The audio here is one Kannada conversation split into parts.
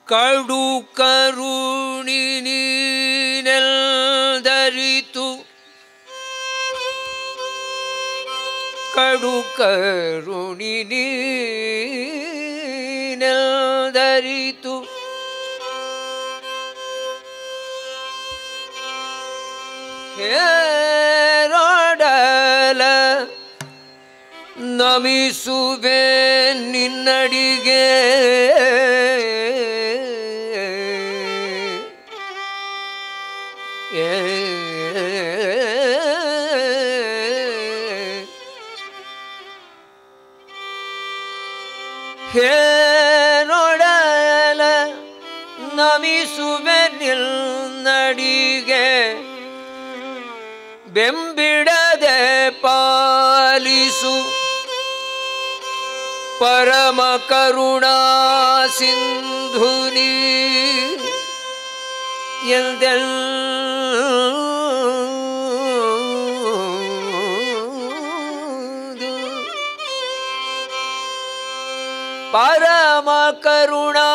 ಕಡು ಕರುಣಿ ನೀನೆಲ್ದರಿತು ಕಡು ಕರುಣಿ ನೀನೆಲ್ದರಿತು ಹೇರೊಡಲ ನಮಿಸುವೆ ನಿನ್ನಡಿಗೆ ಹೇರೊಡಲ ನಮಿಸುವೆ ನಿನ್ನಡಿಗೆ ಬೆಂಬಿಡದೆ ಪಾಲಿಸು ಪರಮ ಕರುಣಾ ಸಿಂಧುನಿ ಪರಮ ಕರುಣಾ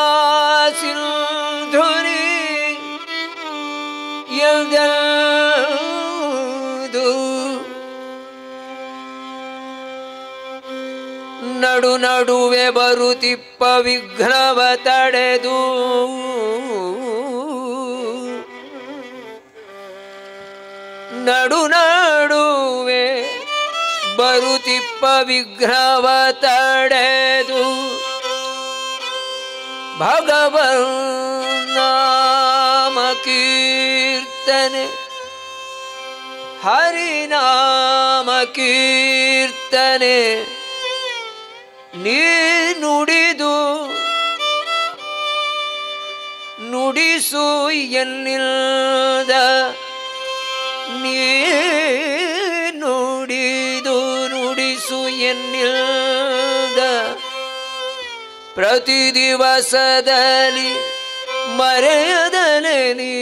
ಸಿಂಧುನಿ ನಡು ನಡುವೆ ಬರುತ್ತಿಪ್ಪ ವಿಘ್ನವ ತಡೆದು ನಡು ನಡುವೆ ಬರುತ್ತಿಪ್ಪ ವಿಘ್ನವ ತಡೆದು ಭಗವನ್ ನಾಮ ಕೀರ್ತನೆ ಹರಿನಾಮ ಕೀರ್ತನೆ ನೀ ನುಡಿದು ನುಡಿಸು ಎನ್ನಿಲ್ದ ನೀ ನುಡಿದು ನುಡಿಸು ಎನ್ನಿಲ್ದ ಪ್ರತಿ ದಿವಸದಲ್ಲಿ ಮರೆಯದಲೆ ನೀ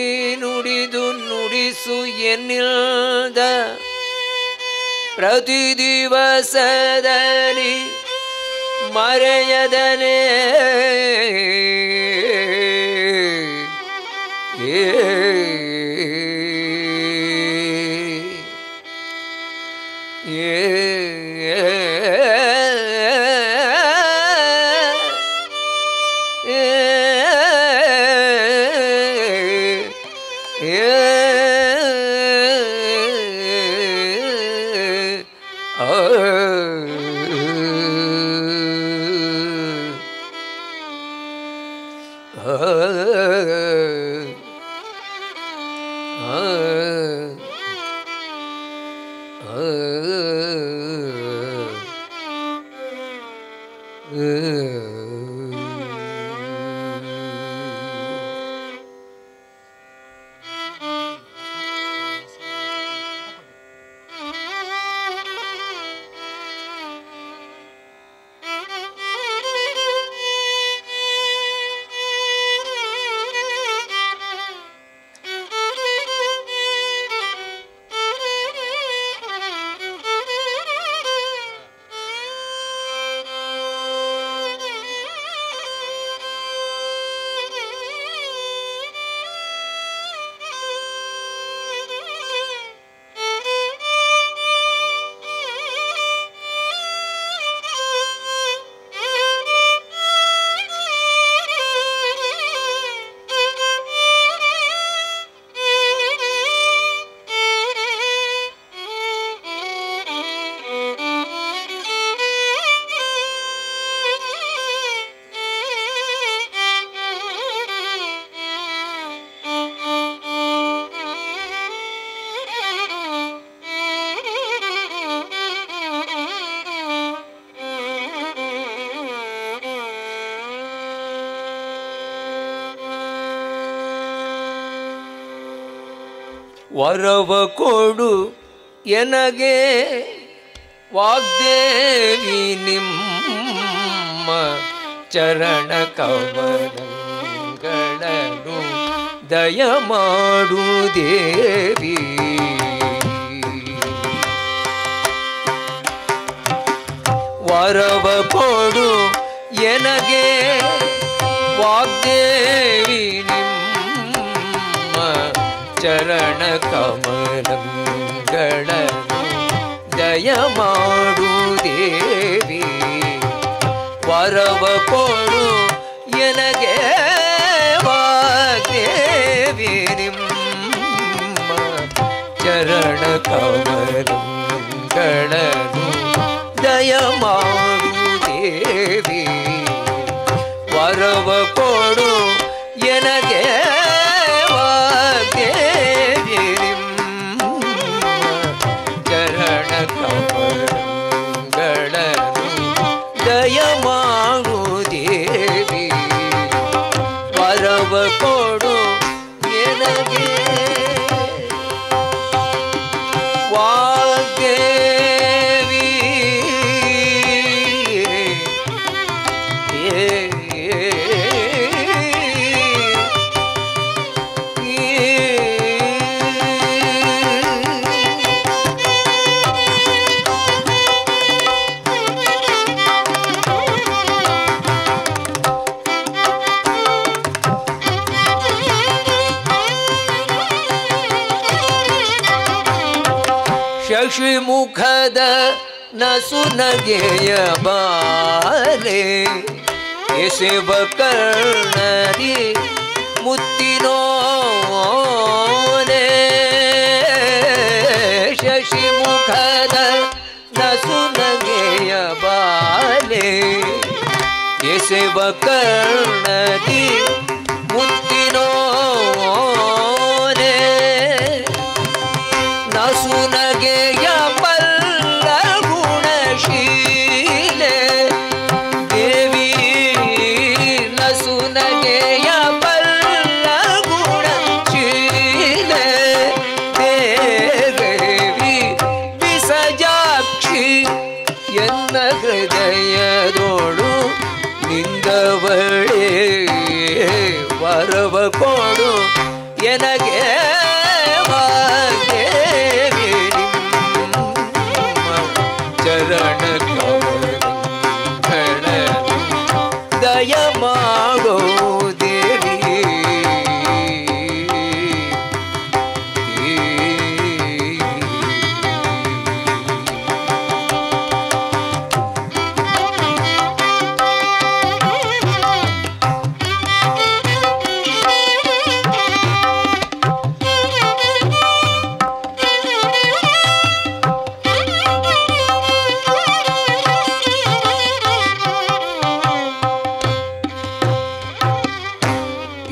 ನುಡಿದು ನುಡಿಸು ಎನ್ನಿಲ್ದ ಪ್ರತಿ ದಿವಸದಲ್ಲಿ ಮರೆಯದಲೆ ವರವ ಕೊಡು ಎನಗೆ ವಾಗ್ದೇವಿ ನಿಮ್ಮ ಚರಣ ಕಮಲಗಳನ್ನು ದಯ ಮಾಡು ದೇವಿ. ವರವ ಕೊಡು ಎನಗೆ ವಾಗ್ದೇವಿ ನಿಮ್ಮ ಚರಣ ಕಮಲಗಳನ್ನು ದಯ ಮಾಡು ದೇವಿ. ವರವ ಕೊಡು ಎನಗೆ ವಾಗ್ದೇವಿ ನಿಮ್ಮ ಚರಣ ಕಮಲಗಳನ್ನು ದಯ ಮಾಡು ದೇವಿ. ವರವ ಕೊಡು ಎನಗೆ ವಾಗ್ದೇವಿ ನಿಮ್ಮ ಚರಣ ಕಮಲಗಳನ್ನು ದಯ ಮಾಡು ದೇವಿ. ವರವ ಕೊಡು ಎನಗೆ ವಾಗ್ದೇವಿ. ಶಶಿಮುಖದ ನಸುನಗೆಯ ಬಾಲೆ ಎಸೆವ ಕರ್ಣದಿ ಮುತ್ತಿನೋನೆ. ಶಶಿಮುಖದ ನಸುನಗೆಯ ಬಾಲೆ ಎಸೆವ ಕರ್ಣದಿ ಮುತ್ತಿನೋನೆ. ನಸುನಗೆಯ ಪಲ್ಲ ಗುಣಶೀಲೆ ದೇವಿ. ನಸುನಗೆಯ ಪಲ್ಲ ಗುಣಶೀಲೆ ದೇವಿ. ವಿಸಜಾಕ್ಷಿ ಎನ್ನ ಹೃದಯದೋಳು ನಿಂದವಳೇ. ವರವ ಕೊಡು ಎನಗೆ ವಾಗ್ದೇವಿ ನಿಮ್ಮ ಚರಣ ಕಮಲಗಳನ್ನು ದಯ ಮಾಡೋ ದೇವಿ.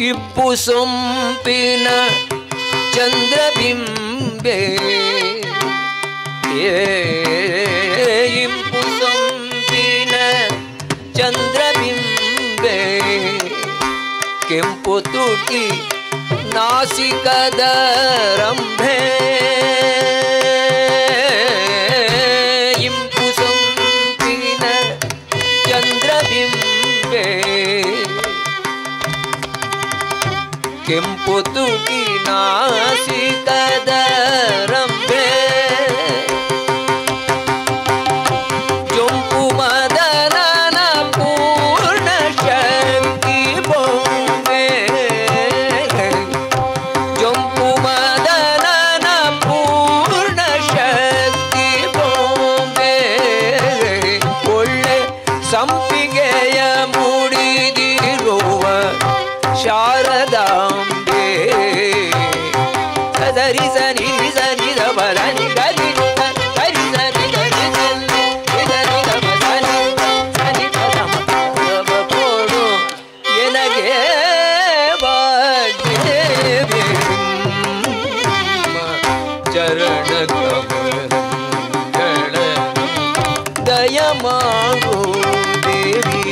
ಇಪ್ಪು ಸೊಂಪಿನ ಚಂದ್ರಬಿಂಬೆ. ಇಂಪು ಸೊಂಪಿನ ಚಂದ್ರಬಿಂಬೆ. ಕೆಂಪು ತುಟಿ ನಾಸಿಕದ ರಂಭೆ. ಇಂಪು ಸೊಂಪಿನ ಚಂದ್ರಬಿಂಬೆ. ಕೆಂಪು ತುಟಿ ನಾಸಿಕದ ರಂಭೆ. ಜೊಂಪು ಮದನನ ಪೂರ್ಣ ಶಕ್ತಿ ಬೊಂಬೆ. ಜೊಂಪು ಮದನನ ಪೂರ್ಣ ಶಕ್ತಿ ಬೊಂಬೆ. ಒಳ್ಳೆ ಸಂಪಿಗೆಯ ಮೂಡಿದಿರುವ ಶಾರದಾಂಬೆ. ಧರಿ ಸನಿ ಸನಿ ಧಬಲ ನಿ ಗರಿ ಧರಿ ಸನಿ ಗರಿ ಧರಿ ಧಮ ಸನಿ ಸನಿ ಧಮ ಕೊಡು ಎನಗೆ ವಾಗ್ದೇವಿ ನಿಮ್ಮ ಚರಣ ಕಮಲಗಳನ್ನು ದಯ ಮಾಡು ದೇವಿ.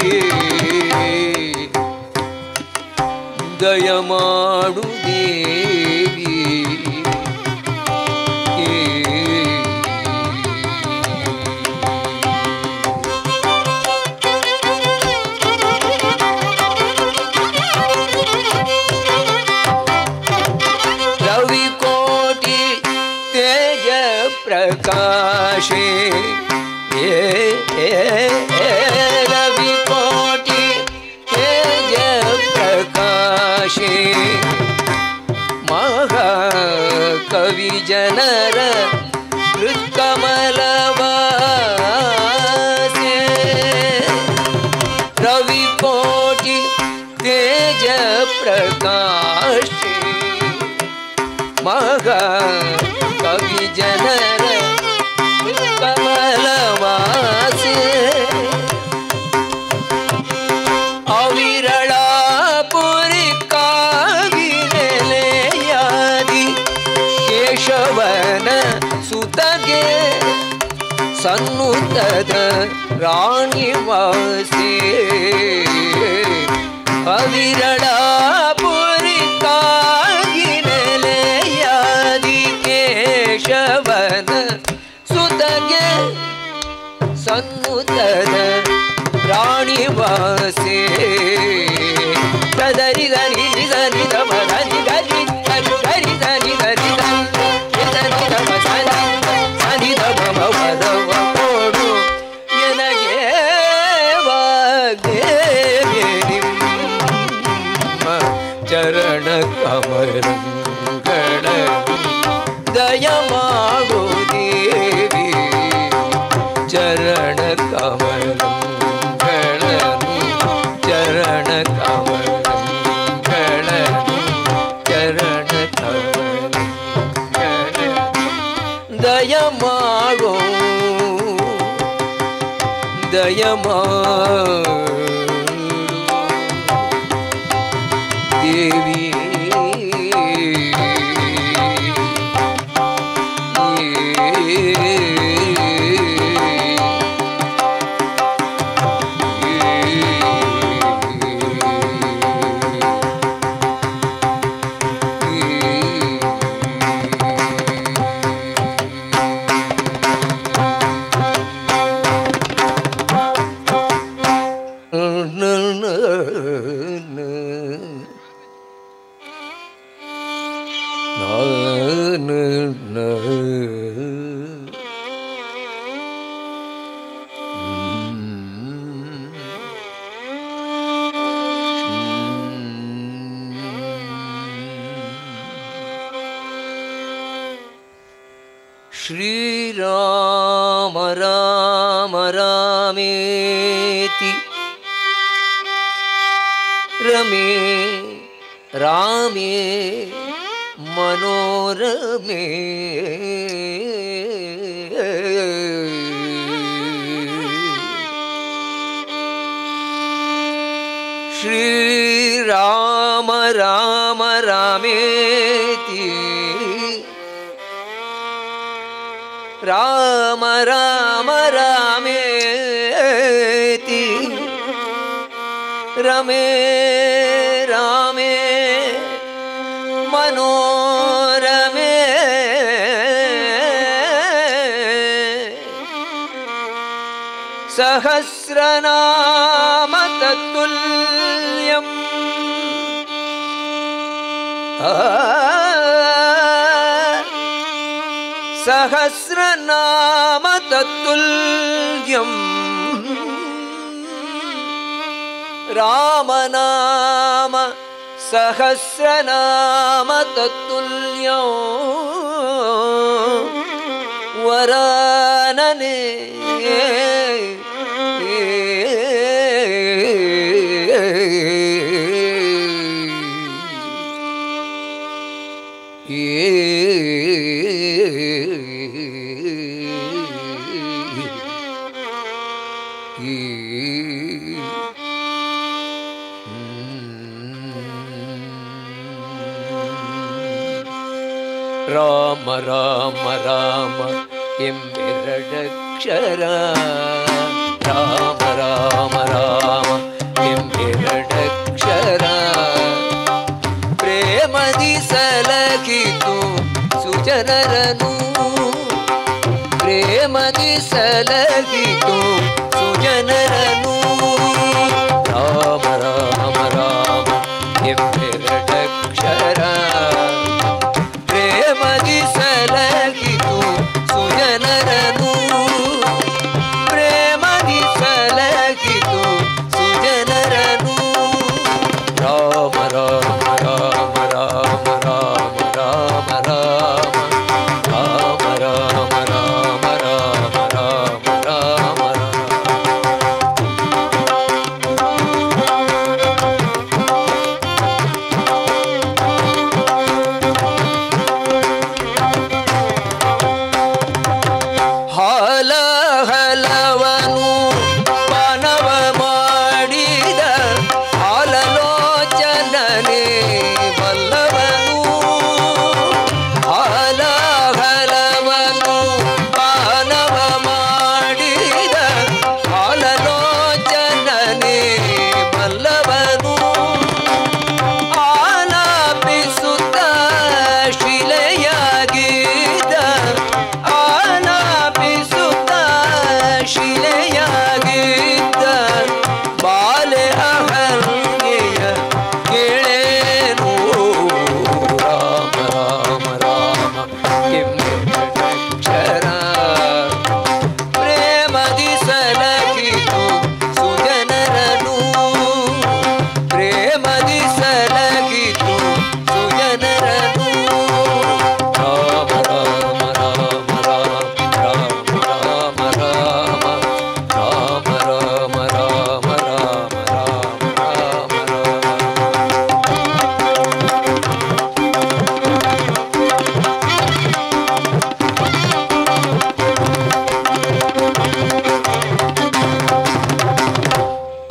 ದಯ ಮಾಡು ದೇವಿ. ಪ್ರಕಾಶೇ ರವಿ ಕೋಟಿ ತೇಜ ಪ್ರಕಾಶೇ ಮಹಾಕವಿ ಜನರ ಹೃತ್ಕಮಲವಾಸೆ ರವಿ ಕೋಟಿ ತೇಜ ಪ್ರಕಾಶೇ ಮಹಾಕವಿ ಜನರ ಹೃತ್ಕಮಲವಾಸೆ ಅವಿರಳ ಪುರಿ ಕಾಗಿ ನೆಲೆಯಾದಿ ಕೇಶವನ ಸುತಗೆ ಸನ್ನುತದ ರಾಣಿವಾಸೆ ಅವಿರಳ ಪುರಿ ಕಾಗಿ ನೆಲೆಯಾದಿ ಕೇಶವನ ಸುತಗೆ ಸನ್ನುತದ ರಾಣಿವಾಸೆ ತದರಿ ಧನಿ ಧನಿ ಧಮ ಧನಿ ಧನಿ ಧನಿ ಧನಿ ಧನಿ ಧನಿ ಧನಿ ಧಮ ಧನಿ ಧಮ ಮಧವ ಕೊಡು ಎನಗೆ ವಾಗ್ದೇವಿ ನಿಮ್ಮ ಚರಣ ಕಮಲಗಳ ದಯ ಮಾಡು ದೇವಿ ಚರಣ ಕಮಲಗಳನ್ನು ಚರಣ ಕಮಲಗಳನ್ನು ಚರಣ ಕಮಲಗಳನ್ನು ದಯ ಮಾಡು ದಯ ಮಾಡು ದೇವಿ श्रीराम राम रामेति रमे रामे मनोरमे श्रीराम राम रामेति राम राम रामेति रमे रामे मनोरमे सहस्रनाम तत्तुल्यम् सहस्रनाम तत्तुल्यम् रामनाम सहस्रनाम तत्तुल्यम् वरानने राम राम राम ಎಂಬೆರಡಕ್ಷರ ರಾಮ ರಾಮ ರಾಮ ಎಂಬೆರಡಕ್ಷರ ಪ್ರೇಮದಿ ಸಲಗಿತು ಸುಜನರನು ಪ್ರೇಮದಿ ಸಲಗಿತು ಸುಜನರನು ರಾಮ ರಾಮ ರಾಮ ಎಂಬೆರಡಕ್ಷರ ಪ್ರೇಮದಿ ಸಲಗಿತು ಸುಜನರನು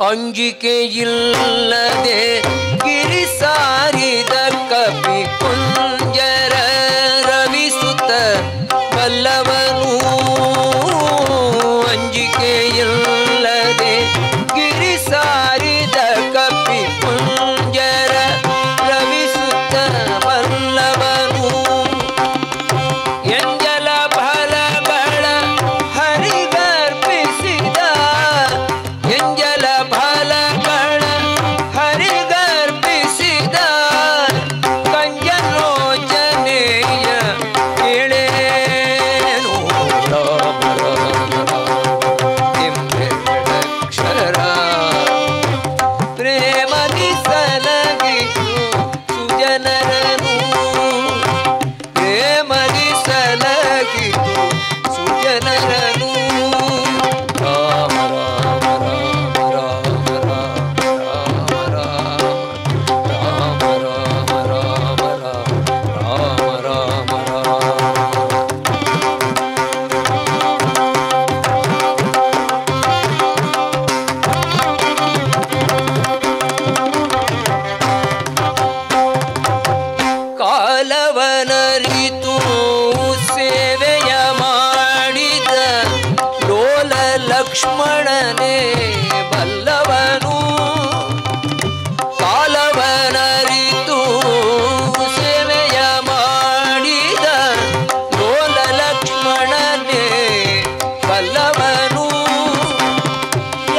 ಅಂಜಿಕೆಯಿಲ್ಲದೆ ಗಿರಿ ಸಾರಿದ ಕಪಿ ಕುಂಜರ ರವಿಸುತ್ತ ಬಲ್ಲವನು ಅಂಜಿಕೆಯಿಲ್ಲದೆ ಗಿರಿ ಸಾರಿದ ಕಪಿ ಕುಂಜರ ರವಿಸುತ್ತ ಬಲ್ಲವನು ಎಂಜಲ ಫಲಗಳ ಹರಿಗರ್ಪಿಸಿದ ಎಂಜಲ ಫಲಗಳ ಹರಿಗರ್ಪಿಸಿದ ಕಂಜಲೋಚನೆಯ ಕೇಳೇನು ಎಂಬೆರಡಕ್ಷರ ಪ್ರೇಮದಿ ಸಲಗಿತು ಸುಜನರನು ಪ್ರೇಮದಿ ಸಲಗಿತು ಸುಜನರನು ರಾಮ ರಾಮ ರಾಮ ರಾಮ ರಾಮ ರಾಮ ರಾಮ ರಾಮ ರಾಮ ಕಾಲವನರಿತು ಸೇವೆಯ ಮಾಡಿದ ಲೋಲ ಲಕ್ಷ್ಮಣನೇ ಬಲ್ಲವನು ಕಾಲವನರಿತು ಸೇವೆಯ ಮಾಡಿದ ಲೋಲ ಲಕ್ಷ್ಮಣನೇ ಬಲ್ಲವನು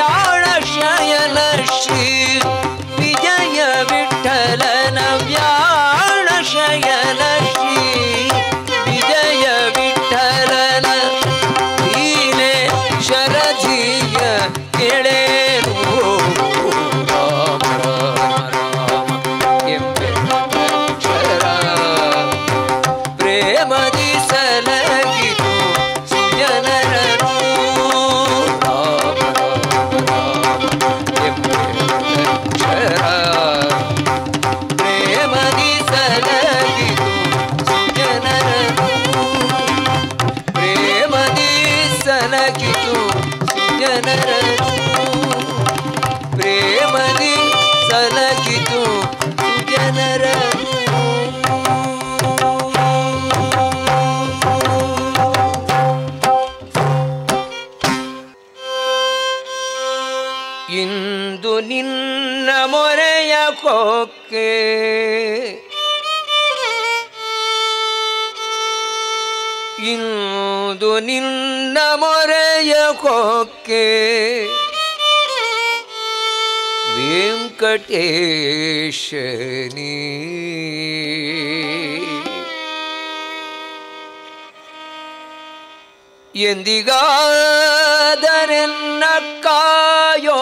ಯಾಣ ಶಯನ ಶ್ರೀ ವಿಜಯ ವಿಠಲನ ವ್ಯಾಣ ಶಯನ ಶ್ರೀ ವಿಜಯ ವಿಠಲನ ಲೀಲೆ ಶರಧಿಯ ಕೇಳೇನು ರಾಮ ರಾಮ ರಾಮ ಎಂಬೆರಡಕ್ಷರ ಪ್ರೇಮದಿ ಸಲಗಿತು ಸುಜನರನು ರಾಮ ರಾಮ ರಾಮ ಎಂಬೆರಡಕ್ಷರ ಪ್ರೇಮದಿ ಸಲಗಿತು ಸುಜನರನು ಪ್ರೇಮದಿ ಸಲಗಿತು ಸುಜನರನು ಪ್ರೇಮದಿ ಸಲಗಿತು ಸುಜನರನು ಇಂದು ನಿನ್ನ ಮೊರೆಯ ಕೊಕ್ಕೆ ಇಂದು ನಿನ್ನ ಮೊರೆಯ ಕೊಕ್ಕೆ ವೆಂಕಟೇಶನೇ ಎಂದಿಗಾದರೆನ್ನ ಕಾಯೋ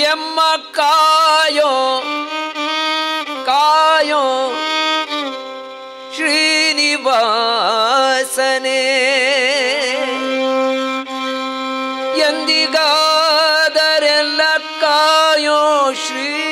ಎಮ್ಮ ಕಾಯೋ ಕಾಯೋ ಶ್ರೀನಿವಾಸನೇ ಎಂದಿಗಾದರೆಲ್ಲ ಕಾಯೋ ಶ್ರೀನಿವಾಸನೇ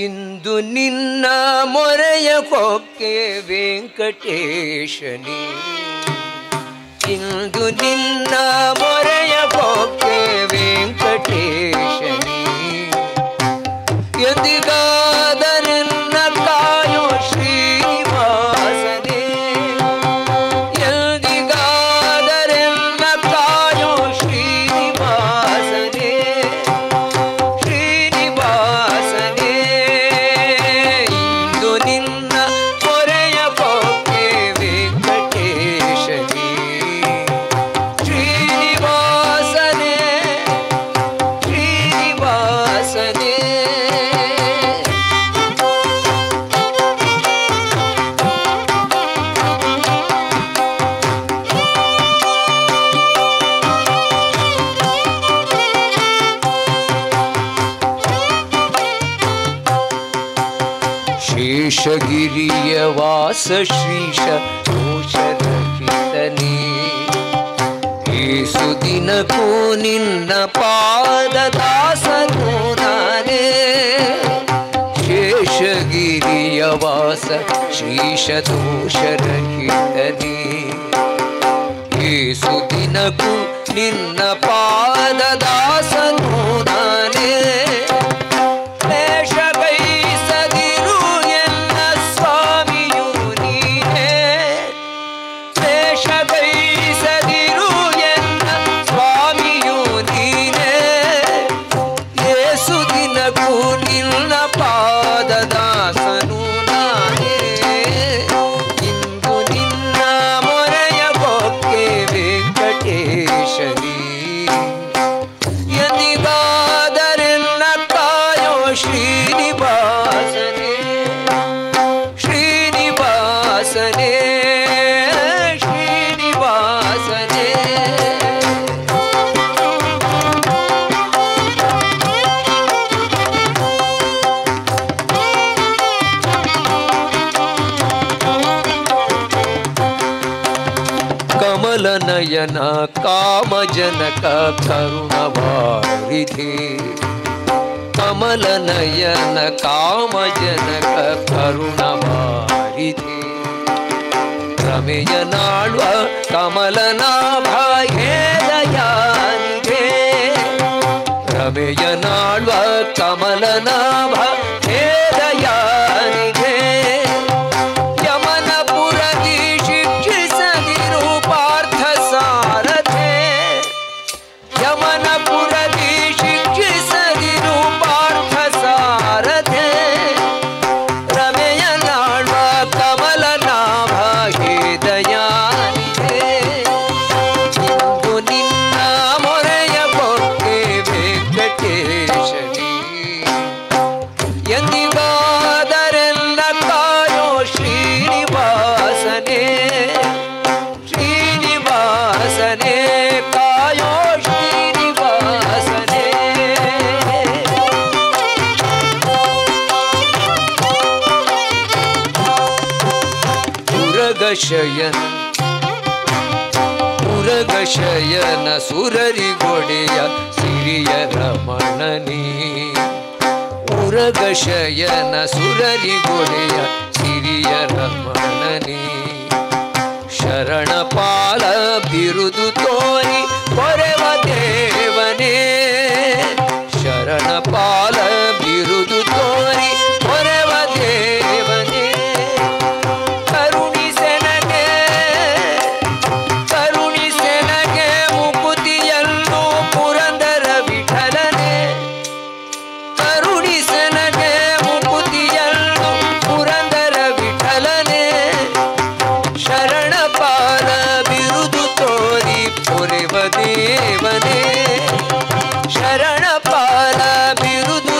ಇಂದು ನಿನ್ನ ಮೊರೆಯ ಕೊಕ್ಕೆ ವೆಂಕಟೇಶನೇ, ಇಂದು ನಿನ್ನ ಮೊರೆಯ ಕೊಕ್ಕೆ ವೆಂಕಟೇಶನೇ, ಎಂದಿಗಾದರೆನ್ನ ಕಾಯೋ ಶ್ರೀನಿವಾಸನೇ, ಎಂದಿಗಾದರೆನ್ನ ಕಾಯೋ ಶ್ರೀನಿವಾಸನೇ, ಶ್ರೀನಿವಾಸನೇ, ಇಂದು ನಿನ್ನ ಮೊರೆಯ ಕೊಕ್ಕೆ ವೆಂಕಟೇಶನೇ, ಶ್ರೀನಿವಾಸನೇ, ಶ್ರೀನಿವಾಸನೇ. ಶೇಷಗಿರಿಯ ವಾಸ ಶ್ರೀಶ ದೋಷರಹಿತನೇ, ಏಸು ದಿನಕ್ಕೂ ನಿನ್ನ ಪಾದದಾಸನು ನಾನೇ, ಶೇಷಗಿರಿಯ ವಾಸ ಶ್ರೀಶ ದೋಷರಹಿತನೇ, ಏಸು ದಿನಕ್ಕೂ ನಿನ್ನ ಪಾದದಾಸನು ನಾನೇ, ಶ್ರೀನಿವಾಸನೇ, ಶ್ರೀನಿವಾಸನೇ, ಶ್ರೀನಿವಾಸನೇ. ಕಮಲನಯನ ಕಾಮಜನಕ ಕರುಣವಾರಿಧಿ, ಕಮಲನಯನ ಕಾಮಜನಕ ಕರುಣವಾರಿಧಿ, ರಮೆಯನಾಳ್ವ ಕಮಲನಾಭ ಹೇ ದಯಾನಿಧೆ, ರಮೆಯನಾಳ್ವ ಕಮಲನಾಭ ಹೇ ದಯಾನಿಧೆ, ಯಮನಪುರದಿ ಶಿಕ್ಷಿಸದಿರು ಪಾರ್ಥ ಸಾರಥೆ, ಯಮನಪುರದಿ ಶಿಕ್ಷಿಸದಿರು ಪಾರ್ಥ ಸಾರಥೆ, ರಮೆಯನಾಳ್ವ ಕಮಲನಾಭ ಹೇ ದಯಾನಿಧೆ, ಇಂದು ನಿನ್ನ ಮೊರೆಯ ಕೊಕ್ಕೆ ವೆಂಕಟೇಶನೇ, ಎಂದಿಗಾದರೆಲ್ಲ ಕಾಯೋ ಶ್ರೀನಿವಾಸನೇ, ಶ್ರೀನಿವಾಸನೇ, ಕಾಯೋ ಶ್ರೀನಿವಾಸನೇ. ಉರಗಶಯನ ಉರಗಶಯನ ಸುರರಿಗೊಡೆಯ ಸಿರಿಯ ರಮಣನೇ, ಉರಗಶಯನ ಸುರರಿಗೊಡೆಯ ಸಿರಿಯ ರಮಣನೇ, ಶರಣಪಾಲ ಬಿರುದು ತೋರಿ ಕೊರೆವ ದೇವನೇ, ಶರಣಪಾಲ ಬಿರುದು ತೋರಿ ಕೊರೆವ ದೇವನೇ, ಕರುಣಿಸೆನಗೆ ಕರುಣಿಸೆನಗೆ ಮುಕುತಿಯನ್ನು ಪುರಂದರ ವಿಠಲನೆ, ಕರುಣಿಸೆನಗೆ ಮುಕುತಿಯನ್ನು ಪುರಂದರ ವಿಠಲನೆ, ಶರಣಪಾಲ ಬಿರುದು ತೋರಿ ಪೊರೆವ ದೇವನೇ, ಶರಣಪಾಲ ಬಿರುದು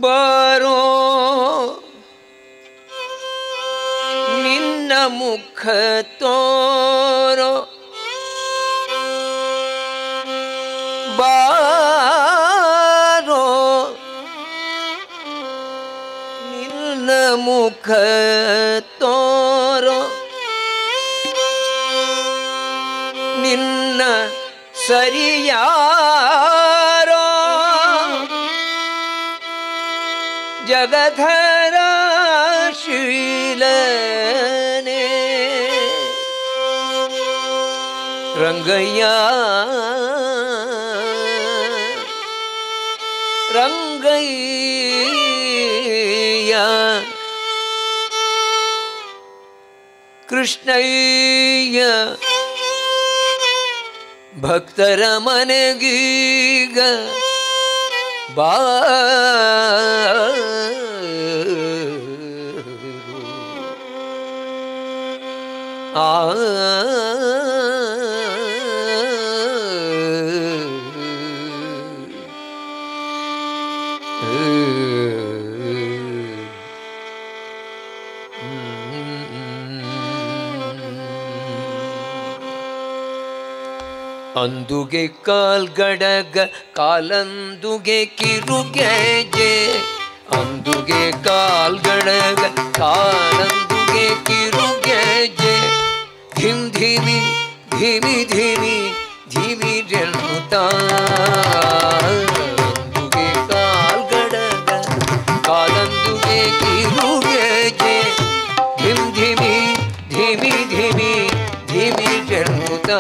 ಬಾರೋ ನಿನ್ನ ಮುಖ ತೋರೋ ಬಾರೋ ನಿನ್ನ ಮುಖ ತೋರೋ ನಿನ್ನ ಸರಿಯಾರೋ ಜಗಧರ ಶೀಲನೆ ರಂಗಯ್ಯ ರಂಗಯ್ಯ ಕೃಷ್ಣಯ್ಯ ಭಕ್ತರ ಮನೆಗೀಗ ಬಾ ಆ ಅಂದುಗೆ ಕಾಲ್ಗಡಗ ಕಾಲಂದುಗೆ ಕಿರುಗೆಜೆ ಅಂದುಗೆ ಕಾಲ್ಗಡಗ ಕಾಲಂದುಗೆ ಕಿರುಗೆಜೆ ಧಿಮ್ ಧಿಮಿ ಧಿಮಿ ಧಿಮಿ ಧಿಮಿ ಜನ್ನುತ್ತಾ ಅಂದುಗೆ ಕಾಲ್ಗಡಗ ಕಾಲಂದುಗೆ ಕಿರುಗೆಜೆ ಧಿಮ್ ಧಿಮಿ ಧಿಮಿ ಧಿಮಿ ಧಿಮಿ ಜನ್ನುತ್ತಾ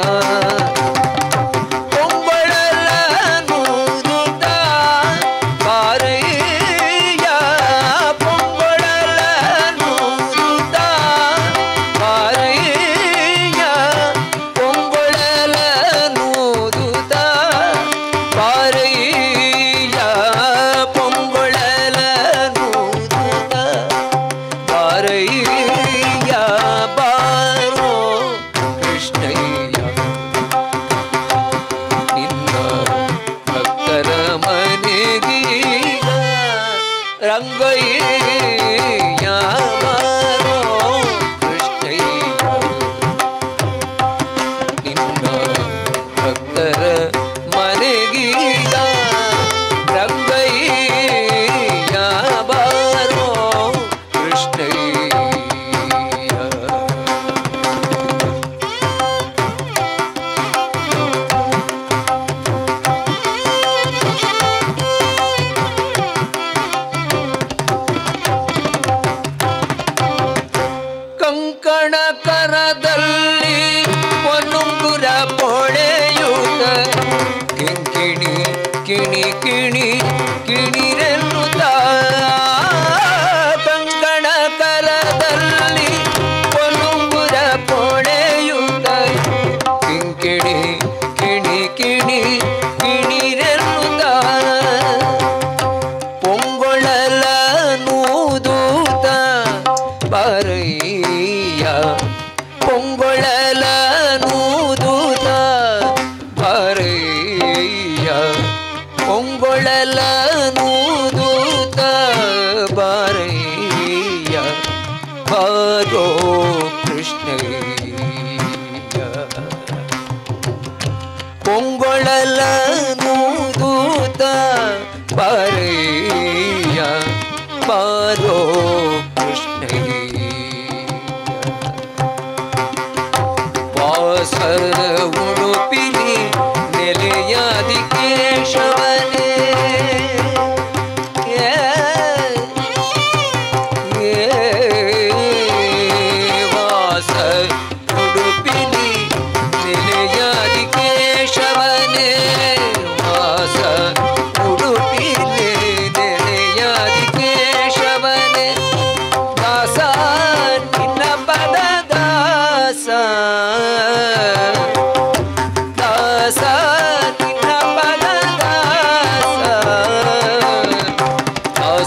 ಉಡುಪಿಲೆ ನೆಲೆಯಾದಿ ಕೇಶವನೇ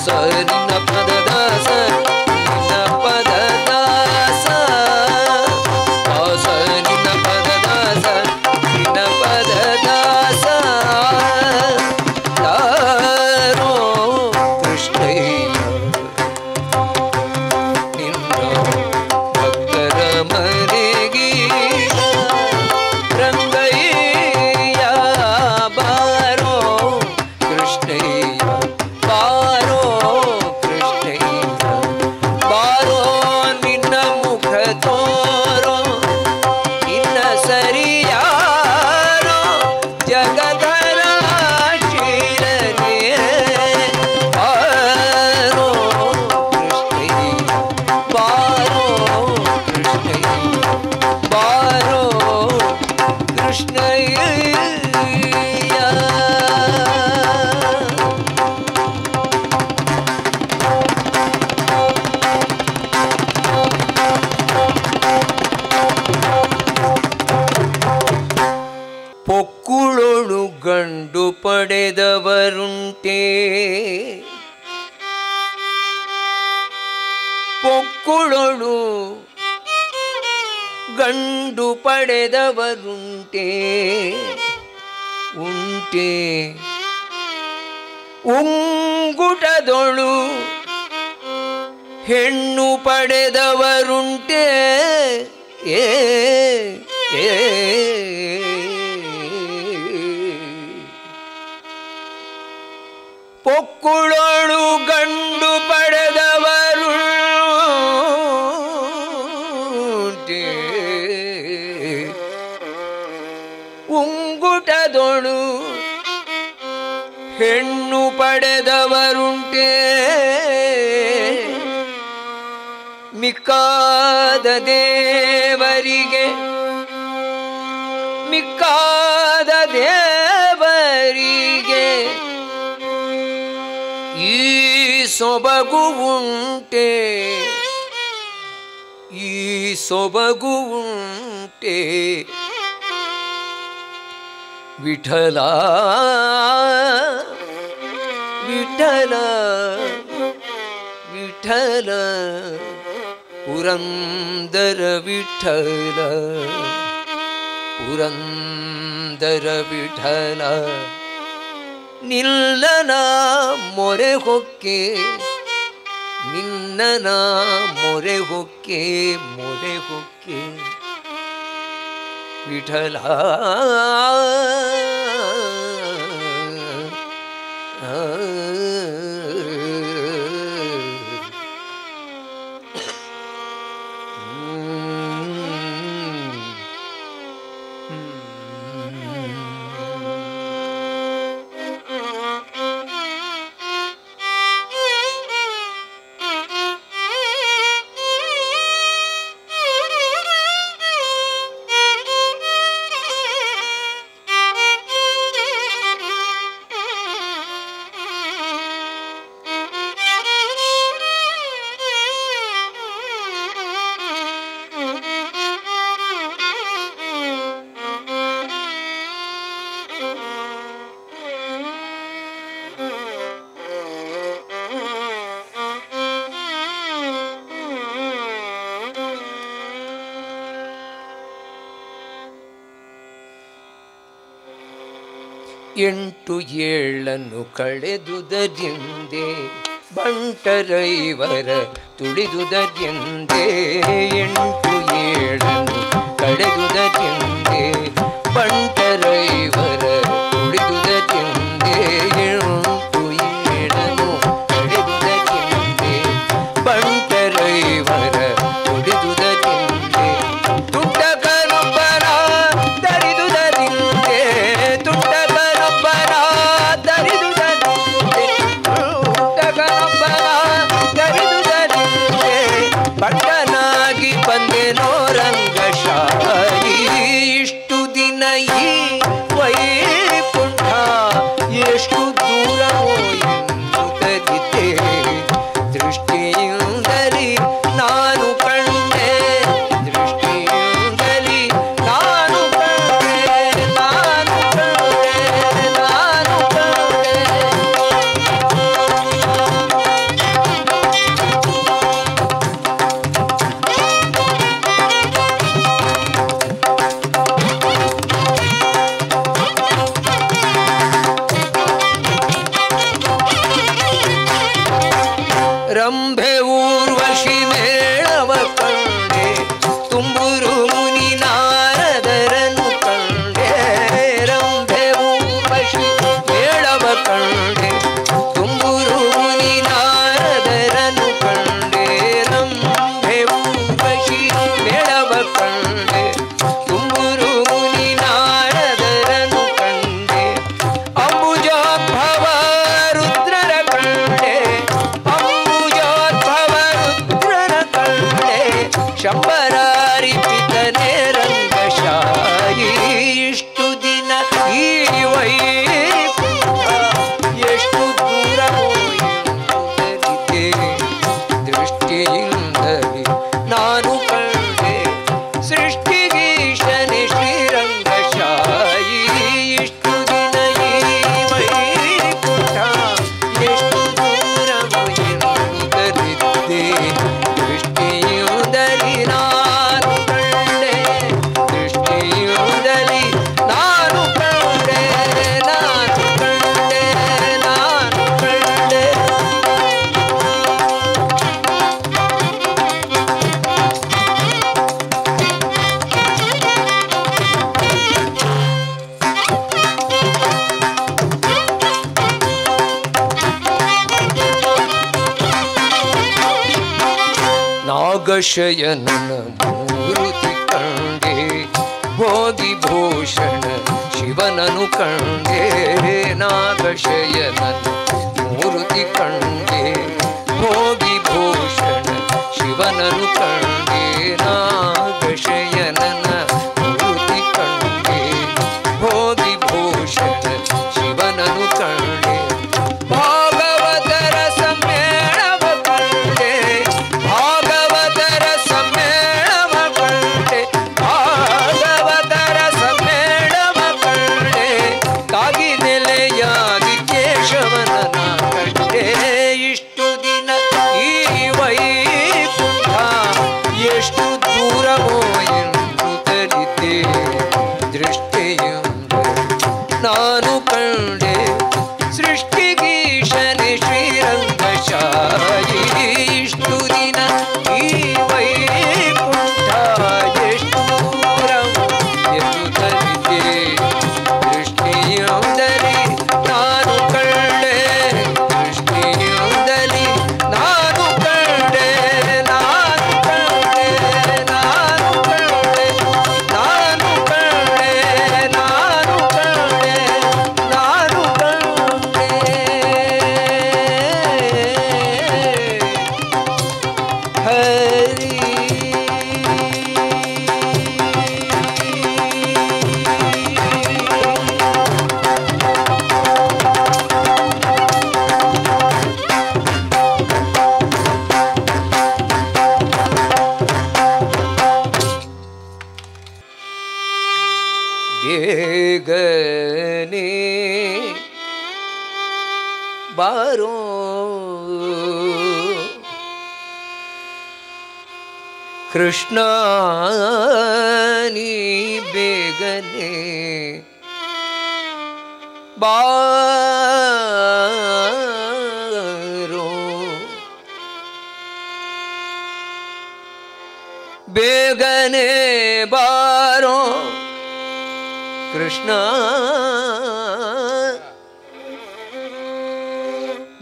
ನಿನ್ನ ಪದ ದಾಸ ನಿನ್ನ ಪದ ದಾಸ ದಾಸ ನಿನ್ನ ಪದ ದಾಸ ನಿನ್ನ ಪದ ದಾಸ ಯಾರೋ ಕೃಷ್ಣಯ್ಯ ನಿನ್ನ ಭಕ್ತರ ಮನೆಗೆ ರಂಗಯ್ಯ ಬಾರೋ ಕೃಷ್ಣಯ್ಯ ಬಾರೋ ಕೃಷ್ಣಯ್ಯ ಬಾರೋ ನಿನ್ನ ಮುಖ ತೋರೋ ನಿನ್ನ ಸರಿಯಾರೋ ಜಗದರ ಶಿರನೆ ಬಾರೋ ಕೃಷ್ಣಯ್ಯ ಬಾರೋ ಕೃಷ್ಣಯ್ಯ ಬಾರೋ ಕೃಷ್ಣಯ್ಯ ಪೊಕ್ಕುಳೊಳು ಗಂಡು ಪಡೆದವರುಂಟೆ ಪೊಕ್ಕುಳೊಳು ಗಂಡು ಪಡೆದವರುಂಟೆ ಉಂಟೆ ಉಂಗುಟದೊಳು ಹೆಣ್ಣು ಪಡೆದವರುಂಟೆ ಏ ಪೊಕ್ಕುಳೊಳು ಗಂಡು ಪಡೆದವರು ಉಂಗುಟದೊಳು ಹೆಣ್ಣು ಪಡೆದವರುಂಟೆ ಮಿಕ್ಕಾದ ದೇವರಿಗೆ ಮಿಕ್ಕಾದ ದೇವರಿಗೆ ಈ ಸೊಬಗು ಉಂಟೆ ಈ ಸೊಬಗು ಉಂಟೆ ವಿಠಲ ವಿಠಲ ವಿಠಲ ಪುರಂದರ ವಿಠಲ ಪುರಂದರ ವಿಠಲ ನಿಲ್ಲನ ಮೊರೆ ಹೊಕ್ಕೆ ನಿನ್ನನ ಮೊರೆ ಹೊಕ್ಕೆ ವಿಠಲ ಎಂಟು ಏಳನ್ನು ಕಳೆದುದರಿಂದೆ ಬಂಟರೈವರ ತುಳಿದುದರಿಂದೆ ಎಂಟು ಏಳನ್ನು ಕಳೆದುದರಿಂದೆ ಬಂಟರೈವರ ತುಳಿದುದರಿಂದೆ ಎಂಟು ಏಳನ್ನು ಕಳೆದುದರಿಂದೆ ಬಂಟರೈವರ ತುಳಿದುದರಿಂದೆ ತುಂಟಕನೊಬ್ಬನ ದರಿದುದರಿಂದೆ ತುಂಟಕನೊಬ್ಬನ ದರಿದುದರಿಂದೆ ತುಂಟಕನೊಬ್ಬನ ದರಿದುದರಿಂದೆ ಬಂಟನಾಗಿ ಬಂದೆನೋ ರಂಗಶಾಹಿ ಇಷ್ಟು ದಿನ ಈ ವೈ ರಂಭೆ ಊರ್ವಶಿ ಮೇಳವ ಕಂಡೆ ತುಂಬುರು ಮುನಿ ನಾರದರನು ಕಂಡೆ ರಂಭೆ ಊರ್ವಶಿ ಮೇಳವ ಕಂಡೆ ತುಂಬುರು ಮುನಿ ನಾರದರನು ಕಂಡೆ ರಂಭೆ ಊರ್ವಶಿ ಮೇಳವ ಕಂಡೆ ತುಂಬುರು ಮುನಿ ನಾರದರನು ಕಂಡೆ ಅಂಬುಜೋದ್ಭವ ರುದ್ರರ ಕಂಡೆ ಅಂಬುಜೋದ್ಭವ ರುದ್ರರ ಕಂಡೆ ಶಂಬರಾರಿಪಿತನೇ ರಂಗಶಾಯಿ ಇಷ್ಟು ದಿನ ಈ ವೈಕುಂಠ ಎಷ್ಟು ದೂರವೋ ಎಂಬುದರಿದೆ ದೃಷ್ಟಿಯಿಂದಲೇ ನಾನು ಕಂಡೆ ಸೃಷ್ಟಿಗೀಶನೆ ಶ್ರೀರಂಗಶಾಯಿ ಇಷ್ಟು ದಿನ ಈ ವೈಕುಂಠ ಎಷ್ಟು ದೂರವೋ ಎಂಬುದರಿದೆ ದೃಷ್ಟಿಯಿಂದಲೇ ನಾನು ಕಂಡೆ ದೃಷ್ಟಿಯಿಂದಲೇ ನಾನು ಕಂಡೆ ನಾನು ಕಂಡೆ ನಾನು ಕಂಡೆ ನಾಗಶಯನನ ಮೂರುತಿ ಕಂಡೆ ಭೋಗಿ ಭೂಷಣ ಶಿವನನು ಕಂಡೆ ನಾಗಶಯನನ ಮೂರುತಿ ಕಂಡೆ ಭೋಗಿ ಭೂಷಣ ಶಿವನನು ಕಂಡೆ ನಾಗಶಯನನ ಮೂರುತಿ ಕಂಡೆ ಭೋಗಿ ಭೂಷಣ ಶಿವನನು ಕಂಡೆ ಭಾಗವತರ ಸಮ್ಮೇಳವ ಕಂಡೆ ಭಾಗವತರ ಸಮ್ಮೇಳವ ಕಂಡೆ ಭಾಗವತರ ಸಮ್ಮೇಳವ ಕಂಡೆ ಕಾಗಿ ನೆಲೆಯಾಗಿ ಕೇಶವನ ಕಂಡೆ ಇಷ್ಟು ದಿನ ಈ ವೈಕುಂಠ ಎಷ್ಟು ದೂರವೋ ಎಂಬುದರಿದೆ ದೃಷ್ಟಿಯಿಂದ ನಾನು ಕಂಡೆ ಸೃಷ್ಟಿಗೀಶನೆ ಶ್ರೀರಂಗಶಾಯಿ ಇಷ್ಟು ದಿನ ಈ ವೈಕುಂಠ ಎಷ್ಟು ದೂರವೋ ಎಂಬುದರಿದೆ ದೃಷ್ಟಿಯಿಂದಲೇ ನಾನು ಕಂಡೆ ದೃಷ್ಟಿಯಿಂದಲೇ ನಾನು ಕಂಡೆ ನಾನು ಕಂಡೆ ನಾನು ಕಂಡೆ ನಾನು ಕಂಡೆ ನಾನು ಕಂಡೆ ನಾನು ಕಂಡೆ ಹರಿ ಬೇಗನೆ ಬಾರೋ ಕೃಷ್ಣ ನೀ ಬೇಗನೆ ಬಾರೋ ಬೇಗನೆ ಬಾರೋ ಕೃಷ್ಣ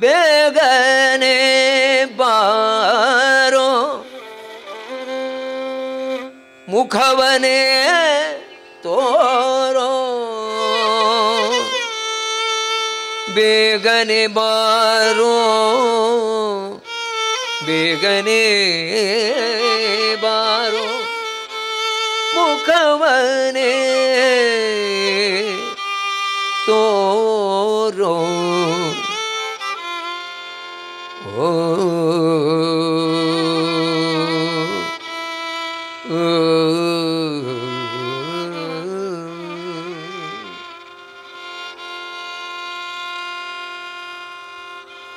ಬೇಗನೆ ಬಾರೋ ಮುಖವನೇ ತೋರೋ ಬೇಗನೆ ಬಾರೋ ಬೇಗನೆ ಬಾರೋ ಮುಖವನೇ ತೋರೋ ಓ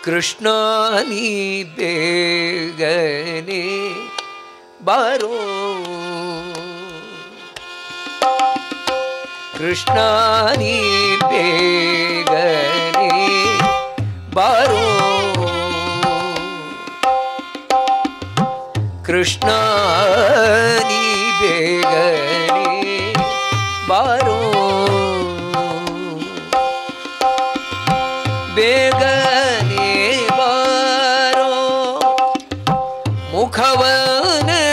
ಕೃಷ್ಣ ನೀ ಬೇಗನೆ ಬಾರೋ ಕೃಷ್ಣ ನೀ ಬೇಗನೆ ಬಾರೋ ಕೃಷ್ಣ ನೀ ಬೇಗನೆ ಬಾರೋ ಬೇಗನೆ ಬಾರೋ ಮುಖವನೆ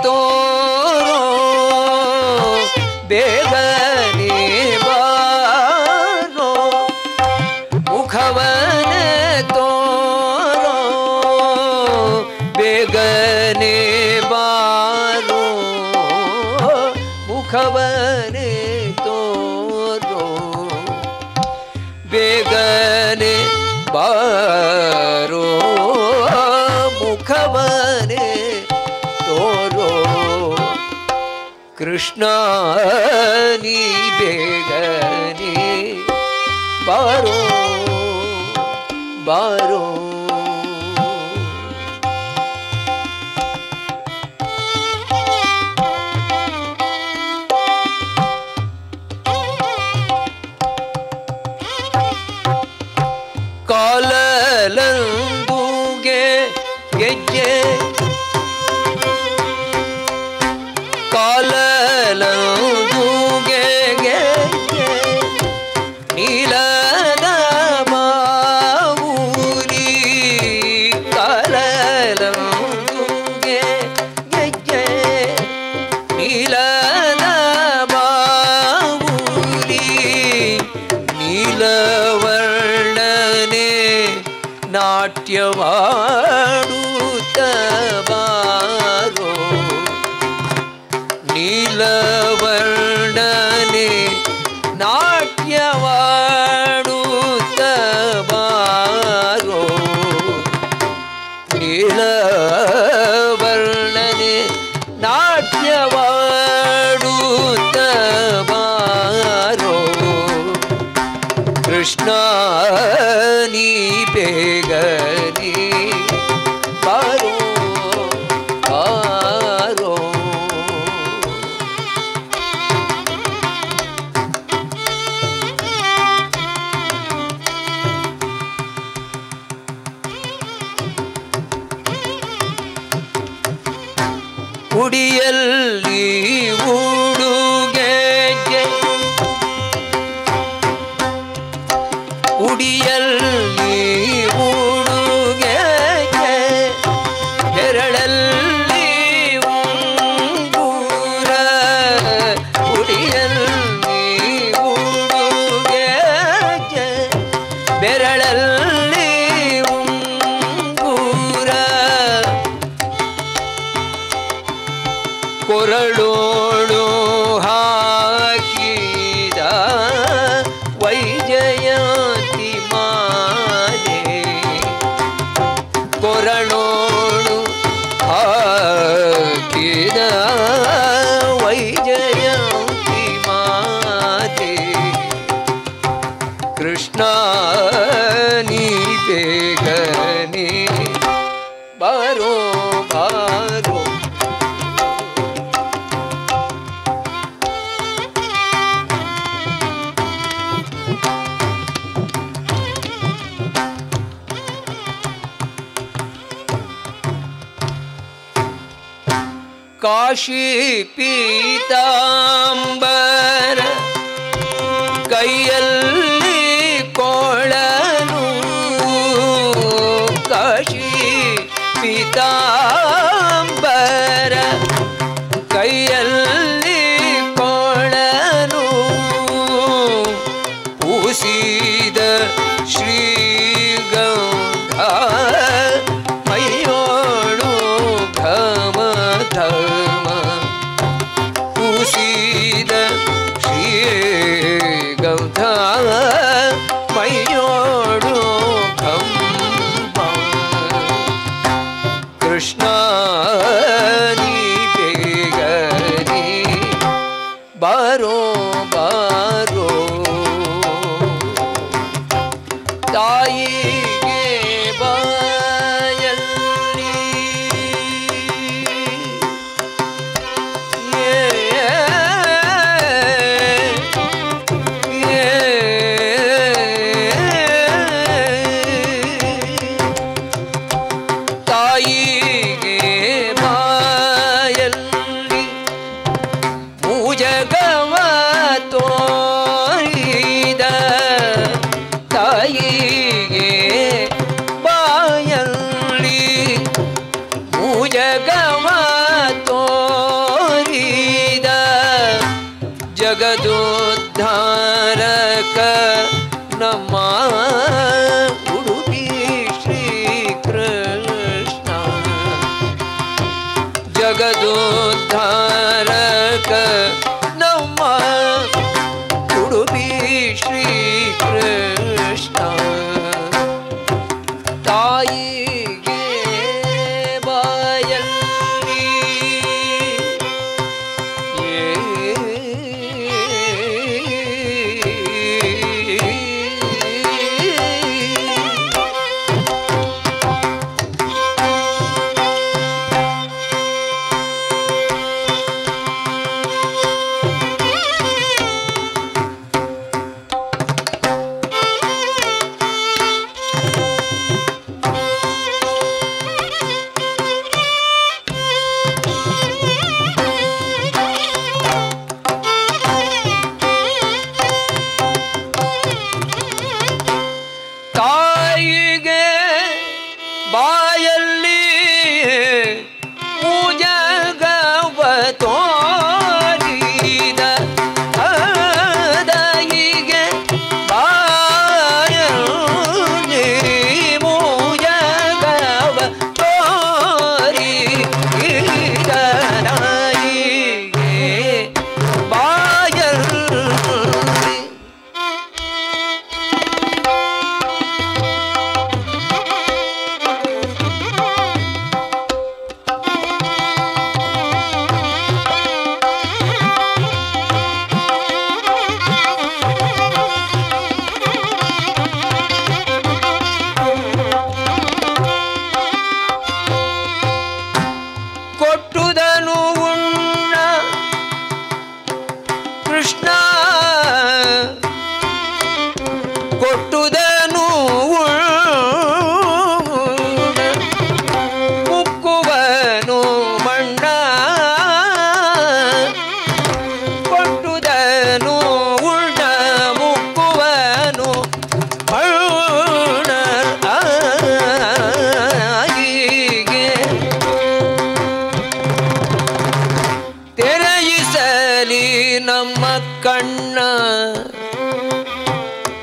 ತೋರೋ ಬೇಗನೆ ಬಾರೋ ಮುಖವನೆ ತೋರೋ ಬೇಗನೆ ಬಾರೋ ಮುಖವನೆ ತೋರೋ ಬೇಗನೆ ಬಾರೋ ಮುಖವನೆ ತೋರೋ ಕೃಷ್ಣ ನೀ ಬೇಗನೆ ಬಾರೋ ಬಾರೋ ಕಾಲಲಂದುಗೆ ಗೆಜ್ಜೆ ಕಾಲಲಂದುಗೆ ಗೆಜ್ಜೆ ನೀಲದ ಮಾವುಲಿ ಕಾಲಲಂದುಗೆ ಗೆಜ್ಜೆ ನೀಲದ ಮಾವುಲಿ ನೀಲವರ್ಣನೆ ನಾಟ್ಯವಾಡುತ್ತ ಬಾರೋ ನೀಲವರ್ಣನೆ ನಾಟ್ಯವಾಡುತ್ತ ಬಾರೋ ನೀಲವರ್ಣನೆ ನಾಟ್ಯವಾಡುತ್ತ ಬಾರೋ ಕೃಷ್ಣ ನೀ ಬೇಗನೆ ಬಾರೋ ಬಾರೋ ಉಡಿಯಲ್ಲಿ ಉಡುಗೆಜ್ಜೆ ಉಡಿಯಲ್ಲಿ ಉಡುಗೆಜ್ಜೆ ಬೆರಳಲ್ಲಿ ಉಂಗುರ ಉಡಿಯಲ್ಲಿ ಉಡುಗೆಜ್ಜೆ ಬೆರಳಲ್ಲಿ ಉಂಗುರ ಕೊರಳೋಳು ಹಾಕಿದ ವೈಜಯಂತಿ ಮಾಲೆ ಕೊರಳೋಳು ಹಾಕಿದ ವೈಜಯಂತಿ ಮಾಲೆ ಕೃಷ್ಣ ನೀ ಬೇಗನೆ ಬಾರೋ ಬಾರೋ ಕಾಶಿ ಪೀತಾಂಬರ ಕೈಯಲ್ಲಿ ಕೊಳಲು ಕಾಶಿ ಪೀತಾಂಬರ ಕೈಯಲ್ಲಿ ಕೊಳಲು ಪೂಸಿದ ಶ್ರೀಗಂಧ ಮೈಯೋಳು ಘಮ ಘಮ ಪೂಸಿದ ಶ್ರೀಗಂಧ ಮೈಯೋಳು ಘಮ ಕೃಷ್ಣ ನೀ ಬೇಗನೆ ಬಾರೋ ಬಾರೋ ತಾಯಿಗೆ ಬಾಯಲ್ಲಿ ತಾಯಿಗೆ ಜಗದೋದ್ಧಾರಕ ನಮ್ಮ ಉಡುಪಿ ಶ್ರೀ ಕೃಷ್ಣ ತಾಯಿಗೆ ಬಾಯಲ್ಲಿ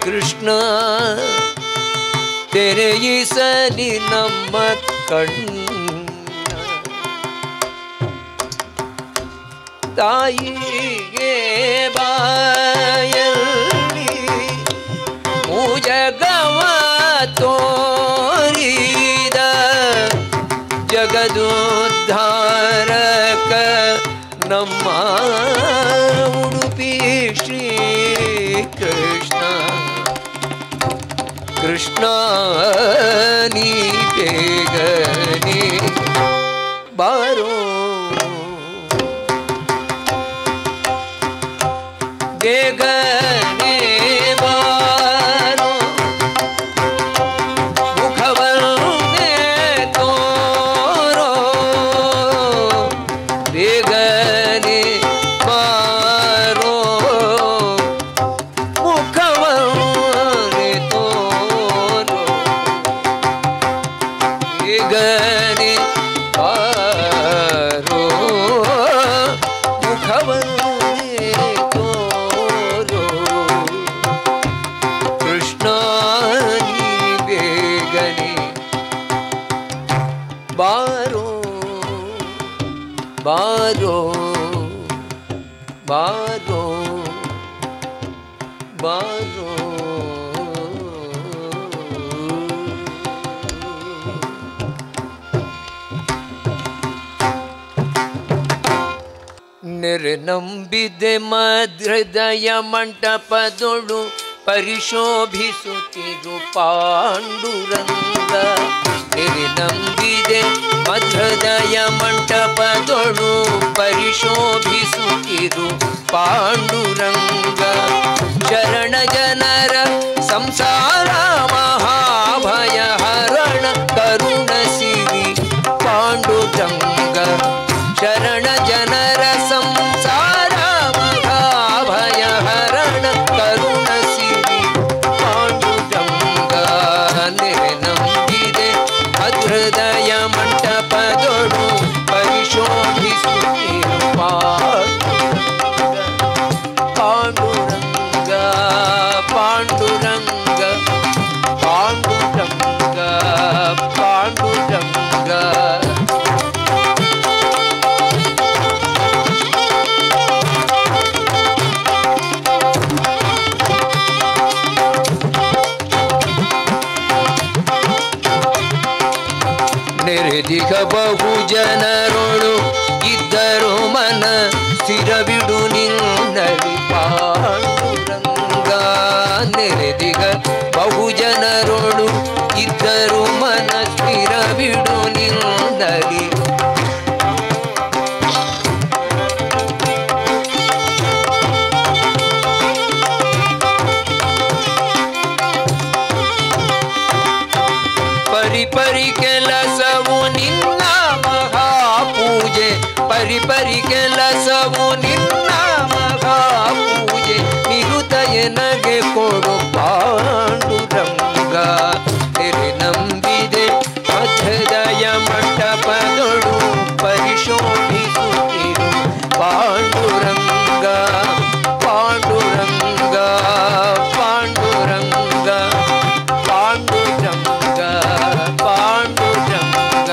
ಕೃಷ್ಣ ತೆರೆಯಿಸಲಿ ನಮ್ಮ ಕಣ್ಣ ತಾಯಿಗೆ ಬಾಯಲ್ಲಿ ಮುಜಗವ ತೋರಿದ ಜಗದೋದ್ಧಾರಕ ನಮ್ಮ ಉಡುಪಿ ಶ್ರೀ ಕೃಷ್ಣ ಕೃಷ್ಣ ನೀ ಬೇಗನೆ ಬಾರೋ ಬೇಗನೆ ಬಾರೋ ಮುಖವನ್ನೇ ತೋರೋ ಬೇಗನೆ ಬಾರೋ ಮುಖವನ್ನೇ ತೋರೋ ಬೇಗನೆ ಬಾರೋ ಮುಖವನ್ನೇ ತೋರೋ ಕೃಷ್ಣ ನೀ ಬೇಗನೆ ಬಾರೋ ಬಾರೋ ಬಾರೋ ಬಾರೋ ನಿರ್ನಂಬಿದೆ ಮಹೃದಯ ಮಂಟಪದೊಳು ಪರಿಶೋಭಿಸುತ್ತಿರು ಪಾಂಡುರಂಗ ನಿರ್ನಂಬಿದೆ ಮಹೃದಯ ಮಂಟಪದೊಳು ಪರಿಶೋಭಿಸುತ್ತಿರು ಪಾಂಡುರಂಗ ಶರಣ ಜನರ ಸಂಸಾರ ಮಹಾಭಯ ಹರಣ ಕರುಣ ಸಿರಿ ಪಾಂಡುರಂಗ ಶರಣ ಜನರ ಸಂಸಾರ ಮಹಾಭಯ ಹರಣ ಕರುಣ ಸಿರಿ ಪಾಂಡುರಂಗ ನಿರ್ನಂಬಿದೆ ಹೃದಯ ಮಂಟಪದೊಳು ಪರಿಶೋಭಿಸುತ್ತಿರು ಪಾಂಡುರಂಗ ಪಾಂಡುರಂಗ ಪಾಂಡುರಂಗ ಪಾಂಡುರಂಗ ನೆರೆದಿಗ ಬಹು ಜನರೊಳು ಇದ್ದರು ಮನ ಸ್ಥಿರವಿಡು ನಿನ್ನಲಿ ಪಾಂಡುರಂಗ. ನೆರೆದಿಗ ಬಹು ಜನರೊಳು ಇದ್ದರು ಮನ ಸ್ಥಿರವಿಡು ನಿನ್ನಲಿ ಪರಿಪರಿ ಕೆಲಸವು ನಿನ್ನ ಮಹಾಪೂಜೆ, ಪರಿಪರಿ ಕೆಲಸವು ನಿನ್ನ ಮಹಾಪೂಜೆ, ನಿರುತ ಎನಗೆ ಕೊಡು ಪಾಂಡುರಂಗ. ತೆರೆ ನಂಬಿದೆ ಮಧ್ಯದಯ ಮಂಟಪದೊಳು ಪರಿಶೋಭಿಸುತ್ತಿರು ಪಾಂಡುರಂಗ. ಪಾಂಡುರಂಗ ಪಾಂಡುರಂಗ ಪಾಂಡುರಂಗ ಪಾಂಡುರಂಗ.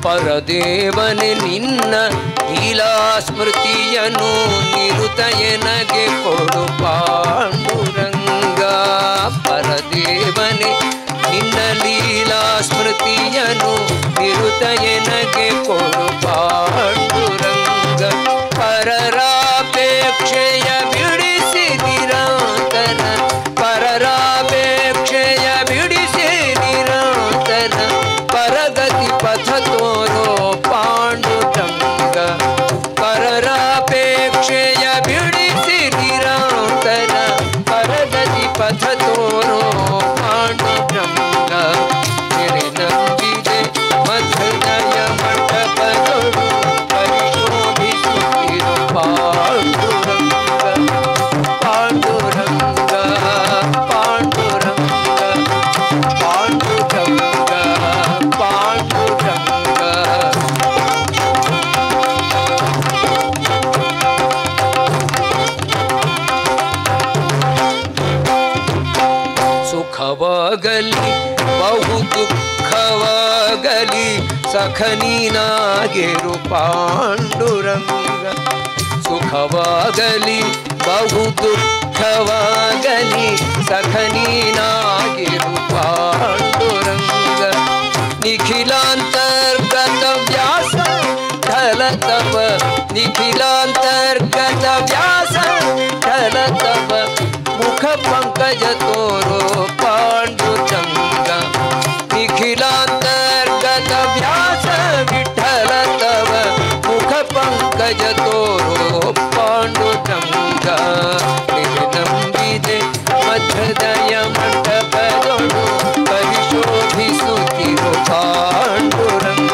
ಪರದೇವನೆ ನಿನ್ನ ಲೀಲಾ ಸ್ಮೃತಿಯನ್ನು ನಿರುತ ಎನಗೆ ಕೊಡು ಪಾಂಡುರಂಗ. ಪರದೇವನೆ ನಿನ್ನ ಲೀಲಾ ಸ್ಮೃತಿಯನ್ನು ನಿರುತ ಎನಗೆ ಕೊಡು ಪಾಂಡುರಂಗ. ಪರರಾಪೇಕ್ಷೆಯ ಬಿಡಿಸಿ ನಿರಂತರ, ಪರರಾಪೇಕ್ಷೆಯ ಬಿಡಿಸಿ ನಿರಂತರ, ಪರಗತಿ ಪಥ ತೋರೋ ಪಾಂಡುರಂಗ. ಪರರಾಪೇಕ್ಷೆಯ ಬಿಡಿಸಿ ನಿರಂತರ, ಪರಗತಿ ಪಥ ತೋರೋ ಪಾಂಡುರಂಗ. ತೆರೆ ನಂಬಿದೆ ಮಧ್ಯದಯ ಮಂಟಪದೊಳು ಪರಿಶೋಭಿಸುತ್ತಿರು ಪಾಂಡುರಂಗ. ಪಾಂಡುರಂಗ ಪಾಂಡುರಂಗ ಪಾಂಡುರಂಗ ಪಾಂಡುರಂಗ. ಸುಖವಾಗಲಿ ಬಹು ದುಃಖವಾಗಲಿ ಸಖ ನೀನಾಗಿರು ಪಾಂಡುರಂಗ. ಸುಖವಾಗಲಿ ಬಹು ದುಃಖವಾಗಲಿ ಸಖ ನೀನಾಗಿರು ಪಾಂಡುರಂಗ. ನಿಖಿಲಾಂತರ್ಗತ ವ್ಯಾಸ ಢಲ ತವ, ನಿಖಿಲಾಂತರ್ಗತ ವ್ಯಾಸ ಢಲ ತವ, ಮುಖ ಪಂಕಜ ತೋರೋ ಪಾಂಡುರಂಗ. ನಿಖಿಲಾಂತರ್ಗತ ವ್ಯಾಸ ವಿಠಲ ತವ, ಮುಖ ಪಂಕಜ ತೋರೋ ಪಾಂಡುರಂಗ. ತೆರೆ ನಂಬಿದೆ ಮಧ್ಯದಯ ಮಂಟಪದೊಳು ಪರಿಶೋಭಿಸುತ್ತಿರು ಪಾಂಡುರಂಗ.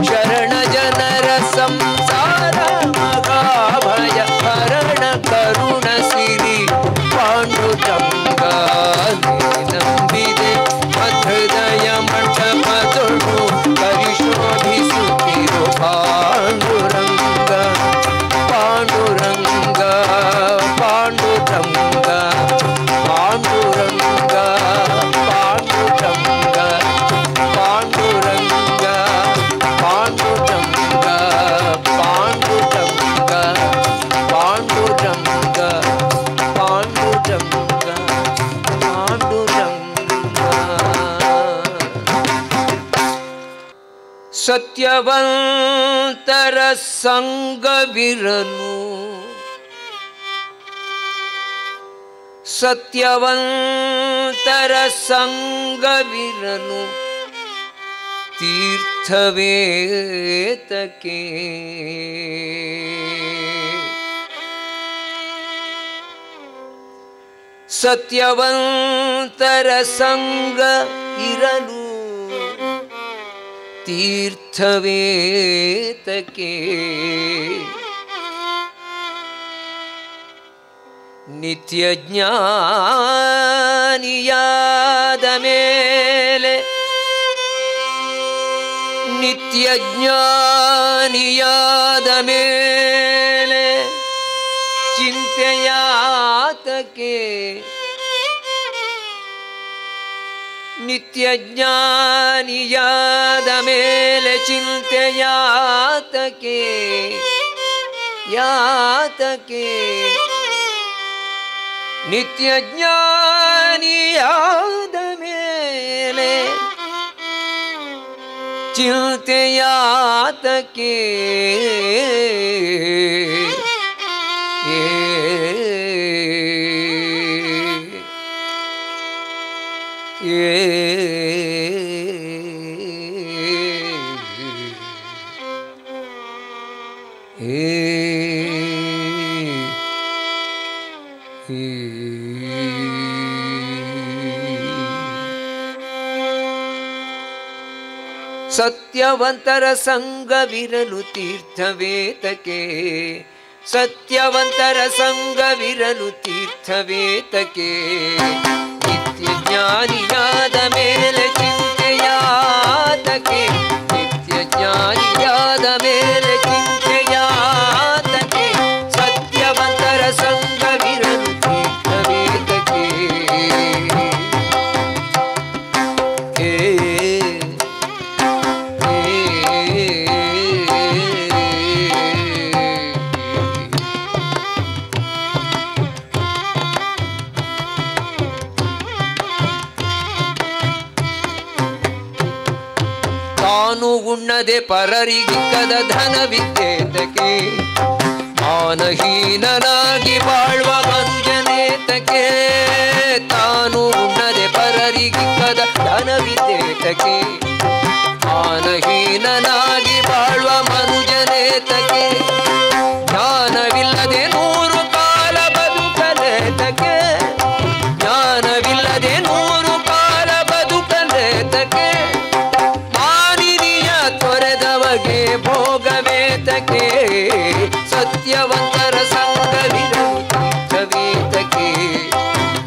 ಶರಣ ಜನರ ಸಂಸಾರ ಮಹಾಭಯ ಹರಣ ಕರುಣ ಸಿರಿ ಪಾಂಡುರಂಗ. ನಂಬಿದೆ ಮಧ್ಯದಯ ಮಂಟಪದೊಳು ಪರಿಶೋಭಿಸುತ್ತಿರು ಪಾಂಡುರಂಗ. ಪಾಂಡುರಂಗ ಪಾಂಡುರಂಗ ಪಾಂಡುರಂಗ ಪಾಂಡುರಂಗ ಪಾಂಡುರಂಗ ಪಾಂಡುರಂಗ ಪಾಂಡುರಂಗ ಪಾಂಡುರಂಗ ಪಾಂಡುರಂಗ ಪಾಂಡುರಂಗ. ಸತ್ಯವಂತರ ಸಂಗವಿರನು, ಸತ್ಯವಂತರ ಸಂಗವಿರನು, ತೀರ್ಥವೇತಕ್ಕೆ ಸತ್ಯವಂತರ ಸಂಗ ಇರಲು ತೀರ್ಥವೇತಕ್ಕೆ. ನಿತ್ಯ ಜ್ಞಾನಿಯಾದ ಮೇಲೆ ನಿತ್ಯ ಜ್ಞಾನಿಯಾದ ಮೇಲೆ ಚಿಂತೆಯಾತಕ್ಕೆ. ನಿತ್ಯ ಜ್ಞಾನಿಯಾದ ಮೇಲೆ ಚಿಂತೆ ಯಾತಕೆ ಯಾತಕೆ ನಿತ್ಯ ಜ್ಞಾನಿಯಾದ ಮೇಲೆ ಚಿಂತೆ ಯಾತಕೆ ಸತ್ಯವಂತರ ಸಂಘವಿರಲು ತೀರ್ಥವೇತಕೆ ಸತ್ಯವಂತರ ಸಂಘವಿರಲು ತೀರ್ಥವೇತಕೆ ನಿತ್ಯ ಜ್ಞಾನಿಯಾದ ಮೇಲೆ ಚಿಂತೆಯಾತಕೆ ನಿತ್ಯ ಜ್ಞಾನಿಯಾದ ಮೇಲೆ ಚಿಂತೆಯಾತಕೆ ಸತ್ಯವಂತರ ಸಂಘವಿರಲು ತೀರ್ಥವೇತಕೆ ತಾನು ಉಣ್ಣದೆ ಪರರಿಗಿಕ್ಕದ ಧನವಿದ್ದೇತಕೆ ಮಾನಹೀನನಾಗಿ ಬಾಳುವ ಮನುಜನೇತಕೆ ತಾನು ಉಣ್ಣದೆ ಪರರಿಗಿಕ್ಕದ ಧನವಿದ್ದೇತಕೆ ಮಾನಹೀನನಾಗಿ ಬಾಳುವ ಮನುಜನೇತಕೆ ಜ್ಞಾನವಿಲ್ಲದೆ ನೂರು ಕಾಲ ಬದುಕಲೇತಕೆ ಜ್ಞಾನವಿಲ್ಲದೆ ನೂರು ಕಾಲ ಬದುಕಲೇತಕೆ ಭೋಗವೇತಕೆ ಸತ್ಯವಂತರ ಸಂಘವಿರಲು ತೀರ್ಥವೇತಕೆ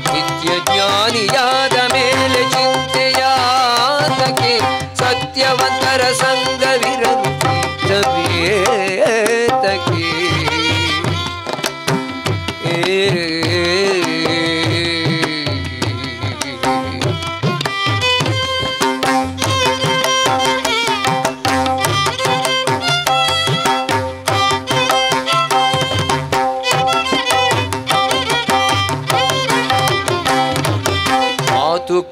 ನಿತ್ಯ ಜ್ಞಾನಿಯಾದ ಮೇಲೆ ಚಿಂತೆಯಾತಕೆ ಸತ್ಯವಂತರ ಸಂಘವಿರಲು ತೀರ್ಥವೇತಕೆ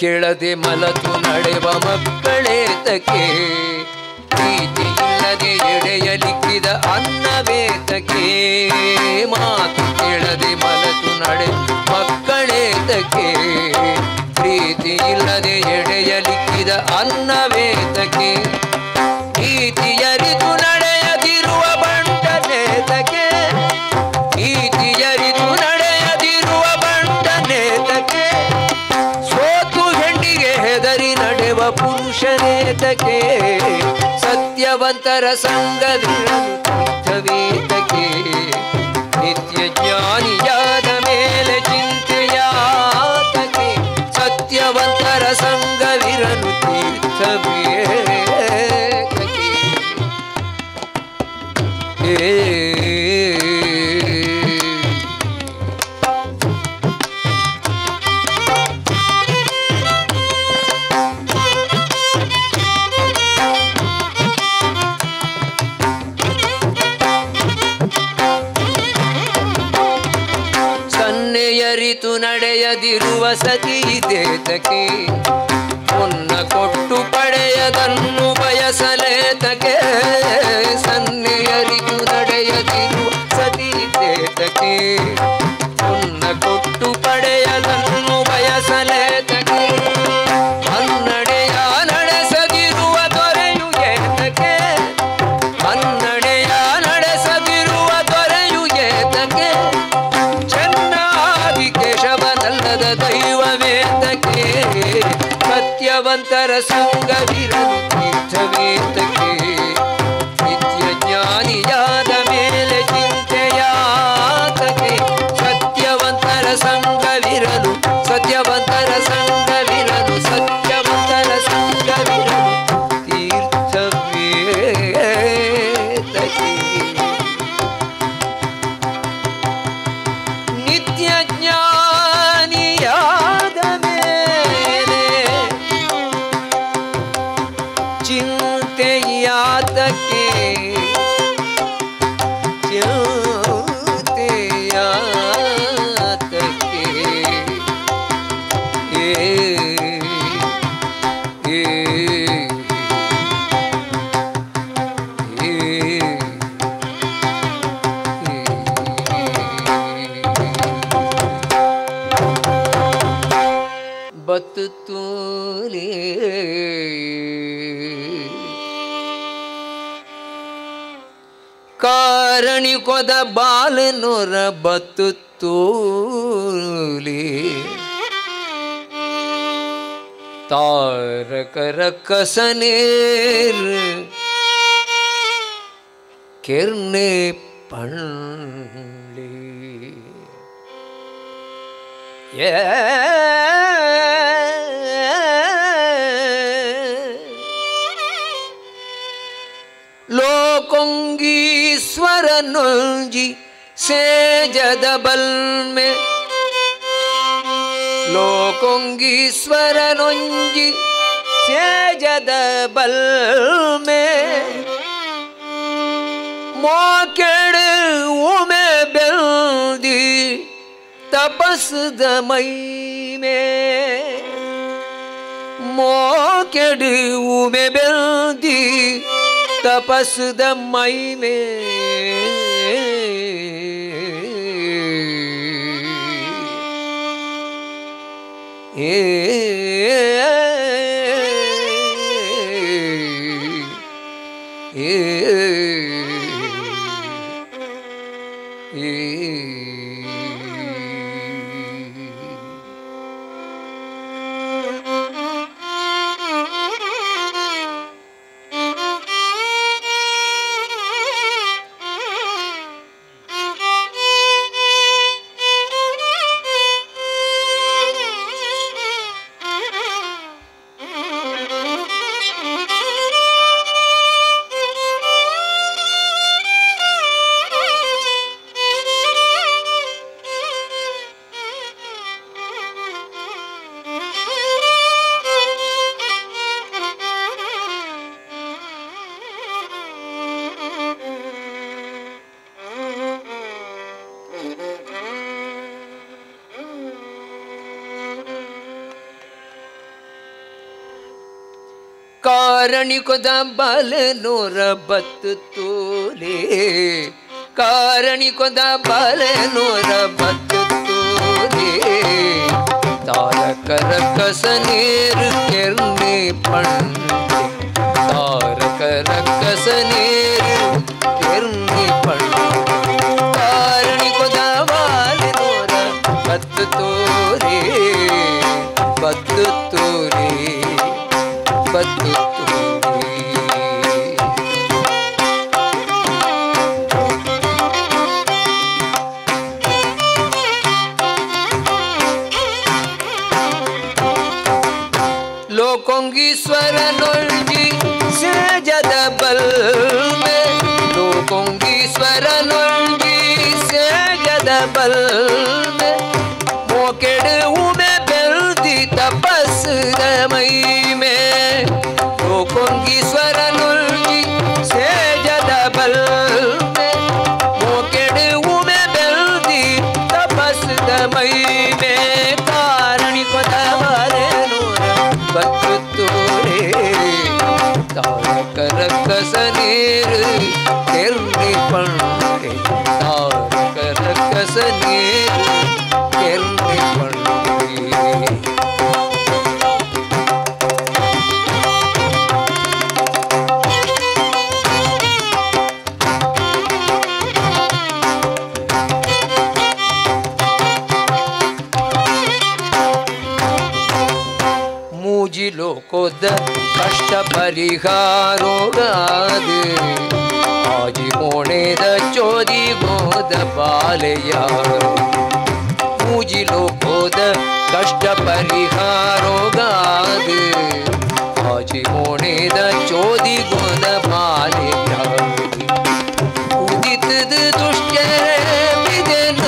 ಕೇಳದೆ ಮಲತು ನಡೆವ ಮಕ್ಕಳೇತಕೆ ಪ್ರೀತಿ ಇಲ್ಲದೆ ಎಡೆಯಲಿಕ್ಕಿದ ಅನ್ನವೇತಕೆ ಮಾತು ಕೇಳದೆ ಮಲತು ನಡೆ ಮಕ್ಕಳೇತಕೆ ಪ್ರೀತಿ ಇಲ್ಲದೆ ಎಡೆಯಲಿಕ್ಕಿದ ಅನ್ನವೇತಕೆ ನೀತಿಯರಿತು ನಡೆಯದಿರುವ ಬಂಟನೇತಕೆ ನೀತಿಯರಿತು ನಡೆಯದಿರುವ ಬಂಟನೇತಕೆ ನಡೆವ ಪುರುಷನೇತಕೆ ಸತ್ಯವಂತರ ಸಂಘವಿರಲು ತೀರ್ಥವೇತಕೆ ನಿತ್ಯ ಜ್ಞಾನಿಯಾದ ಮೇಲೆ ಚಿಂತೆಯಾತಕೆ ಸತ್ಯವಂತರ ಸಂಘವಿರಲು ತೀರ್ಥವೇತಕೆ ಸನ್ನೆಯರಿತು ನಡೆಯದಿರುವ ಸತಿಯಿದೇತಕೆ ಪೊನ್ನ ಕೊಟ್ಟು ಪಡೆಯದನ್ನು ಬಯಸಲೇತಕೆ ಸನ್ನೆಯರಿತು ನಡೆಯದಿರುವ ಸತಿಯಿದೇತಕೆ ಪೊನ್ನ ಕೊಟ್ಟು ಪಡೆಯದನ್ನು ಬಯಸಲೇತಕೆ ಹನ್ನಡೆಯ ನಡೆಸದಿರುವ ದೊರೆಯು ಏತಕೆ ಹನ್ನಡೆಯ ನಡೆಸದಿರುವ ದೊರೆಯು ಏತಕೆ ಕೇಶವನಲ್ಲದ ದೈವವೇತಕೆ ಸತ್ಯವಂತರ ಸಂಘವಿರಲು ತೀರ್ಥವೇತಕೆ ನಿತ್ಯ ಜ್ಞಾನಿಯಾದ ಮೇಲೆ ಚಿಂತೆಯಾತಕೆ ಸತ್ಯವಂತರ ಸಂಘವಿರಲು ಸತ್ಯವಂತರ ಸಂಘವಿರಲು ಸತ್ಯವಂತರ ಸಂಘವಿರಲು ತೀರ್ಥವೇತಕೆ ನಿತ್ಯ ಜ್ಞಾನಿಯಾದ ಮೇಲೆ ಕಾರಣಿ ಕೊದ ಬಾಲನೊರ ಬತ್ತು ತೂಲಿ ತಾರಕರ ಕಸನೇರ್ ಕೆರ್ನೆ ಪಳ್ಳಿ लोकोंगीश्वर नोंजी सेजद बल में लोकोंगीश्वर नोंजी सेजद बल में मोकेड़ उमे बेल्दी तपस दमई में मोकेड़ उमे बेल्दी तपस दमई में कारणी को दबल नोर बत तोले कारणी को दबल नोर बत तोले तारकर कसनेर केरने पंडे तारकर कसनेर केरने पंडे कारणी को दबल नोर बत तोले बत तोले लोकोंगीश्वर नोंजी सेजद बल में लोकोंगीश्वर नोंजी सेजद बल में मोकेड़ उमे बेल्दी तपस दमई में लोकोंगीश्वर नोंजी सेजद बल में मोकेड़ उमे बेल्दी तपस दमई में कारणी को दबाले बत तोरे तारकर कसनेर केरने पंडे तारकर कसनेर केरने पंडे लोकोद कष्ट परिहारोगाद आजी मोणेद चोदी गोद बालयार मुझी लोकोद कष्ट परिहारोगाद आजी मोणेद चोदी गोद बालयार उदित दुष्ट विदन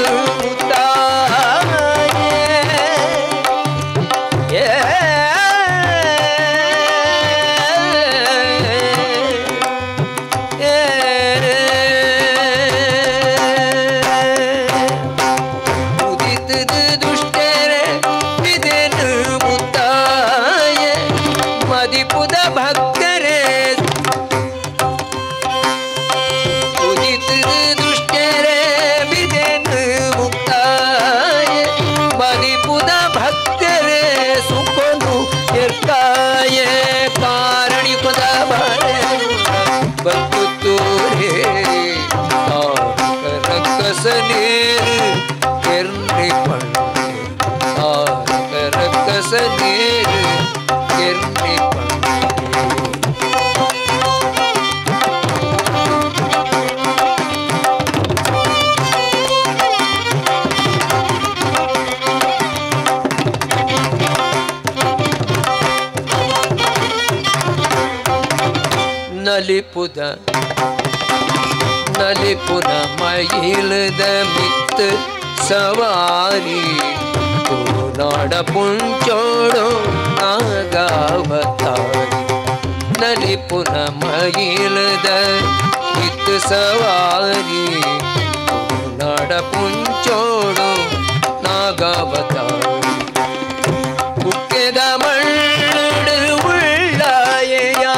கசநேரு கெர்னை பண்ணு தாரகர கசநேரு கெர்னை பண்ணு நலிப்புத நலிப்புன மயிலுத மித்து சவாரி நாட புஞ்சோடோ நாகாவதாரி நலிப்புன மயிலுத மித்து சவாரி நாட புஞ்சோடோ நாகாவதாரி குக்கெத மண்ணு உள்ளாயா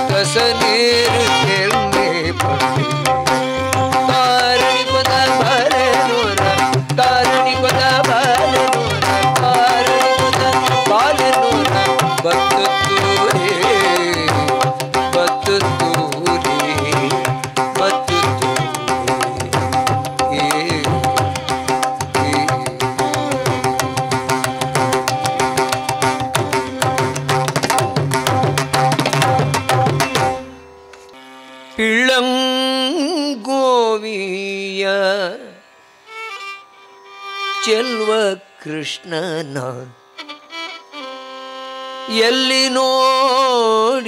கசநேரு கெர்னை பண்ணு காரணி கொத பாலனோர காரணி கொத பாலனோர காரணி கொத பாலனோர பத்துத்தூரே பத்துத்தூரே பத்துத்தூரே பிள்ளங்கோவிய ಚೆಲ್ವ ಕೃಷ್ಣನ ಎಲ್ಲಿ ನೋಡಿದಿರಿ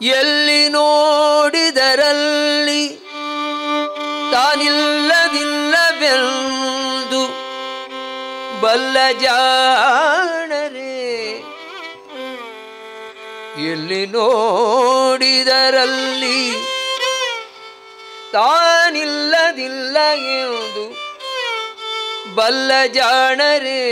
ಎಲ್ಲಿ ನೋಡಿದರಲ್ಲಿ ತಾನಿಲ್ಲದಿಲ್ಲವೆಂದು ಬಲ್ಲ ಜಾಣರೇ ಎಲ್ಲಿ ನೋಡಿದರಲ್ಲಿ ತಾನಿಲ್ಲದಿಲ್ಲ ಎಂದು ಬಲ್ಲ ಜಾಣರೇ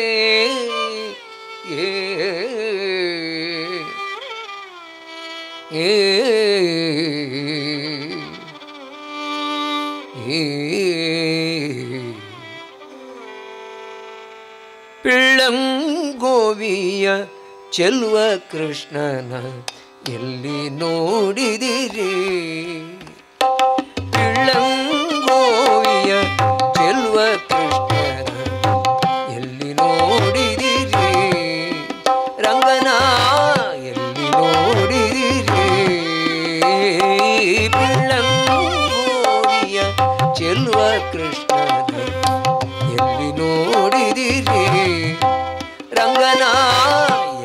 ಪಿಳ್ಳಂಗೋವಿಯ ಚೆಲ್ವ ಕೃಷ್ಣನ ಎಲ್ಲಿ ನೋಡಿದಿರಿ ಪಿಳ್ಳಂಗೋವಿಯ ಚೆಲ್ವ ಕೃಷ್ಣನ ಎಲ್ಲಿ ನೋಡಿದಿರಿ ರಂಗನ ಎಲ್ಲಿ ನೋಡಿದಿರಿ ಪಿಳ್ಳಂಗೋವಿಯ ಚೆಲ್ವ ಕೃಷ್ಣನ ಎಲ್ಲಿ ನೋಡಿದಿರಿ ರಂಗನ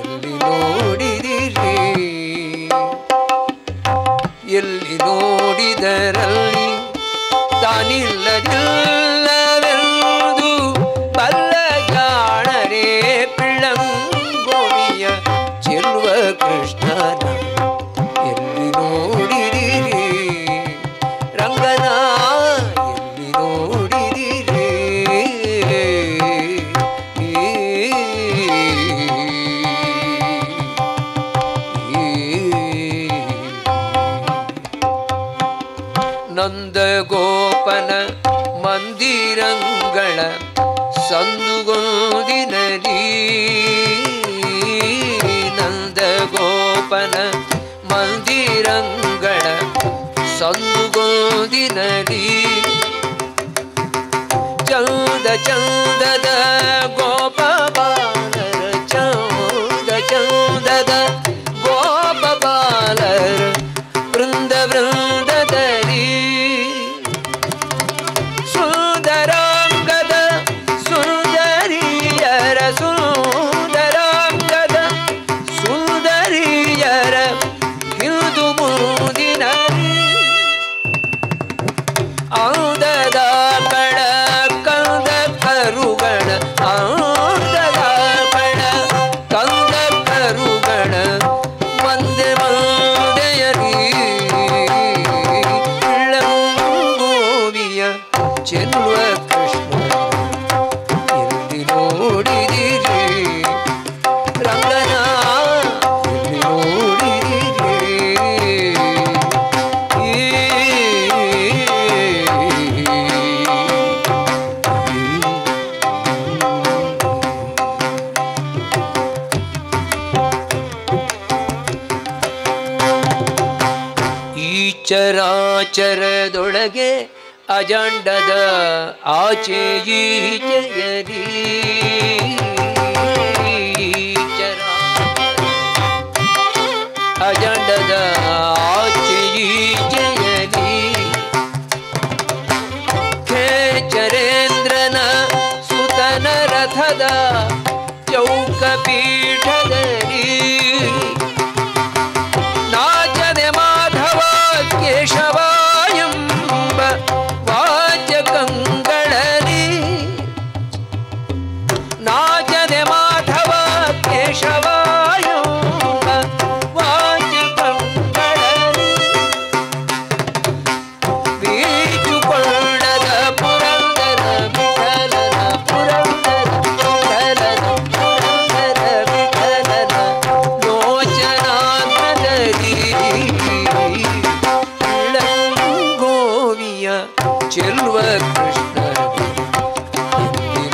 ಎಲ್ಲಿ ನೋಡಿದಿರಿ ಎಲ್ಲಿ ನೋಡಿದರಲ್ಲಿ ತಾನಿಲ್ಲದಿಲ್ಲವೆಂದು ಬಲ್ಲ ಜಾಣರೇ ಪಿಳ್ಳಂಗೋವಿಯ ಚೆಲ್ವ ಕೃಷ್ಣನ ಎಲ್ಲಿ ನೋಡಿದಿರಿ ರಂಗನ ಎಲ್ಲಿ ನೋಡಿದಿರಿ ನಂದಗೋಪನ ಮಂದಿರಂಗಳ ಸಂದುಗೊಂದಿನರಿ ನಂದಗೋಪನ ಮಂದಿರಂಗಳ ಸಂದುಗೊಂದಿನರಿ ಚಂದ ಚಂದದ ಗೋಪಾಲರ ಚಂದ ಚಂದದ ಗೋಪಾಲರ ವೃಂದ ವೃಂದದರಿ ಸುಂದರಾಂಗದ ಸುಂದರಿಯರ ಸುಂದರಾಂಗದ ಗೋಚರದೊಳಗೆ ಅಜಾಂಡದ ಆಚೆ ಈಚೆಯರಿ ಅಜಾಂಡದ ಆಚೆ ಈಚೆಯರಿ ಖೇಚರೇಂದ್ರನ ಸುತನ ರಥದ ಚೌಕ ಪೀಠದಲ್ಲಿ ನಾಚದೆ ಮಾಧವ ಕೇಶವ ಎಂಬ ವಾಚಕಂಗಳಲ್ಲಿ ನಾಚದೆ ಮಾಧವ ಕೇಶವ ಎಂಬ ವಾಚಕಂಗಳಲ್ಲಿ ಬೀಚುಕೊಳ್ಳದ ಪುರಂದರ ವಿಠಲನ ಪುರಂದರ ವಿಠಲನ ಪುರಂದರ ವಿಠಲನ ಲೋಚನಾಗ್ರದಲ್ಲಿ ಗೋವಿಯ ಚೆಲ್ವ ಕೃಷ್ಣ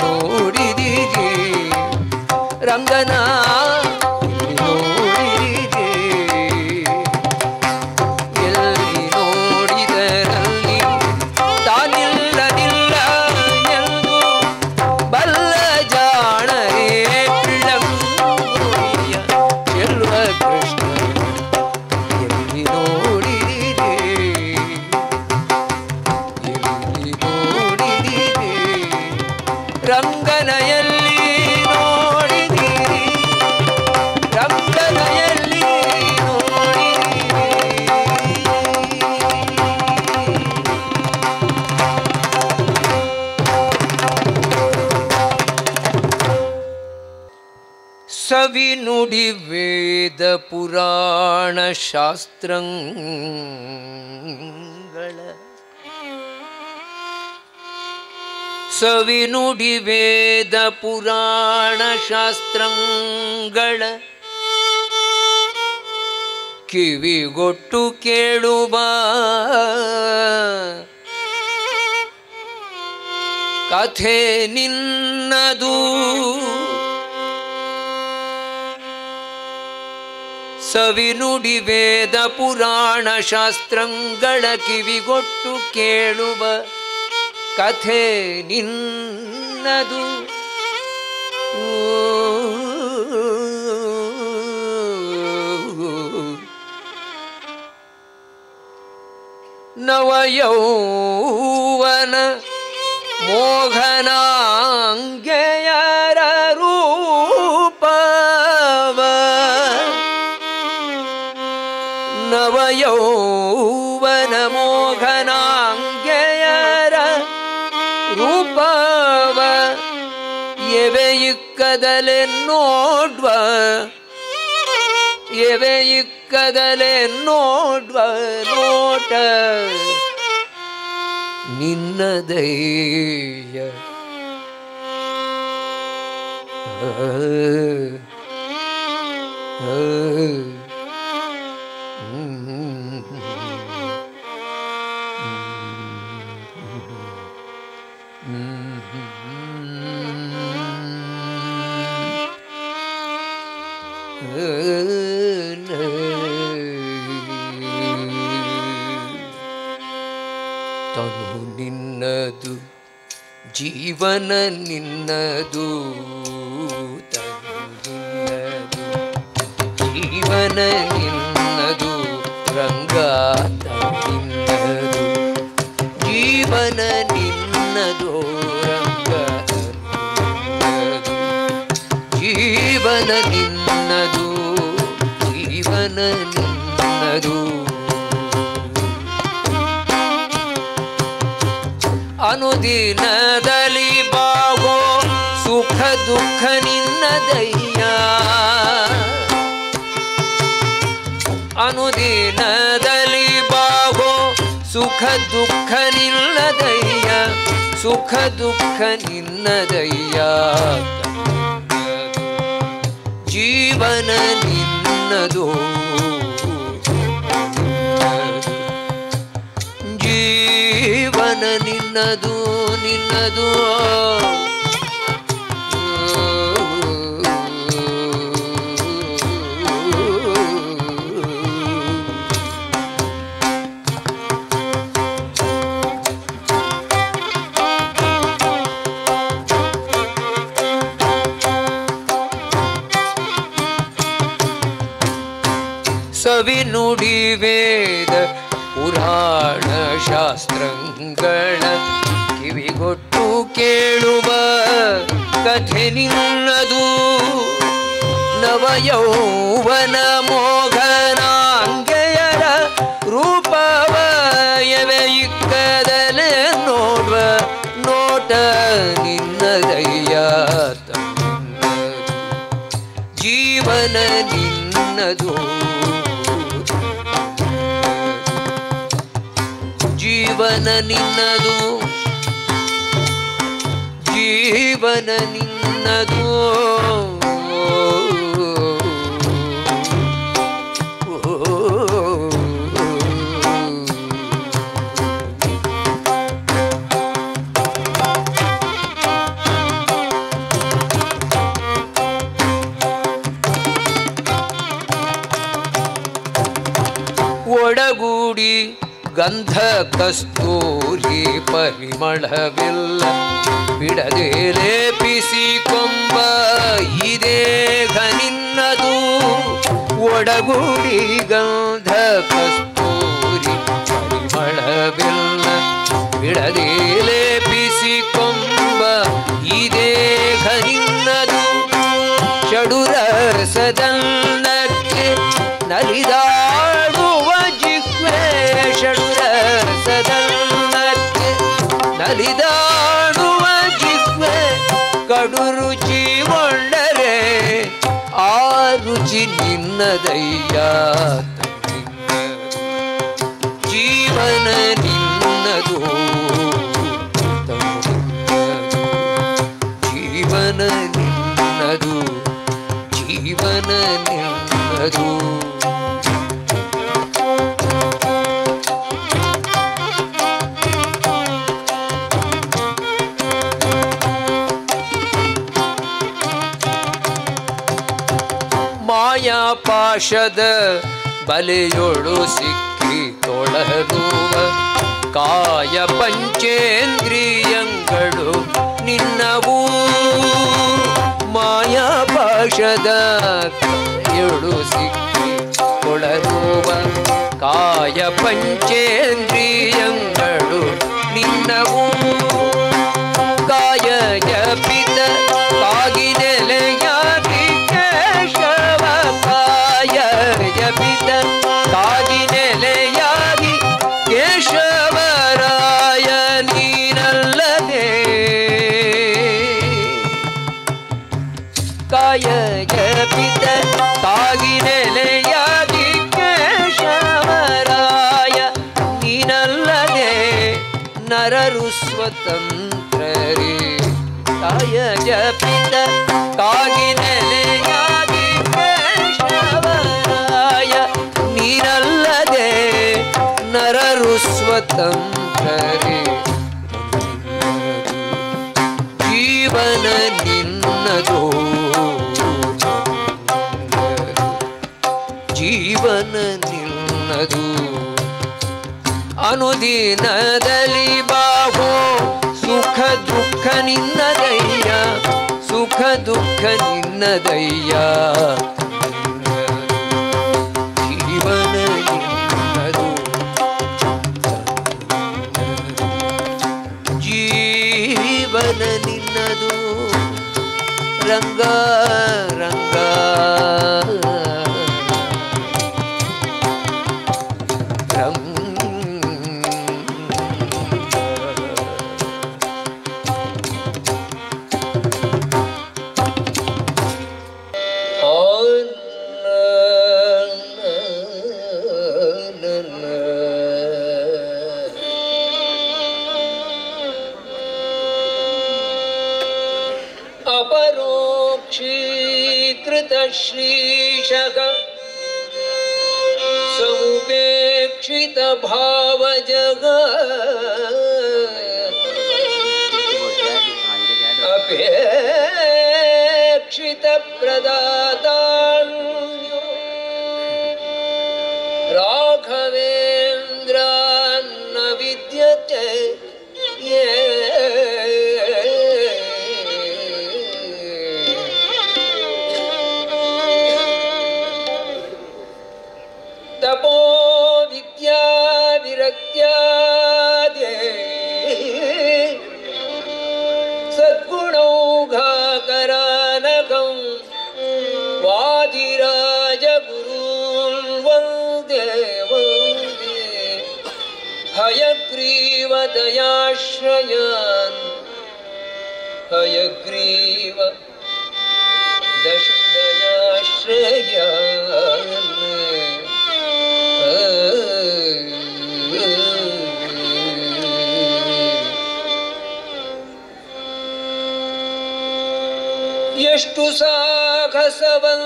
ನೋಡಿದಿರಿ ರಂಗನ ನೋಡಿದಿರಿ ಎಲ್ಲಿ ನೋಡಿದರಲ್ಲಿ ತಾನಿಲ್ಲದಿಲ್ಲ ಎಂದು ಬಲ್ಲ ಜಾಣರೇ ಗೋವಿಯ ಚೆಲ್ವ ಕೃಷ್ಣ ಎಲ್ಲಿ ನೋಡಿದಿರಿ ಎಲ್ಲಿ ನೋಡಿದಿರಿ ರಂಗನ ಎಲ್ಲಿ ನೋಡಿದಿರಿ ರಂಗನ ಎಲ್ಲಿ ನೋಡಿದಿರಿ ಸವಿ ನುಡಿ ವೇದ ಪುರಾಣ ಶಾಸ್ತ್ರಗಳ ಸವಿ ನುಡಿ ವೇದ ಪುರಾಣ ಶಾಸ್ತ್ರಗಳ ಕಿವಿಗೊಟ್ಟು ಕೇಳುವ ಕಥೆ ನಿನ್ನದು ಸವಿ ನುಡಿ ವೇದ ಪುರಾಣ ಶಾಸ್ತ್ರಗಳ ಕಿವಿಗೊಟ್ಟು ಕೇಳುವ ಕಥೆ ನಿನ್ನದು ನವಯೌವನ ಮೋಹನಾಂಗೆಯರ ರೂಪವ ನವಯೌವನ ಮೋಹನಾಂಗೆಯರ ರೂಪವ ಎವೆಯಿಕ್ಕದಲೆ ನೋಡ್ವ ಎವೆಯಿಕ್ಕದಲೆ ನೋಡ್ವ ನೋಟ ನಿನ್ನದಯ್ಯ ತನು ನಿನ್ನದು ಜೀವನ ನಿನ್ನದು ತನು ನಿನ್ನದು ಜೀವನ ನಿನ್ನದು ರಂಗ ನಿನ್ನದು ಜೀವನ ನಿನ್ನದು ರಂಗ ಜೀವನ ನಿನ್ನದು ಜೀವನ ನಿನ್ನದು ಅನುದಿನದಲ್ಲಿ ಬಾಗೋ ಸುಖ ದುಃಖ ನಿನ್ನದಯ್ಯ ಅನುದಿನದಲ್ಲಿ ಬಾಗೋ ಸುಖ ದುಃಖ ನಿನ್ನದಯ್ಯ ಸುಖ ದುಃಖ ನಿನ್ನದಯ್ಯ ಜೀವನ ನಿನ್ನದು ಜೀವನ ನಿನ್ನದು ನಿನ್ನದು ಕವಿ ನುಡಿ ವೇದ ಪುರಾಣ ಶಾಸ್ತ್ರಗಳ ಕಿವಿಗೊಟ್ಟು ಕೇಳುವ ಕಥೆ ನಿನ್ನದು. ನವಯೌವನ ಮೋಘನಾಂಗೆಯರ ರೂಪವಯವೆ ಇಕ್ಕದಲೆ ನೋಡುವ ನೋಟ ನಿನ್ನದಯ್ಯ. ಜೀವನ ನಿನ್ನದು, ಜೀವನ ನಿನ್ನದು, ಜೀವನ ನಿನ್ನದು. ಒಡಗೂಡಿ ಗಂಧ ಕಸ್ತೂರಿ ಪರಿಮಳವಿಲ್ಲ ಬಿಡದೆ ಲೇಪಿಸಿಕೊಂಬ ಇದೇಗ ನಿನ್ನದು. ಒಡಗೂಡಿ ಗಂಧ ಕಸ್ತೂರಿ ಪರಿಮಳವಿಲ್ಲ ಬಿಡದೆ ಲೇಪಿಸಿಕೊಂಬ ಇದೇಗ ನಿನ್ನದು. ಷಡುರಸದನ್ನಕ್ಕೆ ನಲಿದಾಡುವ ಜಿಹ್ವೆ, ಷಡುರಸದನ್ನಕ್ಕೆ ನಲಿದಾಡುವ ಜಿಹ್ವೆ ಕಡು ರುಚಿಗೊಂಡರೆ ಆ ರುಚಿ ನಿನ್ನದಯ್ಯ. ಜೀವನ ನಿನ್ನದು, ಜೀವನ ನಿನ್ನದು, ಜೀವನ ನಿನ್ನದು. ಮಾಯಾ ಪಾಶದ ಬಲೆಯೊಳು ಸಿಕ್ಕಿ ತೊಳಲುವ ಕಾಯ ಪಂಚೇಂದ್ರಿಯಗಳು ನಿನ್ನವು. ಮಾಯಾ ಪಾಶದ ಬಲೆಯೊಳು ಸಿಕ್ಕಿ ತೊಳಲುವ ಕಾಯ ಪಂಚೇಂದ್ರಿಯಗಳು ನಿನ್ನವು. ಕಾಯ ಜಪಿತ ಕಾಗಿ ನೆಲೆಯಾಗಿ ಕೇಶವ, ಕಾಯ ಜಪಿತ ಕಾಗಿ ನೆಲೆಯಾಗಿ ಕೇಶವರಾಯ ನೀನಲ್ಲದೆ. ಕಾಯ ಜಪಿತ ಕಾಗಿ ನೆಲೆಯಾಗಿ ಕೇಶವರಾಯ ನೀನಲ್ಲದೆ. ನರರು ಸ್ವತಂತ್ರರೇ ಕಾಯ ಜಪಿತ ಕಾಗಿ ನೆಲೆಯಾಗಿ ಕೇಶವರಾಯ ನೀನಲ್ಲದೆ. ನರರು ಸ್ವತಂತ್ರರೇ ಜೀವನ ನಿನ್ನದು, ಜೀವನ ನಿನ್ನದು. ಅನುದಿನದಲ್ಲಿ ಬಾಹೋ ಸುಖ ದುಃಖ ನಿನ್ನದಯ್ಯ, ಸುಖ ದುಃಖ ನಿನ್ನದಯ್ಯ. ಜೀವನ ನಿನ್ನದು, ಜೀವನ ನಿನ್ನದು. ರಂಗ ರಂಗ अपरोक्षीकृत श्रीशः समुपेक्षित भाव जगत् अपेक्षित प्रदातान्यो राघवेन्द्र न विद्यते ये ದಯಾಶ್ರಯಾನ್ ಹಯಗ್ರೀವ ದಯಾಶ್ರಯಾನ್ ಎಷ್ಟು ಸಾಹಸವಂತ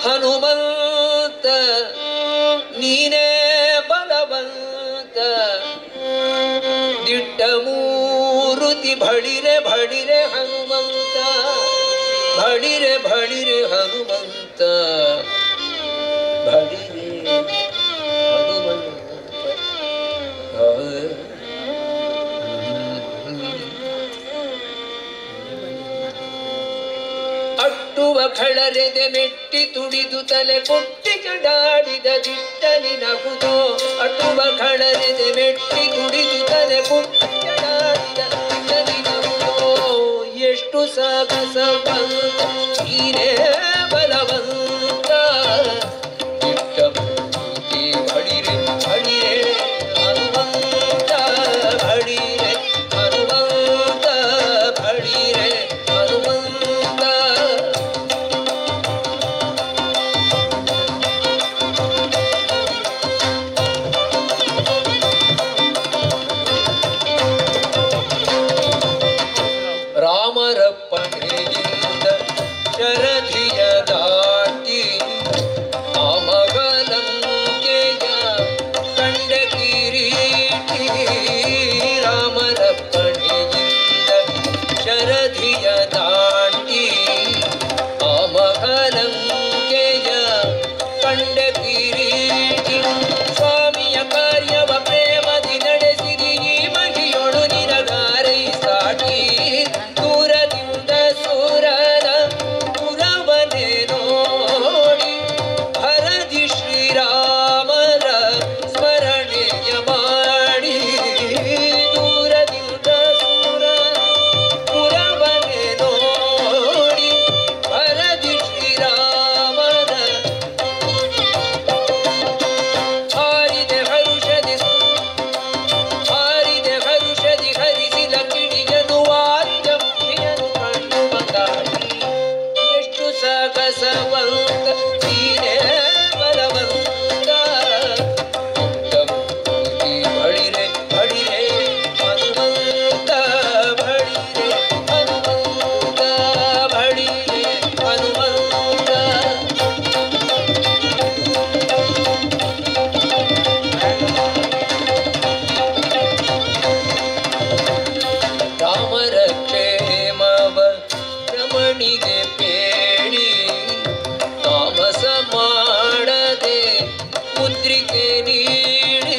ಹನುಮಂತ ನೀನೇ ಬಲವಂತ ದಿಟ್ಟ ಮೂರುತಿ ಭಳಿರೆ ಭಳಿರೆ ಹನುಮಂತ ಭಳಿರೆ ಭಳಿರೆ ಹನುಮಂತ ಭಳಿರೆ ಹನುಮಂತ ಅಟ್ಟುವ ಖಳರೆದೆ ಮೆಟ್ಟಿ ತುಡಿದು ತಲೆ ಕೊಟ್ಟಿ ಚಡಾಡಿದ ದಿಟ್ಟನಿ ನಗುದೋ ಅಟ್ಟುವ ಖಳರೆದೆ ಮೆಟ್ಟಿ ತುಡಿದು ತಲೆ ಕೊಟ್ಟಿ ಚಡಾಡಿದ ದಿಟ್ಟನಿ ನಗುದೋ ಎಷ್ಟು ಸಾಹಸವಂತ ನೀನೇ ಬಲವಂತ ದಿಟ್ಟ ಮೂರ್ತಿ ಭಳಿರೆ ಭಳಿರೆ ಹನುಮಂತ ಭಳಿರೆ ಹನುಮಂತ ಭಳಿರೆ ಹನುಮಂತ ರಾಮರಪ್ಪಣೆಯಿಂದ ಶರಧಿಯ ದಾಟಿ ಆಮಗಲಂಕೆಯ ಕಂಡ ಕಿರೀಟಿ ರಾಮರಪ್ಪಣೆಯಿಂದ ಶರಧಿಯ ದಾಟಿ ಆಮಗಲಂಕೆಯ ಕಂಡ ಕಿರೀಟಿ ಸ್ವಾಮಿಯ ಕಾರ್ಯವ ಪ್ರೇಮದಿ ನಡೆಸಿದಿ ಈ ಮಹಿಯೊಳು ನಿನಗಾರೈ ಸಾಟಿ ದೂರದಿಂದ ಸೂರನ ಪುರವನೆ ನೋಡಿ ಹರದಿ ಶ್ರೀರಾಮರ ಸ್ಮರಣೆಯ ಮಾಡಿ ದೂರದಿಂದ ಸೂರನ ಪುರವನೆ ನೋಡಿ ಹರದಿ ಶ್ರೀರಾಮರ ಹಾರಿದೆ ಹರುಷದಿ ಹರಿಸಿದ ಕಿಡಿಯನು ವಾರಿದ ಮುಖಿಯನು ಕಂಡು ಬಂದಾಡಿ ಎಷ್ಟು ಸಾಹಸವಂತ ನೀನೇ ಬಲವಂತ ಮೂರ್ತಿ ಭಳಿರೆ ಭಳಿರೆ ಹನುಮಂತ ಭಳಿರೆ ಹನುಮಂತ ಭಳಿರೆ ಹನುಮಂತ ರಾಮರ ಕ್ಷೇಮವ ರಮಣಿಗೆ ಪೇಡಿ ತಾಮಸ ಮಾಡದೆ ಮುದ್ರಿಕೆ ನೀಡಿ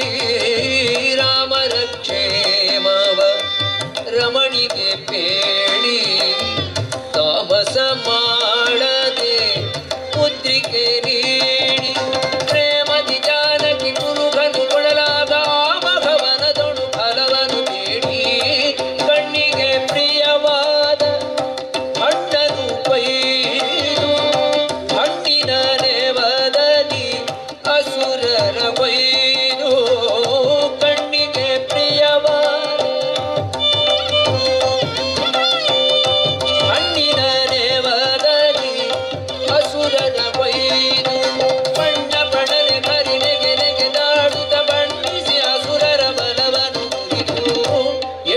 ರಾಮರ ಕ್ಷೇಮವ ರಮಣಿಗೆ ಪೇಡಿ ತಾಮಸ ಮಾಡದೆ ಮುದ್ರಿಕೆ ನೀಡಿ ಪ್ರೇಮದಿ ಜಾನಕಿ ಕುರುಗನು ಕೊಡಲಾದ ಭಗವನದೊಳು ಫಲವನು ಬೇಡಿ ಕಣ್ಣಿಗೆ ಪ್ರಿಯವಾದ ಹಣ್ಣನು ಕೊಯ್ದು ಹಣ್ಣಿನ ನೇವದಲ್ಲಿ ಅಸುರರ ಕೊಯ್ದು ಕಣ್ಣಿಗೆ ಪ್ರಿಯವಾದ ಹಣ್ಣಿನ ನೇವದಲ್ಲಿ ಅಸುರರ ಕೊಯ್ದು ಬಣ್ಣ ಬಡಲೆ ಕರಿನೆಗೆ ನೆಗೆದಾಡುತ್ತ ಬಣ್ಣಿಸಿ ಅಸುರರ ಬಲವನ್ನು ಮುರಿದು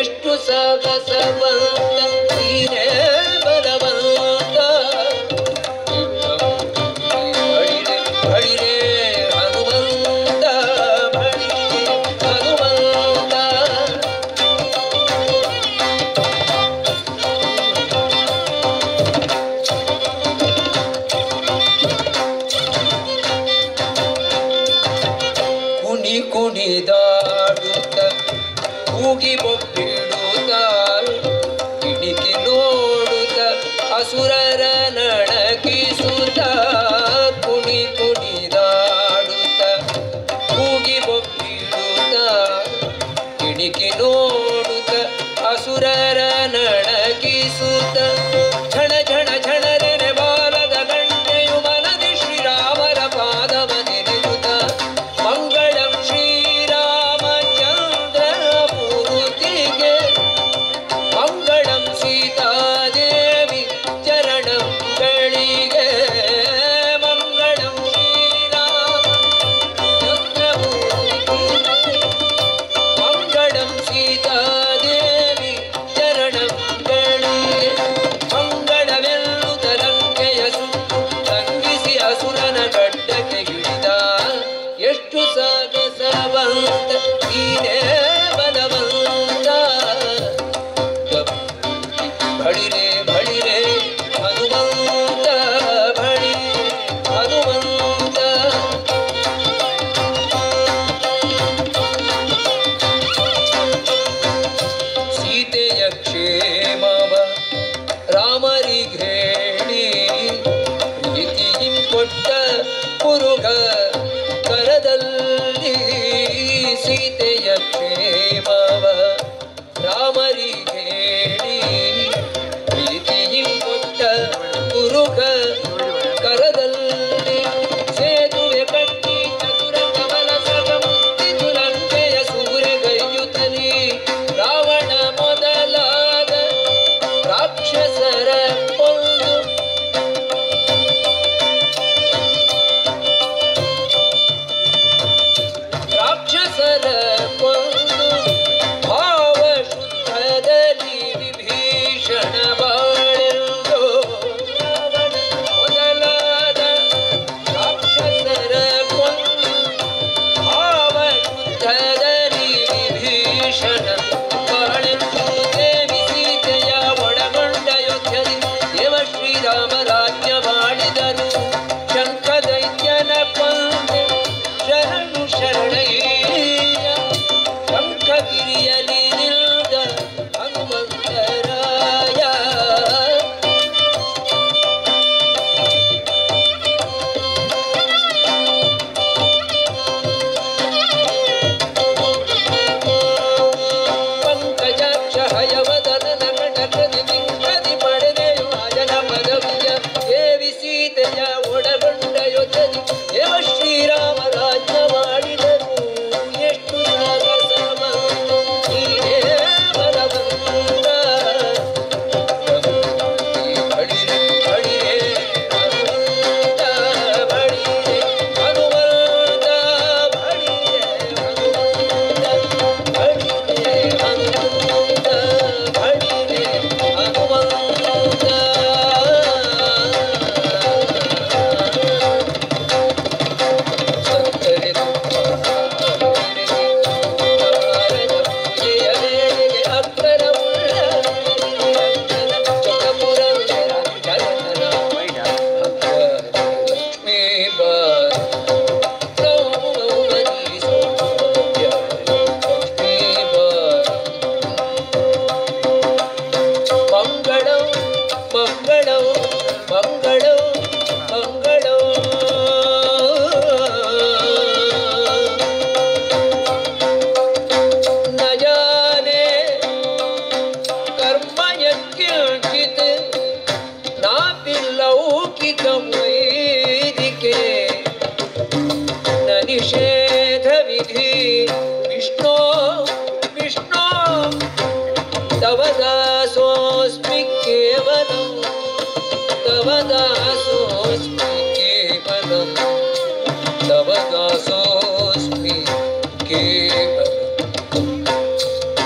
ಎಷ್ಟು ಸಾಹಸವಂತ ನೀನೇ ಬಲವಂತ ಭಳಿರೆ ಭಳಿರೆ ಹನುಮಂತ ಭಳಿರೆ ಹನುಮಂತ ಕುಣಿ ಕುಣಿದಾಡುತ್ತ ಕೂಗಿ ಬೊಬ್ಬಿಡುತ್ತ ಕಿಡಿಕಿ ನೋಡುತ್ತ ಅಸುರರ ನಡಗಿಸುತ್ತ ಕುಣಿ ಕುಣಿದಾಡುತ್ತ ಕೂಗಿ ಬೊಬ್ಬಿಡುತ್ತ ಕಿಡಿಕಿ ನೋಡುತ್ತ ಅಸುರರ ನಡಗಿಸುತ್ತ ಝಣ ಝಣ ಝಣರೆನೆ ಬಾಲದ ಗಂಟೆಯು ಮನದಿ ಶ್ರೀರಾಮರ ಪಾದವ ನೆನೆಯುತ್ತ ಮಂಗ तव दासोऽस्मि केवलं तव दासोऽस्मि केवलं तव दासोऽस्मि केवलं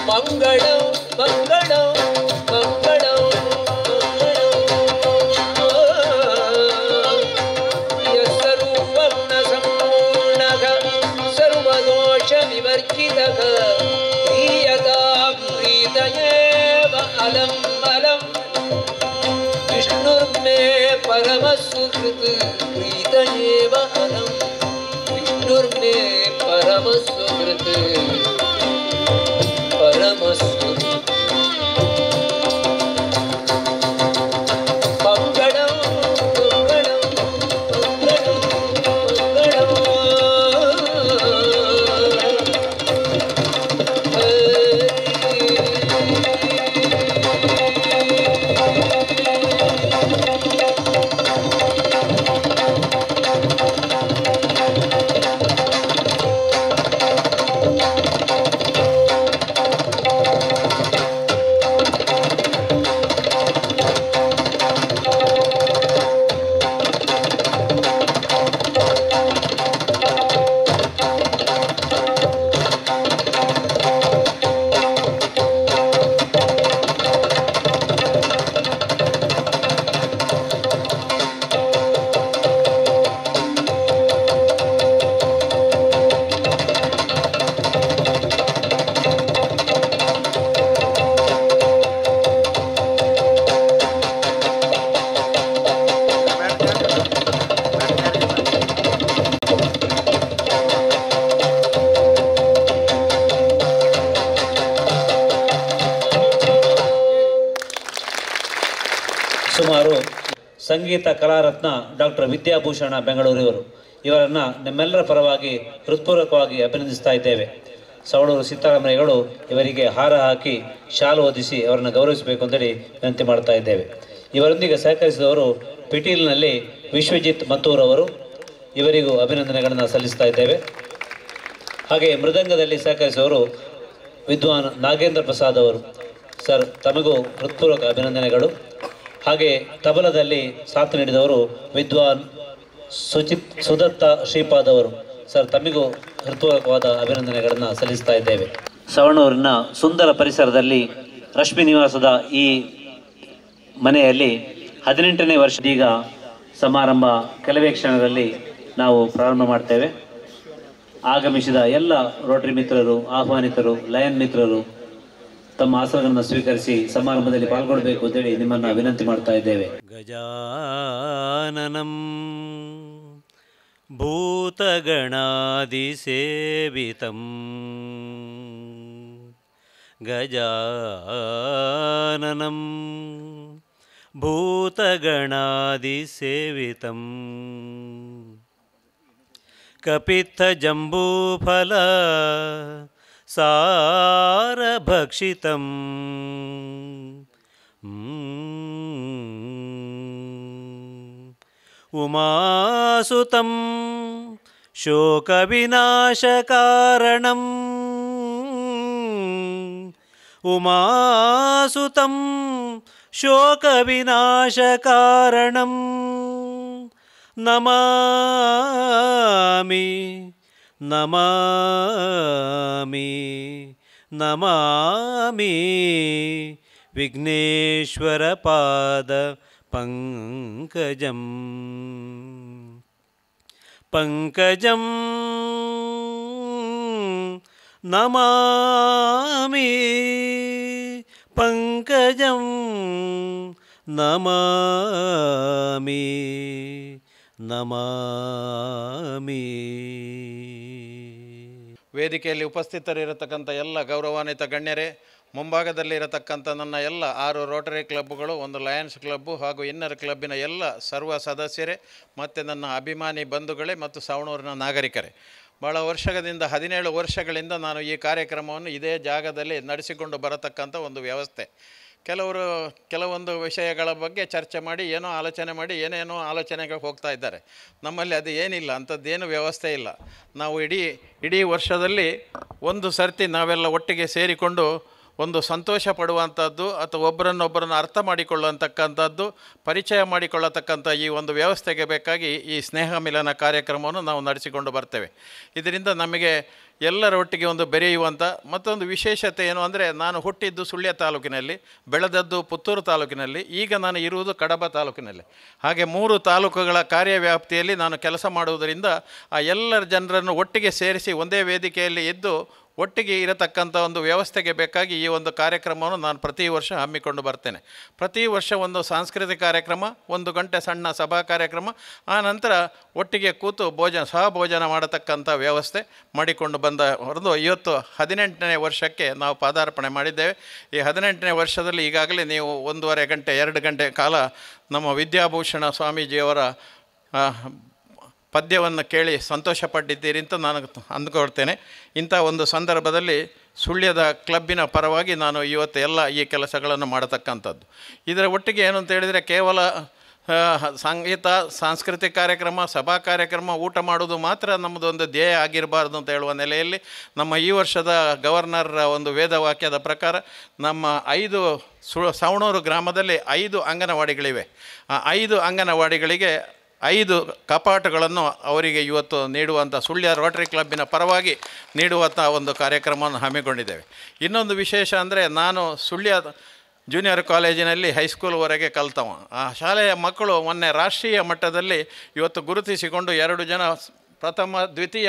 मङ्गलं मङ्गलं मङ्गलं यस्सर्ववर्णसम्पूर्णः सर्वदोषविवर्जितः प्रीयतां प्रीतयेव अलम् अलम् विष्णुर्मे परमसुहृत् प्रीतयेव अलम् विष्णुर्मे परमसुहृत् परमसुहृत् मङ्गलं मङ्गलं मङ्गलं ಸುಮಾರು ಸಂಗೀತ ಕಲಾರತ್ನ ಡಾಕ್ಟರ್ ವಿದ್ಯಾಭೂಷಣ ಬೆಂಗಳೂರಿವರು ಇವರನ್ನು ನಮ್ಮೆಲ್ಲರ ಪರವಾಗಿ ಹೃತ್ಪೂರ್ವಕವಾಗಿ ಅಭಿನಂದಿಸ್ತಾ ಇದ್ದೇವೆ. ಸವಣೂರು ಸೀತಾರಾಮಯ್ಯಗಳು ಇವರಿಗೆ ಹಾರ ಹಾಕಿ ಶಾಲು ಹೊದಿಸಿ ಅವರನ್ನು ಗೌರವಿಸಬೇಕು ಅಂತೇಳಿ ವಿನಂತಿ ಮಾಡ್ತಾ ಇದ್ದೇವೆ. ಇವರೊಂದಿಗೆ ಸಹಕರಿಸಿದವರು ಪಿಟೀಲ್ನಲ್ಲಿ ವಿಶ್ವಜಿತ್ ಮತ್ತೂರವರು, ಇವರಿಗೂ ಅಭಿನಂದನೆಗಳನ್ನು ಸಲ್ಲಿಸ್ತಾ ಇದ್ದೇವೆ. ಹಾಗೆ ಮೃದಂಗದಲ್ಲಿ ಸಹಕರಿಸುವವರು ವಿದ್ವಾನ್ ನಾಗೇಂದ್ರ ಪ್ರಸಾದ್ ಅವರು. ಸರ್, ತಮಗೂ ಹೃತ್ಪೂರ್ವಕ ಅಭಿನಂದನೆಗಳು. ಹಾಗೆ ತಬಲದಲ್ಲಿ ಸಾಥ್ ನೀಡಿದವರು ವಿದ್ವಾನ್ ಸುದತ್ತ ಶ್ರೀಪಾದ್ ಅವರು. ಸರ್, ತಮಗೂ ಹೃತ್ಪೂರ್ವಕವಾದ ಅಭಿನಂದನೆಗಳನ್ನು ಸಲ್ಲಿಸ್ತಾ ಇದ್ದೇವೆ. ಸವಣೂರಿನ ಸುಂದರ ಪರಿಸರದಲ್ಲಿ ರಶ್ಮಿ ನಿವಾಸದ ಈ ಮನೆಯಲ್ಲಿ 18ನೇ ವರ್ಷದೀಗ ಸಮಾರಂಭ ಕೆಲವೇ ಕ್ಷಣದಲ್ಲಿ ನಾವು ಪ್ರಾರಂಭ ಮಾಡ್ತೇವೆ. ಆಗಮಿಸಿದ ಎಲ್ಲ ರೋಟರಿ ಮಿತ್ರರು, ಆಹ್ವಾನಿತರು, ಲಯನ್ ಮಿತ್ರರು ತಮ್ಮ ಆಸನಗಳನ್ನು ಸ್ವೀಕರಿಸಿ ಸಮಾರಂಭದಲ್ಲಿ ಪಾಲ್ಗೊಳ್ಳಬೇಕು ಅಂತೇಳಿ ನಿಮ್ಮನ್ನು ವಿನಂತಿ ಮಾಡ್ತಾ ಇದ್ದೇವೆ. ಗಜಾನನಂ ಭೂತಗಣಾದಿಸೇವಿತಂ ಗಜಾನನಂ ಭೂತಗಣಾದಿಸೇವಿತಂ ಕಪಿತ್ಥಜಂಬೂಫಲ ಸಾರಭಕ್ಷಿತಂ ಉಮಾಸುತಂ ಶೋಕವಿನಾಶಕಾರಣಂ ಉಮಾಸುತಂ ಶೋಕವಿನಾಶಕಾರಣಂ ನಮಾಮಿ ನಮಾಮಿ ನಮಾಮಿ ವಿಘ್ನೇಶ್ವರ ಪಾದ ಪಂಕಜಂ ಪಂಕಜಂ ನಮಾಮಿ ಪಂಕಜಂ ನಮಾಮಿ ನಮಾಮಿ. ವೇದಿಕೆಯಲ್ಲಿ ಉಪಸ್ಥಿತರಿರತಕ್ಕಂಥ ಎಲ್ಲ ಗೌರವಾನ್ವಿತ ಗಣ್ಯರೇ, ಮುಂಭಾಗದಲ್ಲಿರತಕ್ಕಂಥ ನನ್ನ ಎಲ್ಲ 6 ರೋಟರಿ ಕ್ಲಬ್ಗಳು, 1 ಲಯನ್ಸ್ ಕ್ಲಬ್ಬು ಹಾಗೂ ಇನ್ನರ್ ಕ್ಲಬ್ಬಿನ ಎಲ್ಲ ಸರ್ವ ಸದಸ್ಯರೇ ಮತ್ತು ನನ್ನ ಅಭಿಮಾನಿ ಬಂಧುಗಳೇ ಮತ್ತು ಸವಣೂರಿನ ನಾಗರಿಕರೇ, ಭಾಳ ವರ್ಷದಿಂದ 17 ವರ್ಷಗಳಿಂದ ನಾನು ಈ ಕಾರ್ಯಕ್ರಮವನ್ನು ಇದೇ ಜಾಗದಲ್ಲಿ ನಡೆಸಿಕೊಂಡು ಬರತಕ್ಕಂಥ ಒಂದು ವ್ಯವಸ್ಥೆ. ಕೆಲವೊಂದು ವಿಷಯಗಳ ಬಗ್ಗೆ ಚರ್ಚೆ ಮಾಡಿ ಏನೋ ಆಲೋಚನೆ ಮಾಡಿ ಏನೇನೋ ಆಲೋಚನೆಗೆ ಹೋಗ್ತಾ ಇದ್ದಾರೆ. ನಮ್ಮಲ್ಲಿ ಅದು ಏನಿಲ್ಲ, ಅಂಥದ್ದೇನು ವ್ಯವಸ್ಥೆ ಇಲ್ಲ. ನಾವು ಇಡೀ ವರ್ಷದಲ್ಲಿ ಒಂದು ಸರ್ತಿ ನಾವೆಲ್ಲ ಒಟ್ಟಿಗೆ ಸೇರಿಕೊಂಡು ಒಂದು ಸಂತೋಷ ಪಡುವಂಥದ್ದು ಅಥವಾ ಒಬ್ಬರನ್ನೊಬ್ಬರನ್ನು ಅರ್ಥ ಮಾಡಿಕೊಳ್ಳತಕ್ಕಂಥದ್ದು, ಪರಿಚಯ ಮಾಡಿಕೊಳ್ಳತಕ್ಕಂಥ ಈ ಒಂದು ವ್ಯವಸ್ಥೆಗೆ ಬೇಕಾಗಿ ಈ ಸ್ನೇಹ ಮಿಲನ ಕಾರ್ಯಕ್ರಮವನ್ನು ನಾವು ನಡೆಸಿಕೊಂಡು ಬರ್ತೇವೆ. ಇದರಿಂದ ನಮಗೆ ಎಲ್ಲರೊಟ್ಟಿಗೆ ಒಂದು ಬೆರೆಯುವಂಥ ಮತ್ತೊಂದು ವಿಶೇಷತೆ ಏನು ಅಂದರೆ, ನಾನು ಹುಟ್ಟಿದ್ದು ಸುಳ್ಯ ತಾಲೂಕಿನಲ್ಲಿ, ಬೆಳೆದದ್ದು ಪುತ್ತೂರು ತಾಲೂಕಿನಲ್ಲಿ, ಈಗ ನಾನು ಇರುವುದು ಕಡಬ ತಾಲೂಕಿನಲ್ಲಿ. ಹಾಗೆ 3 ತಾಲೂಕುಗಳ ಕಾರ್ಯವ್ಯಾಪ್ತಿಯಲ್ಲಿ ನಾನು ಕೆಲಸ ಮಾಡುವುದರಿಂದ ಆ ಎಲ್ಲರ ಜನರನ್ನು ಒಟ್ಟಿಗೆ ಸೇರಿಸಿ ಒಂದೇ ವೇದಿಕೆಯಲ್ಲಿ ಇದ್ದು ಒಟ್ಟಿಗೆ ಇರತಕ್ಕಂಥ ಒಂದು ವ್ಯವಸ್ಥೆಗೆ ಬೇಕಾಗಿ ಈ ಒಂದು ಕಾರ್ಯಕ್ರಮವನ್ನು ನಾನು ಪ್ರತಿ ವರ್ಷ ಹಮ್ಮಿಕೊಂಡು ಬರ್ತೇನೆ. ಪ್ರತಿ ವರ್ಷ ಒಂದು ಸಾಂಸ್ಕೃತಿಕ ಕಾರ್ಯಕ್ರಮ, 1 ಗಂಟೆ ಸಣ್ಣ ಸಭಾ ಕಾರ್ಯಕ್ರಮ, ಆ ನಂತರ ಒಟ್ಟಿಗೆ ಕೂತು ಸಹಭೋಜನ ಮಾಡತಕ್ಕಂಥ ವ್ಯವಸ್ಥೆ ಮಾಡಿಕೊಂಡು ಬಂದ ಹೊರದು ಇವತ್ತು 18ನೇ ವರ್ಷಕ್ಕೆ ನಾವು ಪಾದಾರ್ಪಣೆ ಮಾಡಿದ್ದೇವೆ. ಈ 18ನೇ ವರ್ಷದಲ್ಲಿ ಈಗಾಗಲೇ ನೀವು 1.5 ಗಂಟೆ 2 ಗಂಟೆ ಕಾಲ ನಮ್ಮ ವಿದ್ಯಾಭೂಷಣ ಸ್ವಾಮೀಜಿಯವರ ಪದ್ಯವನ್ನು ಕೇಳಿ ಸಂತೋಷಪಟ್ಟಿದ್ದೀರಿ ಅಂತ ನಾನು ಅಂದ್ಕೊಳ್ತೇನೆ. ಇಂಥ ಒಂದು ಸಂದರ್ಭದಲ್ಲಿ ಸುಳ್ಯದ ಕ್ಲಬ್ಬಿನ ಪರವಾಗಿ ನಾನು ಇವತ್ತು ಎಲ್ಲ ಈ ಕೆಲಸಗಳನ್ನು ಮಾಡತಕ್ಕಂಥದ್ದು. ಇದರ ಒಟ್ಟಿಗೆ ಏನು ಅಂತ ಹೇಳಿದರೆ, ಕೇವಲ ಸಂಗೀತ, ಸಾಂಸ್ಕೃತಿಕ ಕಾರ್ಯಕ್ರಮ, ಸಭಾ ಕಾರ್ಯಕ್ರಮ, ಊಟ ಮಾಡೋದು ಮಾತ್ರ ನಮ್ಮದೊಂದು ಧ್ಯೇಯ ಆಗಿರಬಾರ್ದು ಅಂತ ಹೇಳುವ ನೆಲೆಯಲ್ಲಿ ನಮ್ಮ ಈ ವರ್ಷದ ಗವರ್ನರ್ರ ಒಂದು ವೇದವಾಕ್ಯದ ಪ್ರಕಾರ ನಮ್ಮ 5 ಸವಣೂರು ಗ್ರಾಮದಲ್ಲಿ 5 ಅಂಗನವಾಡಿಗಳಿವೆ. ಆ 5 ಅಂಗನವಾಡಿಗಳಿಗೆ 5 ಕಪಾಟುಗಳನ್ನು ಅವರಿಗೆ ಇವತ್ತು ನೀಡುವಂಥ ಸುಳ್ಯ ರೋಟರಿ ಕ್ಲಬ್ಬಿನ ಪರವಾಗಿ ನೀಡುವಂಥ ಒಂದು ಕಾರ್ಯಕ್ರಮವನ್ನು ಹಮ್ಮಿಕೊಂಡಿದ್ದೇವೆ. ಇನ್ನೊಂದು ವಿಶೇಷ ಅಂದರೆ, ನಾನು ಸುಳ್ಯ ಜೂನಿಯರ್ ಕಾಲೇಜಿನಲ್ಲಿ ಹೈಸ್ಕೂಲ್ವರೆಗೆ ಕಲ್ತವ. ಆ ಶಾಲೆಯ ಮಕ್ಕಳು ಮೊನ್ನೆ ರಾಷ್ಟ್ರೀಯ ಮಟ್ಟದಲ್ಲಿ ಇವತ್ತು ಗುರುತಿಸಿಕೊಂಡು 2 ಜನ ಪ್ರಥಮ ದ್ವಿತೀಯ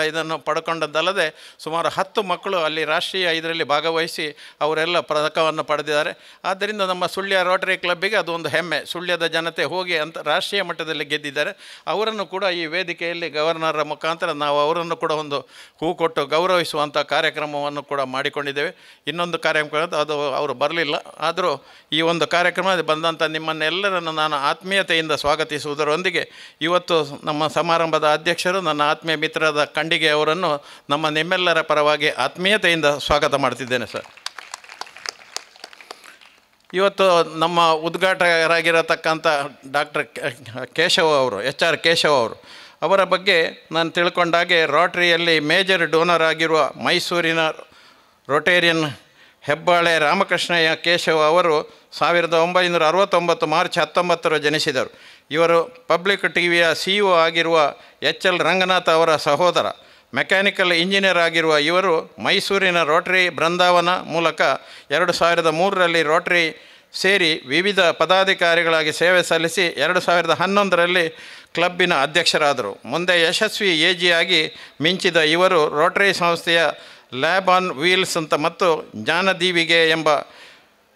ಇದನ್ನು ಪಡ್ಕೊಂಡದ್ದಲ್ಲದೆ ಸುಮಾರು 10 ಮಕ್ಕಳು ಅಲ್ಲಿ ರಾಷ್ಟ್ರೀಯ ಇದರಲ್ಲಿ ಭಾಗವಹಿಸಿ ಅವರೆಲ್ಲ ಪದಕವನ್ನು ಪಡೆದಿದ್ದಾರೆ. ಆದ್ದರಿಂದ ನಮ್ಮ ಸುಳ್ಯ ರೋಟರಿ ಕ್ಲಬ್ಬಿಗೆ ಅದು ಒಂದು ಹೆಮ್ಮೆ. ಸುಳ್ಯದ ಜನತೆ ಹೋಗಿ ರಾಷ್ಟ್ರೀಯ ಮಟ್ಟದಲ್ಲಿ ಗೆದ್ದಿದ್ದಾರೆ. ಅವರನ್ನು ಕೂಡ ಈ ವೇದಿಕೆಯಲ್ಲಿ ಗವರ್ನರ್ರ ಮುಖಾಂತರ ನಾವು ಅವರನ್ನು ಕೂಡ ಒಂದು ಹೂ ಕೊಟ್ಟು ಗೌರವಿಸುವಂಥ ಕಾರ್ಯಕ್ರಮವನ್ನು ಕೂಡ ಮಾಡಿಕೊಂಡಿದ್ದೇವೆ. ಇನ್ನೊಂದು ಕಾರ್ಯಕ್ರಮ ಅದು ಅವರು ಬರಲಿಲ್ಲ, ಆದರೂ ಈ ಒಂದು ಕಾರ್ಯಕ್ರಮದಲ್ಲಿ ಬಂದಂಥ ನಿಮ್ಮನ್ನೆಲ್ಲರನ್ನು ನಾನು ಆತ್ಮೀಯತೆಯಿಂದ ಸ್ವಾಗತಿಸುವುದರೊಂದಿಗೆ ಇವತ್ತು ನಮ್ಮ ಸಮಾರಂಭದ ಅಧ್ಯಕ್ಷರು ನನ್ನ ಆತ್ಮೀಯ ಮಿತ್ರರಾದ ಖಂಡಿಗೆ ಅವರನ್ನು ನಿಮ್ಮೆಲ್ಲರ ಪರವಾಗಿ ಆತ್ಮೀಯತೆಯಿಂದ ಸ್ವಾಗತ ಮಾಡ್ತಿದ್ದೇನೆ ಸರ್. ಇವತ್ತು ನಮ್ಮ ಉದ್ಘಾಟಕರಾಗಿರತಕ್ಕಂಥ ಡಾಕ್ಟರ್ ಕೇಶವ ಅವರು, HR ಕೇಶವ ಅವರು, ಅವರ ಬಗ್ಗೆ ನಾನು ತಿಳ್ಕೊಂಡಾಗೆ ರೋಟರಿಯಲ್ಲಿ ಮೇಜರ್ ಡೋನರ್ ಆಗಿರುವ ಮೈಸೂರಿನ ರೋಟೇರಿಯನ್ ಹೆಬ್ಬಾಳೆ ರಾಮಕೃಷ್ಣಯ್ಯ ಕೇಶವ ಅವರು 1969 ಮಾರ್ಚ್ 19 ಜನಿಸಿದರು. ಇವರು ಪಬ್ಲಿಕ್ ಟಿವಿಯ CEO ಆಗಿರುವ HL ರಂಗನಾಥ್ ಅವರ ಸಹೋದರ. ಮೆಕ್ಯಾನಿಕಲ್ ಇಂಜಿನಿಯರ್ ಆಗಿರುವ ಇವರು ಮೈಸೂರಿನ ರೋಟರಿ ಬೃಂದಾವನ ಮೂಲಕ 2003ರಲ್ಲಿ ರೋಟರಿ ಸೇರಿ ವಿವಿಧ ಪದಾಧಿಕಾರಿಗಳಾಗಿ ಸೇವೆ ಸಲ್ಲಿಸಿ 2011ರಲ್ಲಿ ಕ್ಲಬ್ಬಿನ ಅಧ್ಯಕ್ಷರಾದರು. ಮುಂದೆ ಯಶಸ್ವಿ AG ಆಗಿ ಮಿಂಚಿದ ಇವರು ರೋಟರಿ ಸಂಸ್ಥೆಯ ಲ್ಯಾಬ್ ಆನ್ ವೀಲ್ಸ್ ಅಂತ ಮತ್ತು ಜ್ಞಾನದೀವಿಗೆ ಎಂಬ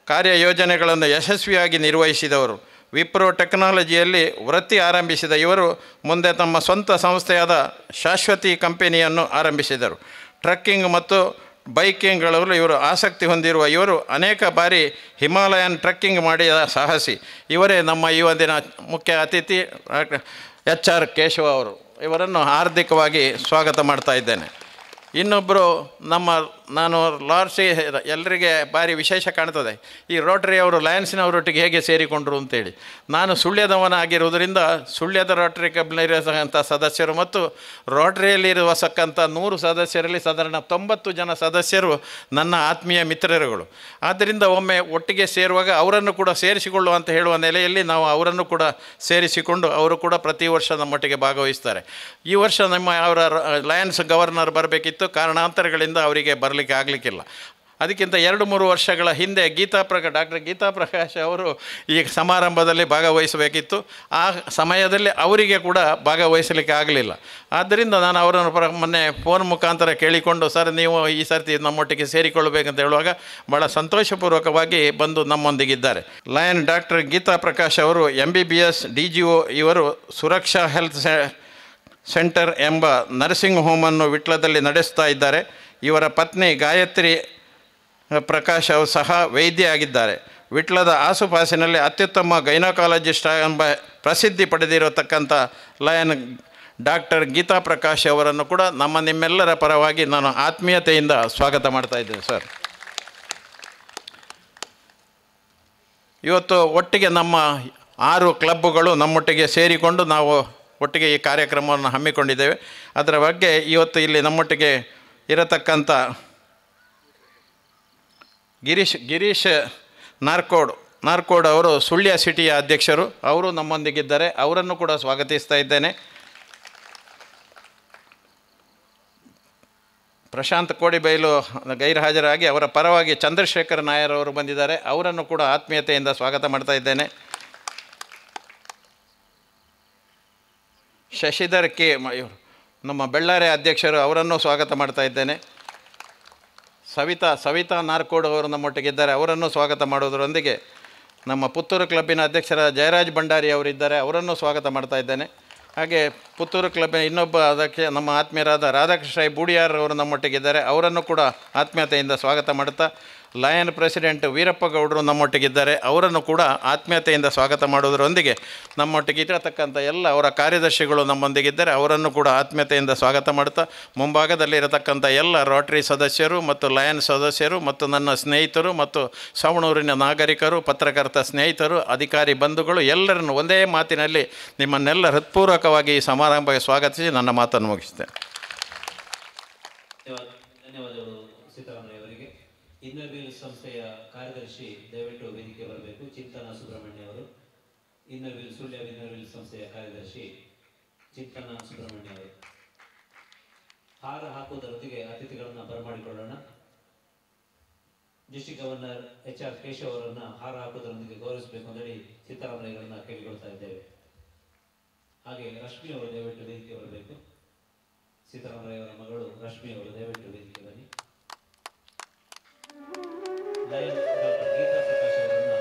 ಕಾರ್ಯಯೋಜನೆಗಳನ್ನು ಯಶಸ್ವಿಯಾಗಿ ನಿರ್ವಹಿಸಿದವರು. ವಿಪ್ರೋ ಟೆಕ್ನಾಲಜಿಯಲ್ಲಿ ವೃತ್ತಿ ಆರಂಭಿಸಿದ ಇವರು ಮುಂದೆ ತಮ್ಮ ಸ್ವಂತ ಸಂಸ್ಥೆಯಾದ ಶಾಶ್ವತಿ ಕಂಪನಿಯನ್ನು ಆರಂಭಿಸಿದರು. ಟ್ರಕ್ಕಿಂಗ್ ಮತ್ತು ಬೈಕಿಂಗ್ಗಳಲ್ಲಿ ಇವರು ಆಸಕ್ತಿ ಹೊಂದಿರುವ ಇವರು ಅನೇಕ ಬಾರಿ ಹಿಮಾಲಯನ್ ಟ್ರೆಕ್ಕಿಂಗ್ ಮಾಡಿದ ಸಾಹಸಿ. ಇವರೇ ನಮ್ಮ ಈ ಒಂದಿನ ಮುಖ್ಯ ಅತಿಥಿ HR ಕೇಶವ ಅವರು. ಇವರನ್ನು ಹಾರ್ದಿಕವಾಗಿ ಸ್ವಾಗತ ಮಾಡ್ತಾ ಇದ್ದೇನೆ. ಇನ್ನೊಬ್ಬರು ನಾನು ಲಾರ್ಡ್ಸಿ ಎಲ್ಲರಿಗೆ ಭಾರಿ ವಿಶೇಷ ಕಾಣ್ತದೆ, ಈ ರೋಟರಿಯವರು ಲಯನ್ಸಿನವರೊಟ್ಟಿಗೆ ಹೇಗೆ ಸೇರಿಕೊಂಡರು ಅಂತೇಳಿ. ನಾನು ಸುಳ್ಯದವನಾಗಿರುವುದರಿಂದ ಸುಳ್ಯದ ರೋಟರಿ ಕ್ಲಬ್ನಲ್ಲಿರತಕ್ಕಂಥ ಸದಸ್ಯರು ಮತ್ತು ರೋಟರಿಯಲ್ಲಿರುವತಕ್ಕಂಥ 100 ಸದಸ್ಯರಲ್ಲಿ ಸಾಧಾರಣ 90 ಜನ ಸದಸ್ಯರು ನನ್ನ ಆತ್ಮೀಯ ಮಿತ್ರರುಗಳು. ಆದ್ದರಿಂದ ಒಮ್ಮೆ ಒಟ್ಟಿಗೆ ಸೇರುವಾಗ ಅವರನ್ನು ಕೂಡ ಸೇರಿಸಿಕೊಳ್ಳುವ ಅಂತ ಹೇಳುವ ನೆಲೆಯಲ್ಲಿ ನಾವು ಅವರನ್ನು ಕೂಡ ಸೇರಿಸಿಕೊಂಡು ಅವರು ಕೂಡ ಪ್ರತಿ ವರ್ಷ ನಮ್ಮೊಟ್ಟಿಗೆ ಭಾಗವಹಿಸ್ತಾರೆ. ಈ ವರ್ಷ ಅವರ ಲಯನ್ಸ್ ಗವರ್ನರ್ ಬರಬೇಕಿತ್ತು, ಕಾರಣಾಂತರಗಳಿಂದ ಅವರಿಗೆ ಬರಲಿಕ್ಕೆ ಆಗಲಿಕ್ಕಿಲ್ಲ. ಅದಕ್ಕಿಂತ 2-3 ವರ್ಷಗಳ ಹಿಂದೆ ಡಾಕ್ಟರ್ ಗೀತಾ ಪ್ರಕಾಶ್ ಅವರು ಈ ಸಮಾರಂಭದಲ್ಲಿ ಭಾಗವಹಿಸಬೇಕಿತ್ತು. ಆ ಸಮಯದಲ್ಲಿ ಅವರಿಗೆ ಕೂಡ ಭಾಗವಹಿಸಲಿಕ್ಕೆ ಆಗಲಿಲ್ಲ. ಆದ್ದರಿಂದ ನಾನು ಅವರನ್ನು ಮೊನ್ನೆ ಫೋನ್ ಮುಖಾಂತರ ಕೇಳಿಕೊಂಡು, ಸರ್ ನೀವು ಈ ಸರ್ತಿ ನಮ್ಮೊಟ್ಟಿಗೆ ಸೇರಿಕೊಳ್ಳಬೇಕಂತ ಹೇಳುವಾಗ ಭಾಳ ಸಂತೋಷಪೂರ್ವಕವಾಗಿ ಬಂದು ನಮ್ಮೊಂದಿಗಿದ್ದಾರೆ. ಲಯನ್ ಡಾಕ್ಟರ್ ಗೀತಾ ಪ್ರಕಾಶ್ ಅವರು MBBS DGO. ಇವರು ಸುರಕ್ಷಾ ಹೆಲ್ತ್ ಸೆಂಟರ್ ಎಂಬ ನರ್ಸಿಂಗ್ ಹೋಮನ್ನು ವಿಟ್ಲದಲ್ಲಿ ನಡೆಸ್ತಾ ಇದ್ದಾರೆ. ಇವರ ಪತ್ನಿ ಗಾಯತ್ರಿ ಪ್ರಕಾಶ್ ಅವರು ಸಹ ವೈದ್ಯ ಆಗಿದ್ದಾರೆ. ವಿಟ್ಲದ ಆಸುಪಾಸಿನಲ್ಲಿ ಅತ್ಯುತ್ತಮ ಗೈನಕಾಲಜಿಸ್ಟ್ ಎಂಬ ಪ್ರಸಿದ್ಧಿ ಪಡೆದಿರತಕ್ಕಂಥ ಲಯನ್ ಡಾಕ್ಟರ್ ಗೀತಾ ಪ್ರಕಾಶ್ ಅವರನ್ನು ಕೂಡ ನಿಮ್ಮೆಲ್ಲರ ಪರವಾಗಿ ನಾನು ಆತ್ಮೀಯತೆಯಿಂದ ಸ್ವಾಗತ ಮಾಡ್ತಾ ಇದ್ದೇನೆ ಸರ್. ಇವತ್ತು ಒಟ್ಟಿಗೆ ನಮ್ಮ 6 ಕ್ಲಬ್ಬುಗಳು ನಮ್ಮೊಟ್ಟಿಗೆ ಸೇರಿಕೊಂಡು ನಾವು ಒಟ್ಟಿಗೆ ಈ ಕಾರ್ಯಕ್ರಮವನ್ನು ಹಮ್ಮಿಕೊಂಡಿದ್ದೇವೆ. ಅದರ ಬಗ್ಗೆ ಇವತ್ತು ಇಲ್ಲಿ ನಮ್ಮೊಟ್ಟಿಗೆ ಇರತಕ್ಕಂಥ ಗಿರೀಶ್ ನಾರ್ಕೋಡ್ ಅವರು ಸುಳ್ಯ ಸಿಟಿಯ ಅಧ್ಯಕ್ಷರು, ಅವರು ನಮ್ಮೊಂದಿಗಿದ್ದಾರೆ, ಅವರನ್ನು ಕೂಡ ಸ್ವಾಗತಿಸ್ತಾ ಇದ್ದೇನೆ. ಪ್ರಶಾಂತ್ ಕೋಡಿಬೈಲು ಗೈರುಹಾಜರಾಗಿ ಅವರ ಪರವಾಗಿ ಚಂದ್ರಶೇಖರ್ ನಾಯರ್ ಅವರು ಬಂದಿದ್ದಾರೆ, ಅವರನ್ನು ಕೂಡ ಆತ್ಮೀಯತೆಯಿಂದ ಸ್ವಾಗತ ಮಾಡ್ತಾ ಇದ್ದೇನೆ. ಶಶಿಧರ್ ಕೆ ನಮ್ಮ ಬೆಳ್ಳಾರೆ ಅಧ್ಯಕ್ಷರು, ಅವರನ್ನು ಸ್ವಾಗತ ಮಾಡ್ತಾ ಇದ್ದೇನೆ. ಸವಿತಾ ನಾರ್ಕೋಡ್ ಅವರು ನಮ್ಮೊಟ್ಟಿಗಿದ್ದಾರೆ, ಅವರನ್ನು ಸ್ವಾಗತ ಮಾಡೋದರೊಂದಿಗೆ ನಮ್ಮ ಪುತ್ತೂರು ಕ್ಲಬ್ಬಿನ ಅಧ್ಯಕ್ಷರ ಜಯರಾಜ್ ಭಂಡಾರಿ ಅವರಿದ್ದಾರೆ, ಅವರನ್ನು ಸ್ವಾಗತ ಮಾಡ್ತಾ ಇದ್ದೇನೆ. ಹಾಗೆ ಪುತ್ತೂರು ಕ್ಲಬ್ಬಿನ ಇನ್ನೊಬ್ಬ ಅದಕ್ಕೆ ನಮ್ಮ ಆತ್ಮೀಯರಾದ ರಾಧಾಕೃಷ್ಣ ಬೂಡಿಯಾರ್ ಅವರು ನಮ್ಮೊಟ್ಟಿಗಿದ್ದಾರೆ, ಅವರನ್ನು ಕೂಡ ಆತ್ಮೀಯತೆಯಿಂದ ಸ್ವಾಗತ ಮಾಡುತ್ತಾ, ಲಯನ್ ಪ್ರೆಸಿಡೆಂಟ್ ವೀರಪ್ಪ ಗೌಡರು ನಮ್ಮೊಟ್ಟಿಗಿದ್ದಾರೆ, ಅವರನ್ನು ಕೂಡ ಆತ್ಮೀಯತೆಯಿಂದ ಸ್ವಾಗತ ಮಾಡೋದರೊಂದಿಗೆ ನಮ್ಮೊಟ್ಟಿಗೆ ಇರತಕ್ಕಂಥ ಎಲ್ಲ ಅವರ ಕಾರ್ಯದರ್ಶಿಗಳು ನಮ್ಮೊಂದಿಗಿದ್ದಾರೆ, ಅವರನ್ನು ಕೂಡ ಆತ್ಮೀಯತೆಯಿಂದ ಸ್ವಾಗತ ಮಾಡುತ್ತಾ, ಮುಂಭಾಗದಲ್ಲಿರತಕ್ಕಂಥ ಎಲ್ಲ ರೋಟರಿ ಸದಸ್ಯರು ಮತ್ತು ಲಯನ್ ಸದಸ್ಯರು ಮತ್ತು ನನ್ನ ಸ್ನೇಹಿತರು ಮತ್ತು ಸವಣೂರಿನ ನಾಗರಿಕರು, ಪತ್ರಕರ್ತ ಸ್ನೇಹಿತರು, ಅಧಿಕಾರಿ ಬಂಧುಗಳು ಎಲ್ಲರನ್ನು ಒಂದೇ ಮಾತಿನಲ್ಲಿ ನಿಮ್ಮನ್ನೆಲ್ಲ ಹೃತ್ಪೂರ್ವಕವಾಗಿ ಈ ಸಮಾರಂಭಕ್ಕೆ ಸ್ವಾಗತಿಸಿ ನನ್ನ ಮಾತನ್ನು ಮುಗಿಸ್ತೇನೆ. ಧನ್ಯವಾದಗಳು ಸಿದ್ದರಾಮಯ್ಯವರಿಗೆ. ಇನ್ನರ್ವೀಲ್ ಸಂಸ್ಥೆಯ ಕಾರ್ಯದರ್ಶಿ ದಯವಿಟ್ಟು ವೇದಿಕೆ ಬರಬೇಕು. ಚಿಂತನ ಸುಬ್ರಹ್ಮಣ್ಯ ಅವರು, ಸುಳ್ಯ ಇನ್ನರ್ವೀಲ್ ಸಂಸ್ಥೆಯ ಕಾರ್ಯದರ್ಶಿ ಚಿಂತನ ಸುಬ್ರಹ್ಮಣ್ಯ ಅವರು. ಹಾರ ಹಾಕುವುದರೊಂದಿಗೆ ಅತಿಥಿಗಳನ್ನು ಬರಮಾಡಿಕೊಳ್ಳೋಣ. ಡಿಸ್ಟ್ರಿಕ್ಟ್ ಗವರ್ನರ್ HR ಕೇಶವ್ ಅವರನ್ನ ಹಾರ ಹಾಕುವುದರೊಂದಿಗೆ ಗೌರವಿಸಬೇಕು ಅಂತೇಳಿ ಸಿದ್ದರಾಮಯ್ಯಗಳನ್ನ ಕೇಳಿಕೊಳ್ತಾ ಇದ್ದೇವೆ. ಹಾಗೆ ರಶ್ಮಿ ಅವರು ದಯವಿಟ್ಟು ವೇದಿಕೆ ಬರಬೇಕು. ಸಿದ್ದರಾಮಯ್ಯವರ ಮಗಳು ರಶ್ಮಿ ಅವರು ದಯವಿಟ್ಟು ವೇದಿಕೆ ಬನ್ನಿ. ಲಯನ್ ಡಾಕ್ಟರ್ ಗೀತಾ ಪ್ರಕಾಶ್ ಅವರನ್ನ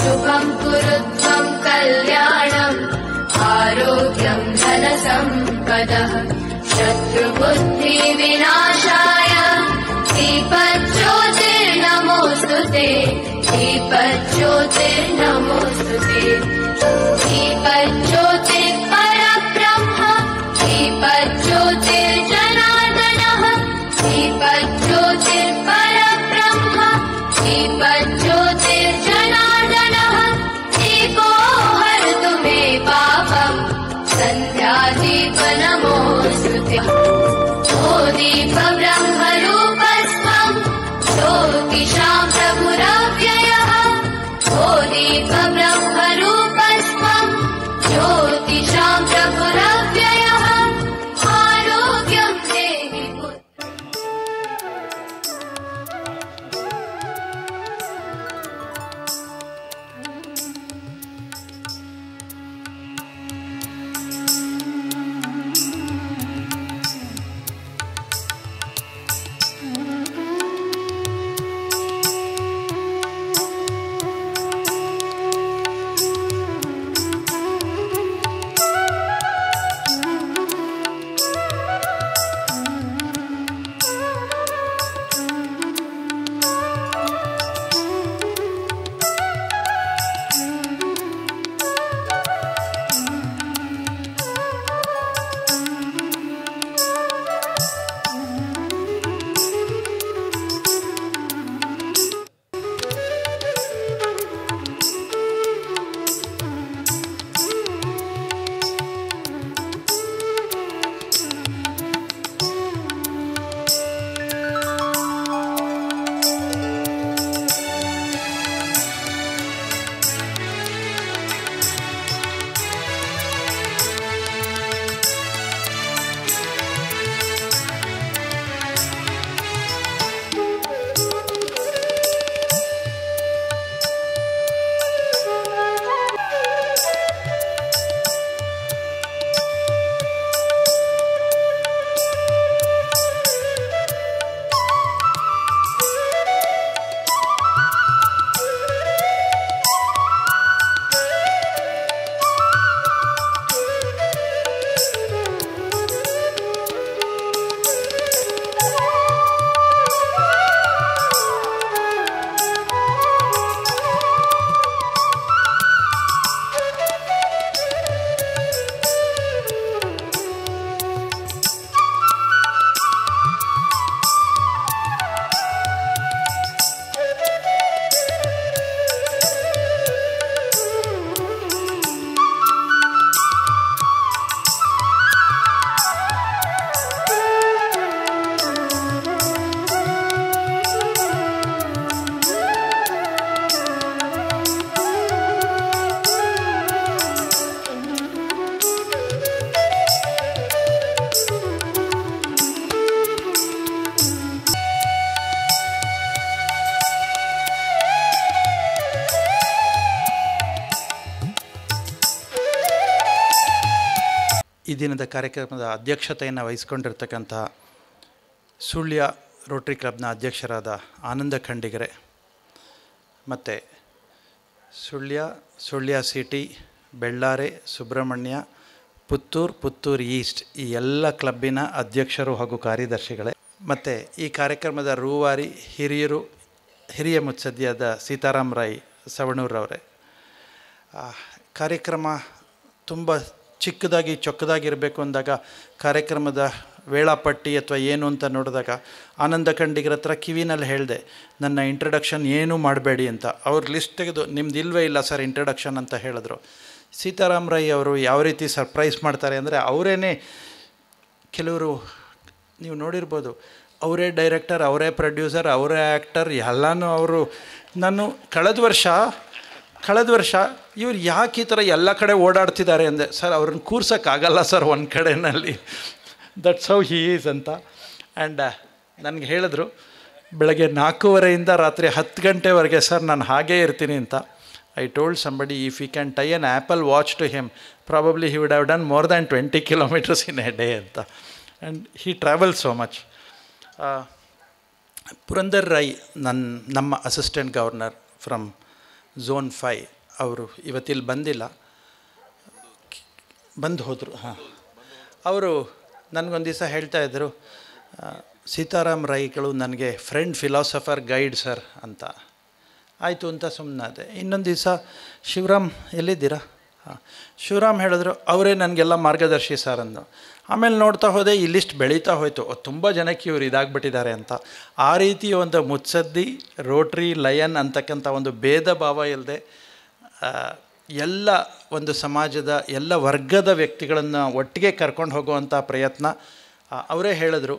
शुभं कुरुत्वं कल्याणम् आरोग्यं धनसम्पदः शत्रुबुद्धिविनाशाय दीपज्योतिर्नमोऽस्तुते दीपज्योतिर्नमोऽस्तुते दीपज्योतिर्परब्रह्म दीपज्योतिर्जनार्दनः दीपज्योतिर्परब्रह्म दीपज्योतिर्जनार्दनः दीपो हरतु मे पापम् सन्ध्यादीपनमोऽस्तुते ओ दीपब्रह्मरूपस्त्वं ज्योतिषां प्रभुरव्ययः ओ दीपब्रह्मरूपस्त्वं ज्योतिषां प्रभुरव्ययः आरोग्यं देहि ಈ ದಿನದ ಕಾರ್ಯಕ್ರಮದ ಅಧ್ಯಕ್ಷತೆಯನ್ನು ವಹಿಸ್ಕೊಂಡಿರ್ತಕ್ಕಂಥ ಸುಳ್ಯ ರೋಟ್ರಿ ಕ್ಲಬ್ನ ಅಧ್ಯಕ್ಷರಾದ ಆನಂದ ಖಂಡಿಗರೆ ಮತ್ತು ಸುಳ್ಯ ಸಿಟಿ, ಬೆಳ್ಳಾರೆ, ಸುಬ್ರಹ್ಮಣ್ಯ, ಪುತ್ತೂರು ಈಸ್ಟ್ ಈ ಎಲ್ಲ ಕ್ಲಬ್ಬಿನ ಅಧ್ಯಕ್ಷರು ಹಾಗೂ ಕಾರ್ಯದರ್ಶಿಗಳೇ, ಮತ್ತು ಈ ಕಾರ್ಯಕ್ರಮದ ರೂವಾರಿ ಹಿರಿಯ ಮುತ್ಸದ್ದಿಯಾದ ಸೀತಾರಾಮ್ ರಾಯ್ ಸವಣೂರವರೇ. ಕಾರ್ಯಕ್ರಮ ತುಂಬ ಚಿಕ್ಕದಾಗಿ ಚೊಕ್ಕದಾಗಿರಬೇಕು ಅಂದಾಗ ಕಾರ್ಯಕ್ರಮದ ವೇಳಾಪಟ್ಟಿ ಅಥವಾ ಏನು ಅಂತ ನೋಡಿದಾಗ ಆನಂದ ಖಂಡಿಗರ ಹತ್ರ ಕಿವಿನಲ್ಲಿ ಹೇಳಿದೆ, ನನ್ನ ಇಂಟ್ರಡಕ್ಷನ್ ಏನೂ ಮಾಡಬೇಡಿ ಅಂತ. ಅವ್ರ ಲಿಸ್ಟ್ ತೆಗೆದು ನಿಮ್ದು ಇಲ್ಲವೇ ಇಲ್ಲ ಸರ್ ಇಂಟ್ರಡಕ್ಷನ್ ಅಂತ ಹೇಳಿದ್ರು. ಸೀತಾರಾಮ್ ರೈ ಅವರು ಯಾವ ರೀತಿ ಸರ್ಪ್ರೈಸ್ ಮಾಡ್ತಾರೆ ಅಂದರೆ, ಅವರೇ ಕೆಲವರು ನೀವು ನೋಡಿರ್ಬೋದು, ಅವರೇ ಡೈರೆಕ್ಟರ್, ಅವರೇ ಪ್ರೊಡ್ಯೂಸರ್, ಅವರೇ ಆ್ಯಕ್ಟರ್, ಎಲ್ಲನೂ ಅವರು. ನಾನು ಕಳೆದ ವರ್ಷ ಇವ್ರು ಯಾಕೆ ಈ ಥರ ಎಲ್ಲ ಕಡೆ ಓಡಾಡ್ತಿದ್ದಾರೆ ಅಂದೆ. ಸರ್ ಅವ್ರನ್ನ ಕೂರ್ಸೋಕ್ಕಾಗಲ್ಲ ಸರ್ ಒಂದು ಕಡೆಯಲ್ಲಿ, ದಟ್ಸ್ ಹೌ ಹಿ ಈಸ್ ಅಂತ. ಆ್ಯಂಡ್ ನನಗೆ ಹೇಳಿದ್ರು ಬೆಳಗ್ಗೆ 4:30 ರಾತ್ರಿ 10 ಗಂಟೆವರೆಗೆ ಸರ್ ನಾನು ಹಾಗೇ ಇರ್ತೀನಿ ಅಂತ. I told somebody if you can tie an Apple watch to him probably he would have done more than 20 kilometers in a day ಅಂತ. And he travel so much. Purandar Rai ನಮ್ಮ ಅಸಿಸ್ಟೆಂಟ್ ಗವರ್ನರ್ ಫ್ರಮ್ ಝೋನ್ 5, ಅವರು ಇವತ್ತಿಲ್ಲಿ ಬಂದಿಲ್ಲ, ಬಂದು ಹೋದರು. ಅವರು ನನಗೊಂದು ದಿವಸ ಹೇಳ್ತಾಯಿದ್ರು, ಸೀತಾರಾಮ್ ರೈಗಳು ನನಗೆ ಫ್ರೆಂಡ್, ಫಿಲಾಸಫರ್, ಗೈಡ್ ಸರ್ ಅಂತ. ಆಯಿತು ಅಂತ ಸುಮ್ಮನಾದೆ. ಇನ್ನೊಂದು ದಿವಸ ಶಿವರಾಮ್ ಎಲ್ಲಿದ್ದೀರಾ? ಶಿವರಾಮ್ ಹೇಳಿದ್ರು, ಅವರೇ ನನಗೆಲ್ಲ ಮಾರ್ಗದರ್ಶಿ ಸರ್ ಅಂದು. ಆಮೇಲೆ ನೋಡ್ತಾ ಹೋದೆ, ಈ ಲಿಸ್ಟ್ ಬೆಳೀತಾ ಹೋಯಿತು, ತುಂಬ ಜನಕ್ಕೆ ಇವರು ಇದಾಗ್ಬಿಟ್ಟಿದ್ದಾರೆ ಅಂತ. ಆ ರೀತಿ ಒಂದು ಮುತ್ಸದ್ದಿ, ರೋಟ್ರಿ, ಲಯನ್ ಅಂತಕ್ಕಂಥ ಒಂದು ಭೇದ ಭಾವ ಇಲ್ಲದೆ ಎಲ್ಲ ಒಂದು ಸಮಾಜದ ಎಲ್ಲ ವರ್ಗದ ವ್ಯಕ್ತಿಗಳನ್ನು ಒಟ್ಟಿಗೆ ಕರ್ಕೊಂಡು ಹೋಗುವಂಥ ಪ್ರಯತ್ನ. ಅವರೇ ಹೇಳಿದ್ರು,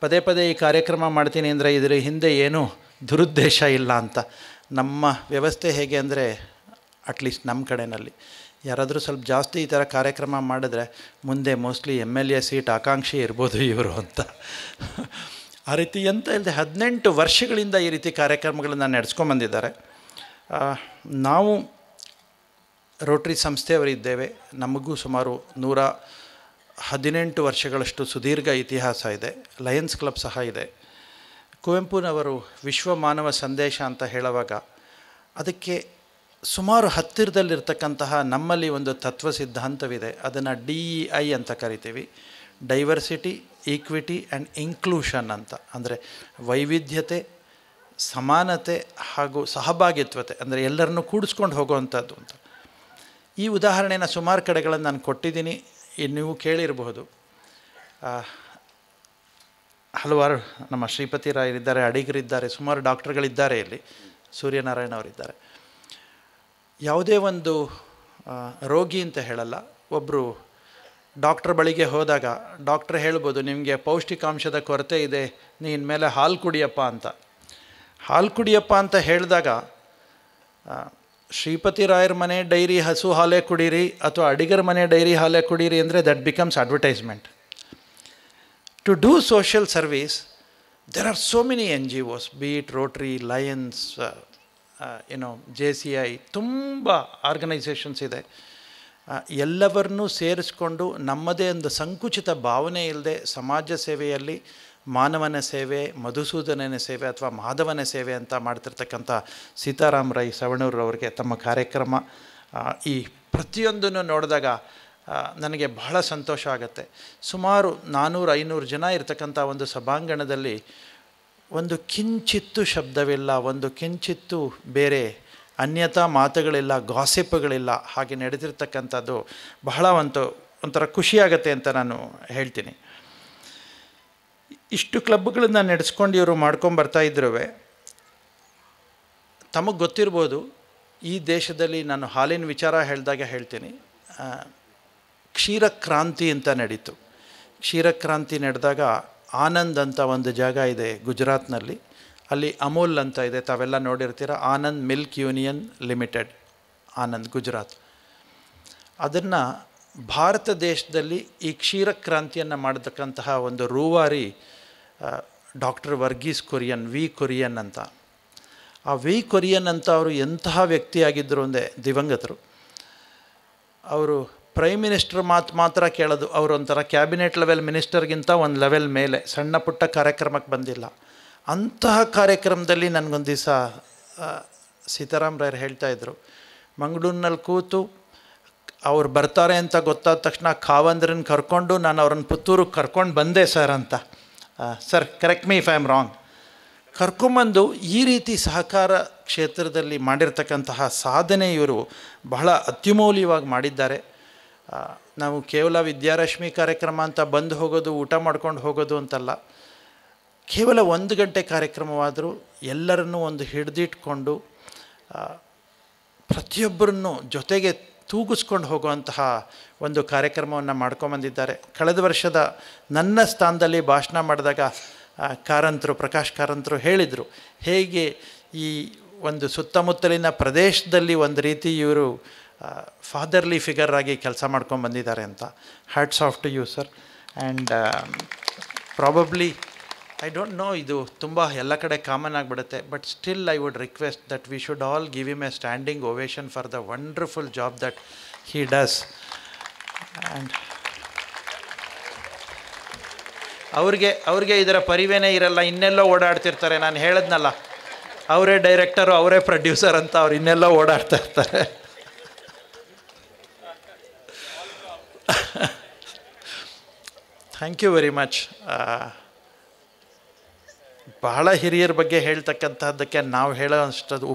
ಪದೇ ಪದೇ ಈ ಕಾರ್ಯಕ್ರಮ ಮಾಡ್ತೀನಿ ಅಂದರೆ ಇದರ ಹಿಂದೆ ಏನೂ ದುರುದ್ದೇಶ ಇಲ್ಲ ಅಂತ. ನಮ್ಮ ವ್ಯವಸ್ಥೆ ಹೇಗೆ ಅಂದರೆ, ಅಟ್ಲೀಸ್ಟ್ ನಮ್ಮ ಕಡೆಯಲ್ಲಿ ಯಾರಾದರೂ ಸ್ವಲ್ಪ ಜಾಸ್ತಿ ಈ ಥರ ಕಾರ್ಯಕ್ರಮ ಮಾಡಿದ್ರೆ ಮುಂದೆ ಮೋಸ್ಟ್ಲಿ MLA ಸೀಟ್ ಆಕಾಂಕ್ಷಿ ಇರ್ಬೋದು ಇವರು ಅಂತ. ಆ ರೀತಿ ಎಂತ ಇಲ್ಲದೆ 18 ವರ್ಷಗಳಿಂದ ಈ ರೀತಿ ಕಾರ್ಯಕ್ರಮಗಳನ್ನು ನಡೆಸ್ಕೊಂಬಂದಿದ್ದಾರೆ. ನಾವು ರೋಟ್ರಿ ಸಂಸ್ಥೆಯವರಿದ್ದೇವೆ. ನಮಗೂ ಸುಮಾರು 118 ವರ್ಷಗಳಷ್ಟು ಸುದೀರ್ಘ ಇತಿಹಾಸ ಇದೆ. ಲಯನ್ಸ್ ಕ್ಲಬ್ ಸಹ ಇದೆ. ಕುವೆಂಪುನವರು ವಿಶ್ವ ಮಾನವ ಸಂದೇಶ ಅಂತ ಹೇಳುವಾಗ ಅದಕ್ಕೆ ಸುಮಾರು ಹತ್ತಿರದಲ್ಲಿರ್ತಕ್ಕಂತಹ ನಮ್ಮಲ್ಲಿ ಒಂದು ತತ್ವ ಸಿದ್ಧಾಂತವಿದೆ. ಅದನ್ನು DEI ಅಂತ ಕರಿತೀವಿ, ಡೈವರ್ಸಿಟಿ, ಈಕ್ವಿಟಿ ಆ್ಯಂಡ್ ಇನ್ಕ್ಲೂಷನ್ ಅಂತ. ಅಂದರೆ ವೈವಿಧ್ಯತೆ, ಸಮಾನತೆ ಹಾಗೂ ಸಹಭಾಗಿತ್ವತೆ, ಅಂದರೆ ಎಲ್ಲರನ್ನೂ ಕೂಡಿಸ್ಕೊಂಡು ಹೋಗುವಂಥದ್ದು ಅಂತ. ಈ ಉದಾಹರಣೆನ ಸುಮಾರು ಕಡೆಗಳನ್ನು ನಾನು ಕೊಟ್ಟಿದ್ದೀನಿ, ನೀವು ಕೇಳಿರಬಹುದು. ಹಲವಾರು ನಮ್ಮ ಶ್ರೀಪತಿ ರಾಯರಿದ್ದಾರೆ, ಅಡಿಗರಿದ್ದಾರೆ, ಸುಮಾರು ಡಾಕ್ಟರ್ಗಳಿದ್ದಾರೆ, ಇಲ್ಲಿ ಸೂರ್ಯನಾರಾಯಣ ಅವರಿದ್ದಾರೆ. ಯಾವುದೇ ಒಂದು ರೋಗಿ ಅಂತ ಹೇಳಲ್ಲ, ಒಬ್ಬರು ಡಾಕ್ಟ್ರ್ ಬಳಿಗೆ ಹೋದಾಗ ಡಾಕ್ಟ್ರ್ ಹೇಳ್ಬೋದು, ನಿಮಗೆ ಪೌಷ್ಟಿಕಾಂಶದ ಕೊರತೆ ಇದೆ, ನೀನು ಮೇಲೆ ಹಾಲು ಕುಡಿಯಪ್ಪ ಅಂತ. ಹಾಲು ಕುಡಿಯಪ್ಪ ಅಂತ ಹೇಳಿದಾಗ ಶ್ರೀಪತಿ ರಾಯರ ಮನೆ ಡೈರಿ ಹಸು ಹಾಲೇ ಕುಡೀರಿ ಅಥವಾ ಅಡಿಗರ ಮನೆ ಡೈರಿ ಹಾಲೇ ಕುಡೀರಿ ಅಂದರೆ that becomes advertisement. To do social service there are so many NGOs, be it Rotary, Lions, JCI, ತುಂಬ ಆರ್ಗನೈಸೇಷನ್ಸ್ ಇದೆ. ಎಲ್ಲವನ್ನೂ ಸೇರಿಸ್ಕೊಂಡು ನಮ್ಮದೇ ಒಂದು ಸಂಕುಚಿತ ಭಾವನೆ ಇಲ್ಲದೆ ಸಮಾಜ ಸೇವೆಯಲ್ಲಿ ಮಾನವನ ಸೇವೆ, ಮಧುಸೂದನನ ಸೇವೆ ಅಥವಾ ಮಾಧವನ ಸೇವೆ ಅಂತ ಮಾಡ್ತಿರ್ತಕ್ಕಂಥ ಸೀತಾರಾಮ್ ರೈ ಸವಣೂರವ್ರಿಗೆ ತಮ್ಮ ಕಾರ್ಯಕ್ರಮ ಈ ಪ್ರತಿಯೊಂದನ್ನು ನೋಡಿದಾಗ ನನಗೆ ಬಹಳ ಸಂತೋಷ ಆಗುತ್ತೆ. ಸುಮಾರು 400-500 ಜನ ಇರ್ತಕ್ಕಂಥ ಒಂದು ಸಭಾಂಗಣದಲ್ಲಿ ಒಂದು ಕಿಂಚಿತ್ತು ಶಬ್ದವಿಲ್ಲ, ಒಂದು ಕಿಂಚಿತ್ತು ಬೇರೆ ಅನ್ಯತಾ ಮಾತುಗಳಿಲ್ಲ, ಗಾಸಿಪ್ಗಳಿಲ್ಲ. ಹಾಗೆ ನಡೆದಿರ್ತಕ್ಕಂಥದ್ದು ಬಹಳ ಒಂಥರ ಖುಷಿಯಾಗತ್ತೆ ಅಂತ ನಾನು ಹೇಳ್ತೀನಿ. ಇಷ್ಟು ಕ್ಲಬ್ಗಳನ್ನು ನಡೆಸ್ಕೊಂಡು ಇವರು ಮಾಡ್ಕೊಂಬರ್ತಾ ಇದ್ರೂ ತಮಗೆ ಗೊತ್ತಿರ್ಬೋದು, ಈ ದೇಶದಲ್ಲಿ ನಾನು ಹಾಲಿನ ವಿಚಾರ ಹೇಳಿದಾಗ ಹೇಳ್ತೀನಿ, ಕ್ಷೀರಕ್ರಾಂತಿ ಅಂತ ನಡೀತು. ಕ್ಷೀರಕ್ರಾಂತಿ ನಡೆದಾಗ ಆನಂದ್ ಅಂತ ಒಂದು ಜಾಗ ಇದೆ ಗುಜರಾತ್ನಲ್ಲಿ, ಅಲ್ಲಿ ಅಮೂಲ್ ಅಂತ ಇದೆ, ತಾವೆಲ್ಲ ನೋಡಿರ್ತೀರ. Anand milk union limited, Anand, Gujarat. ಅದನ್ನು ಭಾರತ ದೇಶದಲ್ಲಿ ಈ ಕ್ಷೀರಕ್ರಾಂತಿಯನ್ನು ಮಾಡತಕ್ಕಂತಹ ಒಂದು ರೂವಾರಿ ಡಾಕ್ಟರ್ ವರ್ಗೀಸ್ ಕುರಿಯನ್, ವಿ ಕುರಿಯನ್ ಅಂತ. ಆ ವಿ ಕುರಿಯನ್ ಅಂತ ಅವರು ಎಂತಹ ವ್ಯಕ್ತಿಯಾಗಿದ್ದರು ಅಂದರೆ ದಿವಂಗತರು. ಅವರು ಪ್ರೈಮ್ ಮಿನಿಸ್ಟರ್ ಮಾತು ಮಾತ್ರ ಕೇಳೋದು. ಅವರು ಒಂಥರ ಕ್ಯಾಬಿನೆಟ್ ಲೆವೆಲ್ ಮಿನಿಸ್ಟರ್ಗಿಂತ ಒಂದು ಲೆವೆಲ್ ಮೇಲೆ, ಸಣ್ಣ ಪುಟ್ಟ ಕಾರ್ಯಕ್ರಮಕ್ಕೆ ಬಂದಿಲ್ಲ. ಅಂತಹ ಕಾರ್ಯಕ್ರಮದಲ್ಲಿ ನನಗೊಂದು ದಿವಸ ಸೀತಾರಾಮ್ ರಾಯರು ಹೇಳ್ತಾಯಿದ್ರು, ಮಂಗಳೂರಿನಲ್ಲಿ ಕೂತು ಅವ್ರು ಬರ್ತಾರೆ ಅಂತ ಗೊತ್ತಾದ ತಕ್ಷಣ ಖಾವಂದ್ರನ್ನ ಕರ್ಕೊಂಡು ನಾನು ಅವ್ರನ್ನ ಪುತ್ತೂರಿಗೆ ಕರ್ಕೊಂಡು ಬಂದೆ ಸರ್ ಅಂತ. Sir correct me if I am wrong. ಕರ್ಕೊಂಬಂದು ಈ ರೀತಿ ಸಹಕಾರ ಕ್ಷೇತ್ರದಲ್ಲಿ ಮಾಡಿರ್ತಕ್ಕಂತಹ ಸಾಧನೆ ಇವರು ಬಹಳ ಅತ್ಯಮೂಲ್ಯವಾಗಿ ಮಾಡಿದ್ದಾರೆ. ನಾವು ಕೇವಲ ವಿದ್ಯಾರಶ್ಮಿ ಕಾರ್ಯಕ್ರಮ ಅಂತ ಬಂದು ಹೋಗೋದು, ಊಟ ಮಾಡ್ಕೊಂಡು ಹೋಗೋದು ಅಂತಲ್ಲ, ಕೇವಲ 1 ಗಂಟೆ ಕಾರ್ಯಕ್ರಮವಾದರೂ ಎಲ್ಲರನ್ನೂ ಒಂದು ಹಿಡಿದಿಟ್ಕೊಂಡು ಪ್ರತಿಯೊಬ್ಬರನ್ನು ಜೊತೆಗೆ ತೂಗಿಸ್ಕೊಂಡು ಹೋಗುವಂತಹ ಒಂದು ಕಾರ್ಯಕ್ರಮವನ್ನು ಮಾಡ್ಕೊಂಬಂದಿದ್ದಾರೆ. ಕಳೆದ ವರ್ಷದ ನನ್ನ ಸ್ಥಾನದಲ್ಲಿ ಭಾಷಣ ಮಾಡಿದಾಗ ಪ್ರಕಾಶ್ ಕಾರಂತರು ಹೇಳಿದರು, ಹೇಗೆ ಈ ಒಂದು ಸುತ್ತಮುತ್ತಲಿನ ಪ್ರದೇಶದಲ್ಲಿ ಒಂದು ರೀತಿ ಇವರು ಫಾದರ್ಲಿ ಫಿಗರ್ ಆಗಿ ಕೆಲಸ ಮಾಡ್ಕೊಂಡು ಬಂದಿದ್ದಾರೆ ಅಂತ. Hats off to you sir. And probably I don't know, ಇದು ತುಂಬ ಎಲ್ಲ ಕಡೆ ಕಾಮನ್ ಆಗಿಬಿಡುತ್ತೆ, but still I would request that we should all give him a standing ovation for the wonderful job that he does. And ಅವ್ರಿಗೆ ಇದರ ಪರಿವೇನೇ ಇರಲ್ಲ, ಇನ್ನೆಲ್ಲೋ ಓಡಾಡ್ತಿರ್ತಾರೆ. ನಾನು ಹೇಳಿದ್ನಲ್ಲ, ಅವರೇ ಡೈರೆಕ್ಟರು, ಅವರೇ ಪ್ರೊಡ್ಯೂಸರ್ ಅಂತ ಅವ್ರು ಇನ್ನೆಲ್ಲೋ ಓಡಾಡ್ತಾ ಇರ್ತಾರೆ. Thank you very much. ಬಹಳ ಹಿರಿಯರ ಬಗ್ಗೆ ಹೇಳ್ತಕ್ಕಂಥದ್ದಕ್ಕೆ ನಾವು ಹೇಳೋ ಅಷ್ಟದು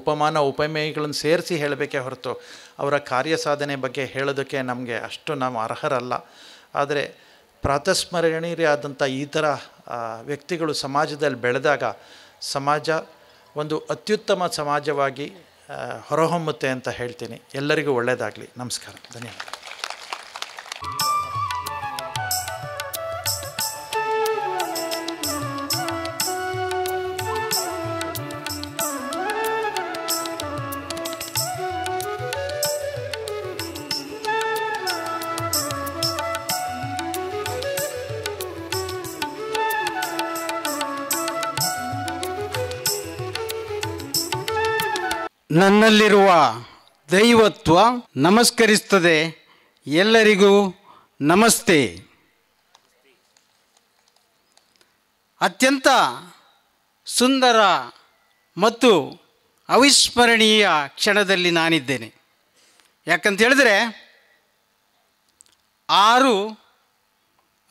ಉಪಮೇಯಗಳನ್ನು ಸೇರಿಸಿ ಹೇಳಬೇಕೇ ಹೊರತು ಅವರ ಕಾರ್ಯಸಾಧನೆ ಬಗ್ಗೆ ಹೇಳೋದಕ್ಕೆ ನಮಗೆ ಅಷ್ಟು ನಾವು ಅರ್ಹರಲ್ಲ. ಆದರೆ ಪ್ರಾತಸ್ಮರಣೀಯರಾದಂಥ ಈ ಥರ ವ್ಯಕ್ತಿಗಳು ಸಮಾಜದಲ್ಲಿ ಬೆಳೆದಾಗ ಸಮಾಜ ಒಂದು ಅತ್ಯುತ್ತಮ ಸಮಾಜವಾಗಿ ಹೊರಹೊಮ್ಮುತ್ತೆ ಅಂತ ಹೇಳ್ತೀನಿ. ಎಲ್ಲರಿಗೂ ಒಳ್ಳೆಯದಾಗಲಿ. ನಮಸ್ಕಾರ, ಧನ್ಯವಾದ. ನನ್ನಲ್ಲಿರುವ ದೈವತ್ವ ನಮಸ್ಕರಿಸುತ್ತದೆ. ಎಲ್ಲರಿಗೂ ನಮಸ್ತೆ. ಅತ್ಯಂತ ಸುಂದರ ಮತ್ತು ಅವಿಸ್ಮರಣೀಯ ಕ್ಷಣದಲ್ಲಿ ನಾನಿದ್ದೇನೆ. ಯಾಕಂತ ಹೇಳಿದ್ರೆ 6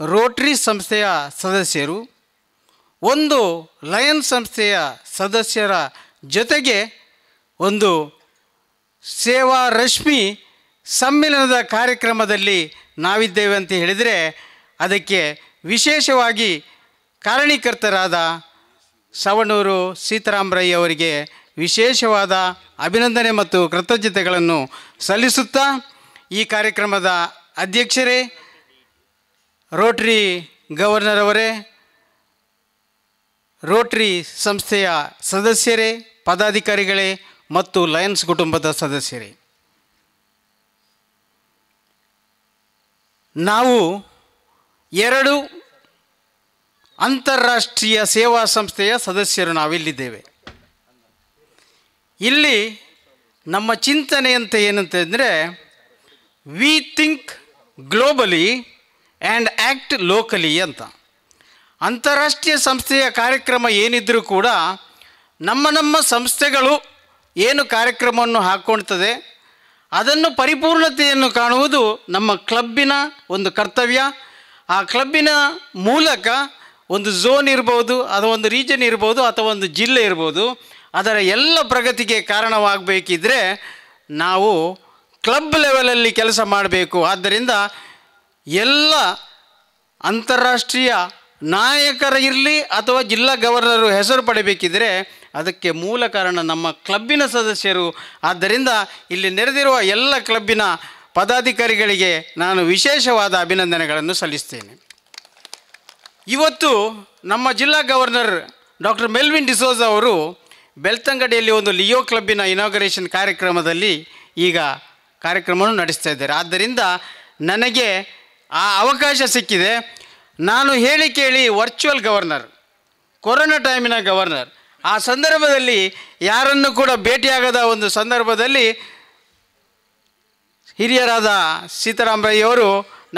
ರೋಟ್ರಿ ಸಂಸ್ಥೆಯ ಸದಸ್ಯರು, 1 ಲಯನ್ಸ್ ಸಂಸ್ಥೆಯ ಸದಸ್ಯರ ಜೊತೆಗೆ ಒಂದು ಸೇವಾ ರಶ್ಮಿ ಸಮ್ಮಿಲನದ ಕಾರ್ಯಕ್ರಮದಲ್ಲಿ ನಾವಿದ್ದೇವೆ ಅಂತ ಹೇಳಿದರೆ ಅದಕ್ಕೆ ವಿಶೇಷವಾಗಿ ಕಾರಣೀಕರ್ತರಾದ ಸವಣೂರು ಸೀತಾರಾಮ್ ರೈ ಅವರಿಗೆ ವಿಶೇಷವಾದ ಅಭಿನಂದನೆ ಮತ್ತು ಕೃತಜ್ಞತೆಗಳನ್ನು ಸಲ್ಲಿಸುತ್ತಾ, ಈ ಕಾರ್ಯಕ್ರಮದ ಅಧ್ಯಕ್ಷರೇ, ರೋಟ್ರಿ ಗವರ್ನರ್ ಅವರೇ, ರೋಟ್ರಿ ಸಂಸ್ಥೆಯ ಸದಸ್ಯರೇ, ಪದಾಧಿಕಾರಿಗಳೇ ಮತ್ತು ಲಯನ್ಸ್ ಕುಟುಂಬದ ಸದಸ್ಯರೇ, ನಾವು 2 ಅಂತಾರಾಷ್ಟ್ರೀಯ ಸೇವಾ ಸಂಸ್ಥೆಯ ಸದಸ್ಯರು ನಾವಿಲ್ಲಿದ್ದೇವೆ. ಇಲ್ಲಿ ನಮ್ಮ ಚಿಂತನೆ ಅಂತ ಏನಂತಂದರೆ, we think globally and act locally ಅಂತ. ಅಂತಾರಾಷ್ಟ್ರೀಯ ಸಂಸ್ಥೆಯ ಕಾರ್ಯಕ್ರಮ ಏನಿದ್ರೂ ಕೂಡ ನಮ್ಮ ಸಂಸ್ಥೆಗಳು ಏನು ಕಾರ್ಯಕ್ರಮವನ್ನು ಹಾಕ್ಕೊಳ್ತದೆ ಅದನ್ನು ಪರಿಪೂರ್ಣತೆಯನ್ನು ಕಾಣುವುದು ನಮ್ಮ ಕ್ಲಬ್ಬಿನ ಒಂದು ಕರ್ತವ್ಯ. ಆ ಕ್ಲಬ್ಬಿನ ಮೂಲಕ ಒಂದು ಝೋನ್ ಇರ್ಬೋದು, ಅಥವಾ ಒಂದು ರೀಜನ್ ಇರ್ಬೋದು, ಅಥವಾ ಒಂದು ಜಿಲ್ಲೆ ಇರ್ಬೋದು, ಅದರ ಎಲ್ಲ ಪ್ರಗತಿಗೆ ಕಾರಣವಾಗಬೇಕಿದ್ರೆ ನಾವು ಕ್ಲಬ್ ಲೆವೆಲಲ್ಲಿ ಕೆಲಸ ಮಾಡಬೇಕು. ಆದ್ದರಿಂದ ಎಲ್ಲ ಅಂತಾರಾಷ್ಟ್ರೀಯ ನಾಯಕರು ಇರಲಿ ಅಥವಾ ಜಿಲ್ಲಾ ಗವರ್ನರು ಹೆಸರು ಪಡೆಯಬೇಕಿದ್ರೆ ಅದಕ್ಕೆ ಮೂಲ ಕಾರಣ ನಮ್ಮ ಕ್ಲಬ್ಬಿನ ಸದಸ್ಯರು. ಆದ್ದರಿಂದ ಇಲ್ಲಿ ನೆರೆದಿರುವ ಎಲ್ಲ ಕ್ಲಬ್ಬಿನ ಪದಾಧಿಕಾರಿಗಳಿಗೆ ನಾನು ವಿಶೇಷವಾದ ಅಭಿನಂದನೆಗಳನ್ನು ಸಲ್ಲಿಸ್ತೇನೆ. ಇವತ್ತು ನಮ್ಮ ಜಿಲ್ಲಾ ಗವರ್ನರ್ ಡಾಕ್ಟರ್ ಮೆಲ್ವಿನ್ ಡಿಸೋಜ ಅವರು ಬೆಳ್ತಂಗಡಿಯಲ್ಲಿ ಒಂದು ಲಿಯೋ ಕ್ಲಬ್ಬಿನ ಇನಾಗರೇಷನ್ ಕಾರ್ಯಕ್ರಮದಲ್ಲಿ ಈಗ ಕಾರ್ಯಕ್ರಮವನ್ನು ನಡೆಸ್ತಾ ಇದ್ದಾರೆ. ಆದ್ದರಿಂದ ನನಗೆ ಆ ಅವಕಾಶ ಸಿಕ್ಕಿದೆ. ನಾನು ಹೇಳಿ ಕೇಳಿ ವರ್ಚುವಲ್ ಗವರ್ನರ್, ಕೊರೋನಾ ಟೈಮಿನ ಗವರ್ನರ್, ಆ ಸಂದರ್ಭದಲ್ಲಿ ಯಾರನ್ನು ಕೂಡ ಭೇಟಿಯಾಗದ ಒಂದು ಸಂದರ್ಭದಲ್ಲಿ ಹಿರಿಯರಾದ ಸೀತಾರಾಮರಯ್ಯವರು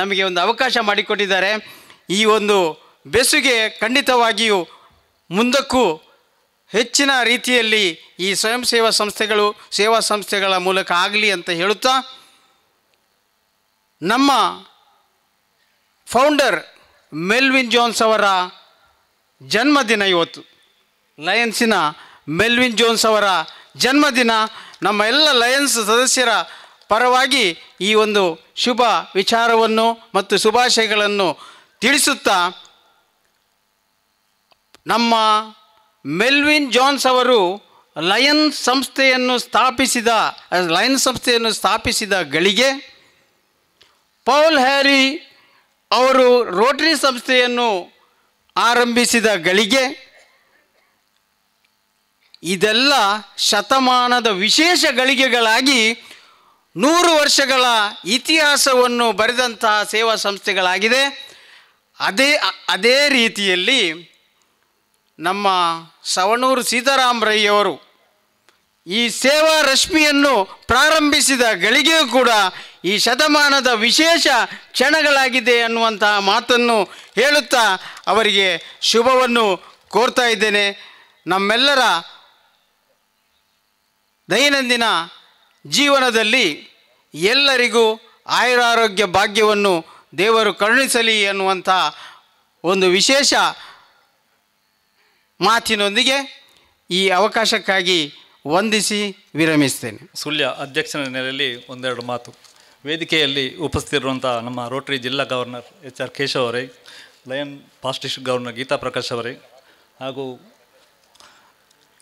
ನಮಗೆ ಒಂದು ಅವಕಾಶ ಮಾಡಿಕೊಟ್ಟಿದ್ದಾರೆ. ಈ ಒಂದು ಬೆಸುಗೆ ಖಂಡಿತವಾಗಿಯೂ ಮುಂದಕ್ಕೂ ಹೆಚ್ಚಿನ ರೀತಿಯಲ್ಲಿ ಈ ಸ್ವಯಂ ಸೇವಾ ಸಂಸ್ಥೆಗಳ ಮೂಲಕ ಆಗಲಿ ಅಂತ ಹೇಳುತ್ತಾ, ನಮ್ಮ ಫೌಂಡರ್ ಮೆಲ್ವಿನ್ ಜೋನ್ಸ್ ಅವರ ಜನ್ಮದಿನ ಇವತ್ತು. ಲಯನ್ಸಿನ ಮೆಲ್ವಿನ್ ಜೋನ್ಸ್ ಅವರ ಜನ್ಮದಿನ. ನಮ್ಮ ಎಲ್ಲ ಲಯನ್ಸ್ ಸದಸ್ಯರ ಪರವಾಗಿ ಈ ಒಂದು ಶುಭ ವಿಚಾರವನ್ನು ಮತ್ತು ಶುಭಾಶಯಗಳನ್ನು ತಿಳಿಸುತ್ತಾ, ನಮ್ಮ ಮೆಲ್ವಿನ್ ಜೋನ್ಸ್ ಅವರು ಲಯನ್ಸ್ ಸಂಸ್ಥೆಯನ್ನು ಸ್ಥಾಪಿಸಿದ ಗಳಿಗೆ, ಪೌಲ್ ಹ್ಯಾರಿ ಅವರು ರೋಟರಿ ಸಂಸ್ಥೆಯನ್ನು ಆರಂಭಿಸಿದ ಗಳಿಗೆ, ಇದೆಲ್ಲ ಶತಮಾನದ ವಿಶೇಷ ಗಳಿಗೆಗಳಾಗಿ 100 ವರ್ಷಗಳ ಇತಿಹಾಸವನ್ನು ಬರೆದಂತಹ ಸೇವಾ ಸಂಸ್ಥೆಗಳಾಗಿದೆ. ಅದೇ ರೀತಿಯಲ್ಲಿ ನಮ್ಮ ಸವಣೂರು ಸೀತಾರಾಮರಯ್ಯವರು ಈ ಸೇವಾ ರಶ್ಮಿಯನ್ನು ಪ್ರಾರಂಭಿಸಿದ ಗಳಿಗೆಯೂ ಕೂಡ ಈ ಶತಮಾನದ ವಿಶೇಷ ಕ್ಷಣಗಳಾಗಿದೆ ಅನ್ನುವಂತಹ ಮಾತನ್ನು ಹೇಳುತ್ತಾ ಅವರಿಗೆ ಶುಭವನ್ನು ಕೋರ್ತಾ ಇದ್ದೇನೆ. ನಮ್ಮೆಲ್ಲರ ದೈನಂದಿನ ಜೀವನದಲ್ಲಿ ಎಲ್ಲರಿಗೂ ಆಯುರಾರೋಗ್ಯ ಭಾಗ್ಯವನ್ನು ದೇವರು ಕರುಣಿಸಲಿ ಅನ್ನುವಂಥ ಒಂದು ವಿಶೇಷ ಮಾತಿನೊಂದಿಗೆ ಈ ಅವಕಾಶಕ್ಕಾಗಿ ವಂದಿಸಿ ವಿರಮಿಸ್ತೇನೆ. ಸುಳ್ಯ ಅಧ್ಯಕ್ಷನ ನೆಲೆಯಲ್ಲಿ ಒಂದೆರಡು ಮಾತು. ವೇದಿಕೆಯಲ್ಲಿ ಉಪಸ್ಥಿತಿರುವಂಥ ನಮ್ಮ ರೋಟರಿ ಜಿಲ್ಲಾ ಗವರ್ನರ್ HR ಕೇಶವ್ ಅವರೇ, Lion past district governor Geetha Prakash ಅವರೇ, ಹಾಗೂ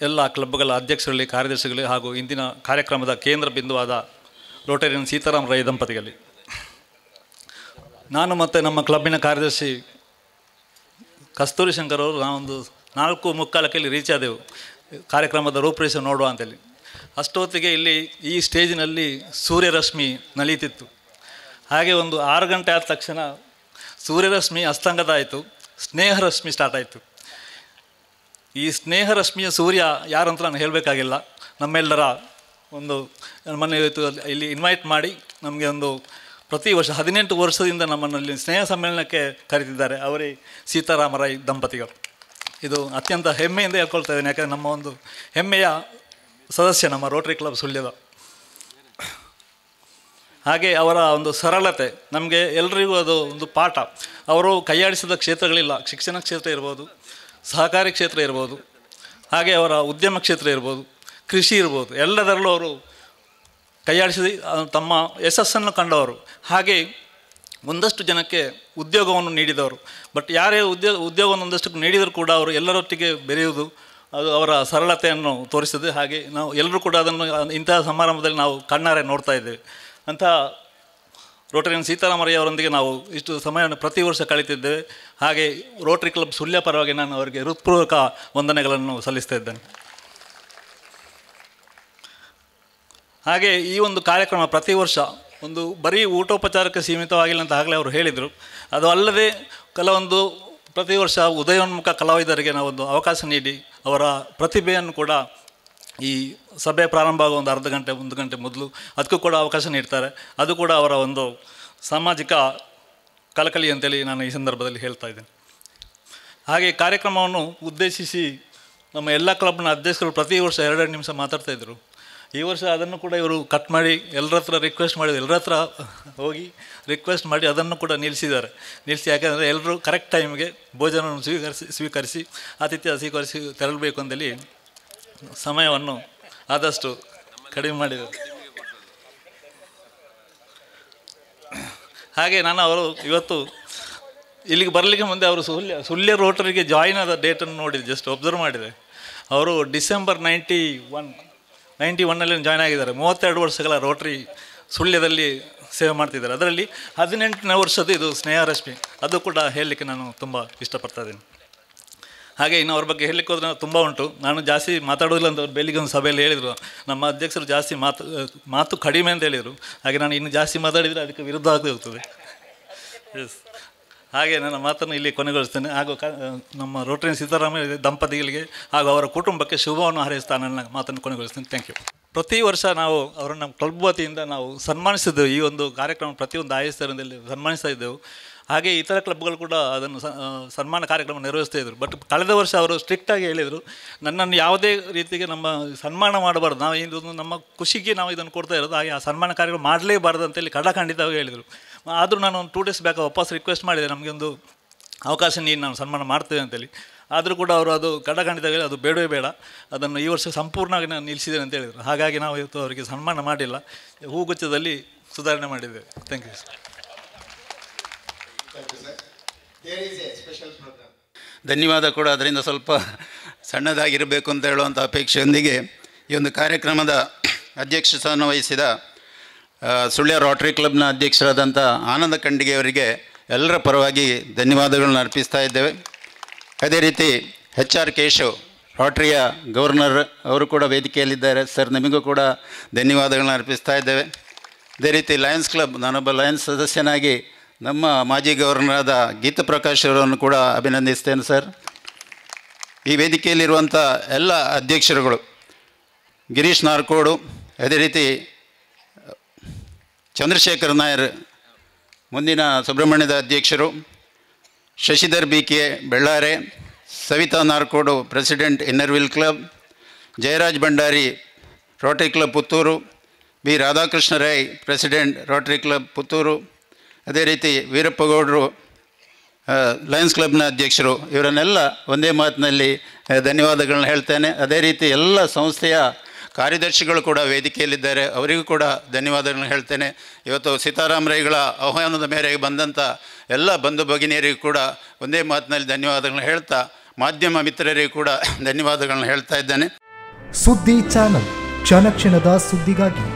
ಎಲ್ಲ ಕ್ಲಬ್ಗಳ ಅಧ್ಯಕ್ಷರಲ್ಲಿ, ಕಾರ್ಯದರ್ಶಿಗಳಿಗೆ, ಹಾಗೂ ಇಂದಿನ ಕಾರ್ಯಕ್ರಮದ ಕೇಂದ್ರ ಬಿಂದುವಾದ ರೋಟರಿಯನ್ ಸೀತಾರಾಮರಯ್ಯ ದಂಪತಿಗಳಿಗೆ, ನಾನು ಮತ್ತು ನಮ್ಮ ಕ್ಲಬ್ಬಿನ ಕಾರ್ಯದರ್ಶಿ ಕಸ್ತೂರಿ ಶಂಕರ್ ಅವರು ನಾವೊಂದು 4:45 ರೀಚ್ ಆದೆವು ಕಾರ್ಯಕ್ರಮದ ರೂಪರೇಷೆ ನೋಡುವ ಅಂತೇಳಿ. ಅಷ್ಟೊತ್ತಿಗೆ ಇಲ್ಲಿ ಈ ಸ್ಟೇಜಿನಲ್ಲಿ ಸೂರ್ಯರಶ್ಮಿ ನಲೀತಿತ್ತು. ಹಾಗೆ ಒಂದು 6 ಗಂಟೆ ಆದ ತಕ್ಷಣ ಸೂರ್ಯರಶ್ಮಿ ಅಸ್ತಂಗತ ಆಯಿತು, ಸ್ನೇಹರಶ್ಮಿ ಸ್ಟಾರ್ಟ್ ಆಯಿತು. ಈ ಸ್ನೇಹರಶ್ಮಿಯ ಸೂರ್ಯ ಯಾರಂತ ನಾನು ಹೇಳಬೇಕಾಗಿಲ್ಲ. ನಮ್ಮೆಲ್ಲರ ಒಂದು ನಮ್ಮನ್ನು ಇವತ್ತು ಇಲ್ಲಿ ಇನ್ವೈಟ್ ಮಾಡಿ ನಮಗೆ ಒಂದು ಪ್ರತಿ ವರ್ಷ 18 ವರ್ಷದಿಂದ ನಮ್ಮನ್ನಲ್ಲಿ ಸ್ನೇಹ ಸಮ್ಮೇಳನಕ್ಕೆ ಕರೀತಿದ್ದಾರೆ. ಅವರೇ ಸೀತಾರಾಮರಯ್ಯ ದಂಪತಿಗಳು. ಇದು ಅತ್ಯಂತ ಹೆಮ್ಮೆಯಿಂದ ಹೇಳ್ಕೊಳ್ತಾ ಇದ್ದೇನೆ, ಯಾಕಂದರೆ ನಮ್ಮ ಒಂದು ಹೆಮ್ಮೆಯ ಸದಸ್ಯ ನಮ್ಮ ರೋಟರಿ ಕ್ಲಬ್ ಸುಳ್ಯದ. ಹಾಗೆ ಅವರ ಒಂದು ಸರಳತೆ ನಮಗೆ ಎಲ್ರಿಗೂ ಅದು ಒಂದು ಪಾಠ. ಅವರು ಕೈಯಾಡಿಸಿದ ಕ್ಷೇತ್ರಗಳಿಲ್ಲ. ಶಿಕ್ಷಣ ಕ್ಷೇತ್ರ ಇರ್ಬೋದು, ಸಹಕಾರಿ ಕ್ಷೇತ್ರ ಇರ್ಬೋದು, ಹಾಗೆ ಅವರ ಉದ್ಯಮ ಕ್ಷೇತ್ರ ಇರ್ಬೋದು, ಕೃಷಿ ಇರ್ಬೋದು, ಎಲ್ಲದರಲ್ಲೂ ಅವರು ಕೈಯಾಡಿಸಿ ತಮ್ಮ ಯಶಸ್ಸನ್ನು ಕಂಡವರು. ಹಾಗೆ ಒಂದಷ್ಟು ಜನಕ್ಕೆ ಉದ್ಯೋಗವನ್ನು ನೀಡಿದವರು. ಬಟ್ ಯಾರೇ ಉದ್ಯೋಗವನ್ನು ಒಂದಷ್ಟು ನೀಡಿದರೂ ಕೂಡ ಅವರು ಎಲ್ಲರೊಟ್ಟಿಗೆ ಬೆರೆಯುವುದು, ಅದು ಅವರ ಸರಳತೆಯನ್ನು ತೋರಿಸ್ತದೆ. ಹಾಗೆ ನಾವು ಎಲ್ಲರೂ ಕೂಡ ಅದನ್ನು ಇಂತಹ ಸಮಾರಂಭದಲ್ಲಿ ನಾವು ಕಣ್ಣಾರೆ ನೋಡ್ತಾ ಇದ್ದೇವೆ. ಅಂತಹ ರೋಟರಿಯನ್ ಸೀತಾರಾಮರಯ್ಯ ಅವರೊಂದಿಗೆ ನಾವು ಇಷ್ಟು ಸಮಯವನ್ನು ಪ್ರತಿ ವರ್ಷ ಕಳೀತಿದ್ದೇವೆ. ಹಾಗೆ ರೋಟರಿ ಕ್ಲಬ್ ಸುಳ್ಯ ಪರವಾಗಿ ನಾನು ಅವರಿಗೆ ಹೃತ್ಪೂರ್ವಕ ವಂದನೆಗಳನ್ನು ಸಲ್ಲಿಸ್ತಾ ಇದ್ದೇನೆ. ಹಾಗೆ ಈ ಒಂದು ಕಾರ್ಯಕ್ರಮ ಪ್ರತಿ ವರ್ಷ ಒಂದು ಬರೀ ಊಟೋಪಚಾರಕ್ಕೆ ಸೀಮಿತವಾಗಿಲ್ಲ ಅಂತ ಆಗಲೇ ಅವರು ಹೇಳಿದರು. ಅದು ಅಲ್ಲದೆ ಕೆಲವೊಂದು ಪ್ರತಿ ವರ್ಷ ಉದಯೋನ್ಮುಖ ಕಲಾವಿದರಿಗೆ ನಾವೊಂದು ಅವಕಾಶ ನೀಡಿ ಅವರ ಪ್ರತಿಭೆಯನ್ನು ಕೂಡ ಈ ಸಭೆ ಪ್ರಾರಂಭ ಆಗುವ ಒಂದು ಅರ್ಧ ಗಂಟೆ 1 ಗಂಟೆ ಮೊದಲು ಅದಕ್ಕೂ ಕೂಡ ಅವಕಾಶ ನೀಡ್ತಾರೆ. ಅದು ಕೂಡ ಅವರ ಒಂದು ಸಾಮಾಜಿಕ ಕಳಕಳಿ ಅಂತೇಳಿ ನಾನು ಈ ಸಂದರ್ಭದಲ್ಲಿ ಹೇಳ್ತಾ ಇದ್ದೇನೆ. ಹಾಗೆ ಕಾರ್ಯಕ್ರಮವನ್ನು ಉದ್ದೇಶಿಸಿ ನಮ್ಮ ಎಲ್ಲ ಕ್ಲಬ್ನ ಅಧ್ಯಕ್ಷರು ಪ್ರತಿ ವರ್ಷ 2 ನಿಮಿಷ ಮಾತಾಡ್ತಾಯಿದ್ರು. ಈ ವರ್ಷ ಅದನ್ನು ಕೂಡ ಇವರು ಕಟ್ ಮಾಡಿ ಎಲ್ಲರ ಹತ್ರ ರಿಕ್ವೆಸ್ಟ್ ಮಾಡಿದ್ರು. ಎಲ್ಲರ ಹತ್ರ ಹೋಗಿ ರಿಕ್ವೆಸ್ಟ್ ಮಾಡಿ ಅದನ್ನು ಕೂಡ ನಿಲ್ಲಿಸಿದ್ದಾರೆ. ಯಾಕೆಂದರೆ ಎಲ್ಲರೂ ಕರೆಕ್ಟ್ ಟೈಮ್ಗೆ ಭೋಜನವನ್ನು ಸ್ವೀಕರಿಸಿ ಆತಿಥ್ಯ ಸ್ವೀಕರಿಸಿ ತೆರಳಬೇಕು ಅಂತೇಳಿ ಸಮಯವನ್ನು ಆದಷ್ಟು ಕಡಿಮೆ ಮಾಡಿದರು. ಹಾಗೆ ಅವರು ಇವತ್ತು ಇಲ್ಲಿಗೆ ಬರಲಿಕ್ಕೆ ಮುಂದೆ ಅವರು ಸುಳ್ಯ ರೋಟರಿಗೆ ಜಾಯಿನ್ ಆದ ಡೇಟನ್ನು ನೋಡಿದೆ, ಜಸ್ಟ್ ಒಬ್ಸರ್ವ್ ಮಾಡಿದೆ. ಅವರು ಡಿಸೆಂಬರ್ 91ನಲ್ಲಿ ಜಾಯ್ನ್ ಆಗಿದ್ದಾರೆ. 32 ವರ್ಷಗಳ ರೋಟರಿ ಸುಳ್ಯದಲ್ಲಿ ಸೇವೆ ಮಾಡ್ತಿದ್ದಾರೆ. ಅದರಲ್ಲಿ 18ನೇ ವರ್ಷದ್ದು ಇದು ಸ್ನೇಹರಶ್ಮಿ. ಅದು ಕೂಡ ಹೇಳಲಿಕ್ಕೆ ನಾನು ತುಂಬ ಇಷ್ಟಪಡ್ತಾ ಇದ್ದೀನಿ. ಹಾಗೆ ಇನ್ನು ಅವ್ರ ಬಗ್ಗೆ ಹೇಳಲಿಕ್ಕೆ ಹೋದರೆ ತುಂಬ ಉಂಟು. ನಾನು ಜಾಸ್ತಿ ಮಾತಾಡೋದಿಲ್ಲ ಅಂತ ಅವ್ರು ಬೆಳಿಗ್ಗೆ ಒಂದು ಸಭೆಯಲ್ಲಿ ಹೇಳಿದರು. ನಮ್ಮ ಅಧ್ಯಕ್ಷರು ಜಾಸ್ತಿ ಮಾತು ಕಡಿಮೆ ಅಂತ ಹೇಳಿದರು. ಹಾಗೆ ನಾನು ಇನ್ನು ಜಾಸ್ತಿ ಮಾತಾಡಿದರೆ ಅದಕ್ಕೆ ವಿರುದ್ಧ ಆಗದೆ ಹೋಗ್ತದೆ. ಎಸ್, ಹಾಗೆ ನನ್ನ ಮಾತನ್ನು ಇಲ್ಲಿ ಕೊನೆಗೊಳಿಸ್ತೇನೆ. ಹಾಗೂ ನಮ್ಮ ರೋಟರಿ ಸೀತಾರಾಮಯ್ಯ ದಂಪತಿಗಳಿಗೆ ಹಾಗೂ ಅವರ ಕುಟುಂಬಕ್ಕೆ ಶುಭವನ್ನು ಹಾರೈಸ್ತಾ ನನ್ನ ಮಾತನ್ನು ಕೊನೆಗೊಳಿಸ್ತೇನೆ. Thank you. ಪ್ರತಿ ವರ್ಷ ನಾವು ಅವರನ್ನು ಕ್ಲಬ್ ವತಿಯಿಂದ ನಾವು ಸನ್ಮಾನಿಸಿದ್ದೆವು. ಈ ಒಂದು ಕಾರ್ಯಕ್ರಮ ಪ್ರತಿಯೊಂದು ಆಯಸ್ತರದಲ್ಲಿ ಸನ್ಮಾನಿಸ್ತಾ ಇದ್ದೆವು. ಹಾಗೆ ಇತರ ಕ್ಲಬ್ಗಳು ಕೂಡ ಅದನ್ನು ಸನ್ಮಾನ ಕಾರ್ಯಕ್ರಮ ನಿರ್ವಹಿಸ್ತಾ ಇದ್ದರು. ಬಟ್ ಕಳೆದ ವರ್ಷ ಅವರು ಸ್ಟ್ರಿಕ್ಟಾಗಿ ಹೇಳಿದರು, ನನ್ನನ್ನು ಯಾವುದೇ ರೀತಿಗೆ ನಮ್ಮ ಸನ್ಮಾನ ಮಾಡಬಾರ್ದು, ನಾವು ಇದೊಂದು ನಮ್ಮ ಖುಷಿಗೆ ನಾವು ಇದನ್ನು ಕೊಡ್ತಾ ಇರೋದು, ಹಾಗೆ ಆ ಸನ್ಮಾನ ಕಾರ್ಯಕ್ರಮ ಮಾಡಲೇಬಾರ್ದು ಅಂತೇಳಿ ಖಂಡಿತವಾಗಿ ಹೇಳಿದರು. ಆದರೂ ನಾನು 2 days ಬ್ಯಾಕ್ ವಾಪಸ್ ರಿಕ್ವೆಸ್ಟ್ ಮಾಡಿದೆ, ನಮಗೆ ಒಂದು ಅವಕಾಶ ನೀನು ನಾವು ಸನ್ಮಾನ ಮಾಡ್ತೇವೆ ಅಂತೇಳಿ. ಆದರೂ ಕೂಡ ಅವರು ಅದು ಖಂಡಿತವಾಗಿ ಅದು ಬೇಡವೇ ಬೇಡ, ಅದನ್ನು ಈ ವರ್ಷ ಸಂಪೂರ್ಣವಾಗಿ ನಾನು ನಿಲ್ಲಿಸಿದ್ದೇನೆ ಅಂತ ಹೇಳಿದರು. ಹಾಗಾಗಿ ನಾವು ಇವತ್ತು ಅವರಿಗೆ ಸನ್ಮಾನ ಮಾಡಿಲ್ಲ, ಹೂಗುಚ್ಛದಲ್ಲಿ ಸುಧಾರಣೆ ಮಾಡಿದ್ದೇವೆ. Thank you sir. ಧನ್ಯವಾದ ಕೂಡ ಅದರಿಂದ ಸ್ವಲ್ಪ ಸಣ್ಣದಾಗಿರಬೇಕು ಅಂತ ಹೇಳುವಂಥ ಅಪೇಕ್ಷೆಯೊಂದಿಗೆ ಈ ಒಂದು ಕಾರ್ಯಕ್ರಮದ ಅಧ್ಯಕ್ಷತೆಯನ್ನು ವಹಿಸಿದ ಸುಳ್ಯ ರೋಟರಿ ಕ್ಲಬ್ನ ಅಧ್ಯಕ್ಷರಾದಂಥ ಆನಂದ ಖಂಡಿಗೆಯವರಿಗೆ ಎಲ್ಲರ ಪರವಾಗಿ ಧನ್ಯವಾದಗಳನ್ನು ಅರ್ಪಿಸ್ತಾ ಇದ್ದೇವೆ. ಅದೇ ರೀತಿ HR ಕೇಶವ್ ರೋಟರಿಯ ಗವರ್ನರ್ ಅವರು ಕೂಡ ವೇದಿಕೆಯಲ್ಲಿದ್ದಾರೆ. ಸರ್, ನಿಮಗೂ ಕೂಡ ಧನ್ಯವಾದಗಳನ್ನ ಅರ್ಪಿಸ್ತಾ ಇದ್ದೇವೆ. ಅದೇ ರೀತಿ ಲಯನ್ಸ್ ಕ್ಲಬ್, ನಾನೊಬ್ಬ ಲಯನ್ಸ್ ಸದಸ್ಯನಾಗಿ ನಮ್ಮ ಮಾಜಿ ಗವರ್ನರಾದ ಗೀತಾ ಪ್ರಕಾಶ್ ಅವರನ್ನು ಕೂಡ ಅಭಿನಂದಿಸ್ತೇನೆ ಸರ್. ಈ ವೇದಿಕೆಯಲ್ಲಿರುವಂಥ ಎಲ್ಲ ಅಧ್ಯಕ್ಷರುಗಳು, ಗಿರೀಶ್ ನಾರ್ಕೋಡು, ಅದೇ ರೀತಿ ಚಂದ್ರಶೇಖರ್ ನಾಯರ್ ಮುಂದಿನ ಸುಬ್ರಹ್ಮಣ್ಯದ ಅಧ್ಯಕ್ಷರು, Shashidhar BK Bellare, Savitha Narkodu president Inner Wheel club, Jayaraj Bhandari Rotary club Puttur, B Radhakrishna Rai president Rotary club Puttur, ಅದೇ ರೀತಿ ವೀರಪ್ಪಗೌಡರು ಲಯನ್ಸ್ ಕ್ಲಬ್ನ ಅಧ್ಯಕ್ಷರು, ಇವರನ್ನೆಲ್ಲ ಒಂದೇ ಮಾತಿನಲ್ಲಿ ಧನ್ಯವಾದಗಳನ್ನ ಹೇಳ್ತೇನೆ. ಅದೇ ರೀತಿ ಎಲ್ಲ ಸಂಸ್ಥೆಯ ಕಾರ್ಯದರ್ಶಿಗಳು ಕೂಡ ವೇದಿಕೆಯಲ್ಲಿದ್ದಾರೆ, ಅವರಿಗೂ ಕೂಡ ಧನ್ಯವಾದಗಳನ್ನ ಹೇಳ್ತೇನೆ. ಇವತ್ತು ಸೀತಾರಾಮ್ ರೈಗಳ ಆಹ್ವಾನದ ಮೇರೆಗೆ ಬಂದಂಥ ಎಲ್ಲ ಬಂಧು ಭಗಿನಿಯರಿಗೂ ಕೂಡ ಒಂದೇ ಮಾತಿನಲ್ಲಿ ಧನ್ಯವಾದಗಳನ್ನ ಹೇಳ್ತಾ, ಮಾಧ್ಯಮ ಮಿತ್ರರಿಗೂ ಕೂಡ ಧನ್ಯವಾದಗಳನ್ನ ಹೇಳ್ತಾ ಇದ್ದೇನೆ. ಸುದ್ದಿ ಚಾನಲ್, ಕ್ಷಣ ಕ್ಷಣದ ಸುದ್ದಿಗಾಗಿ.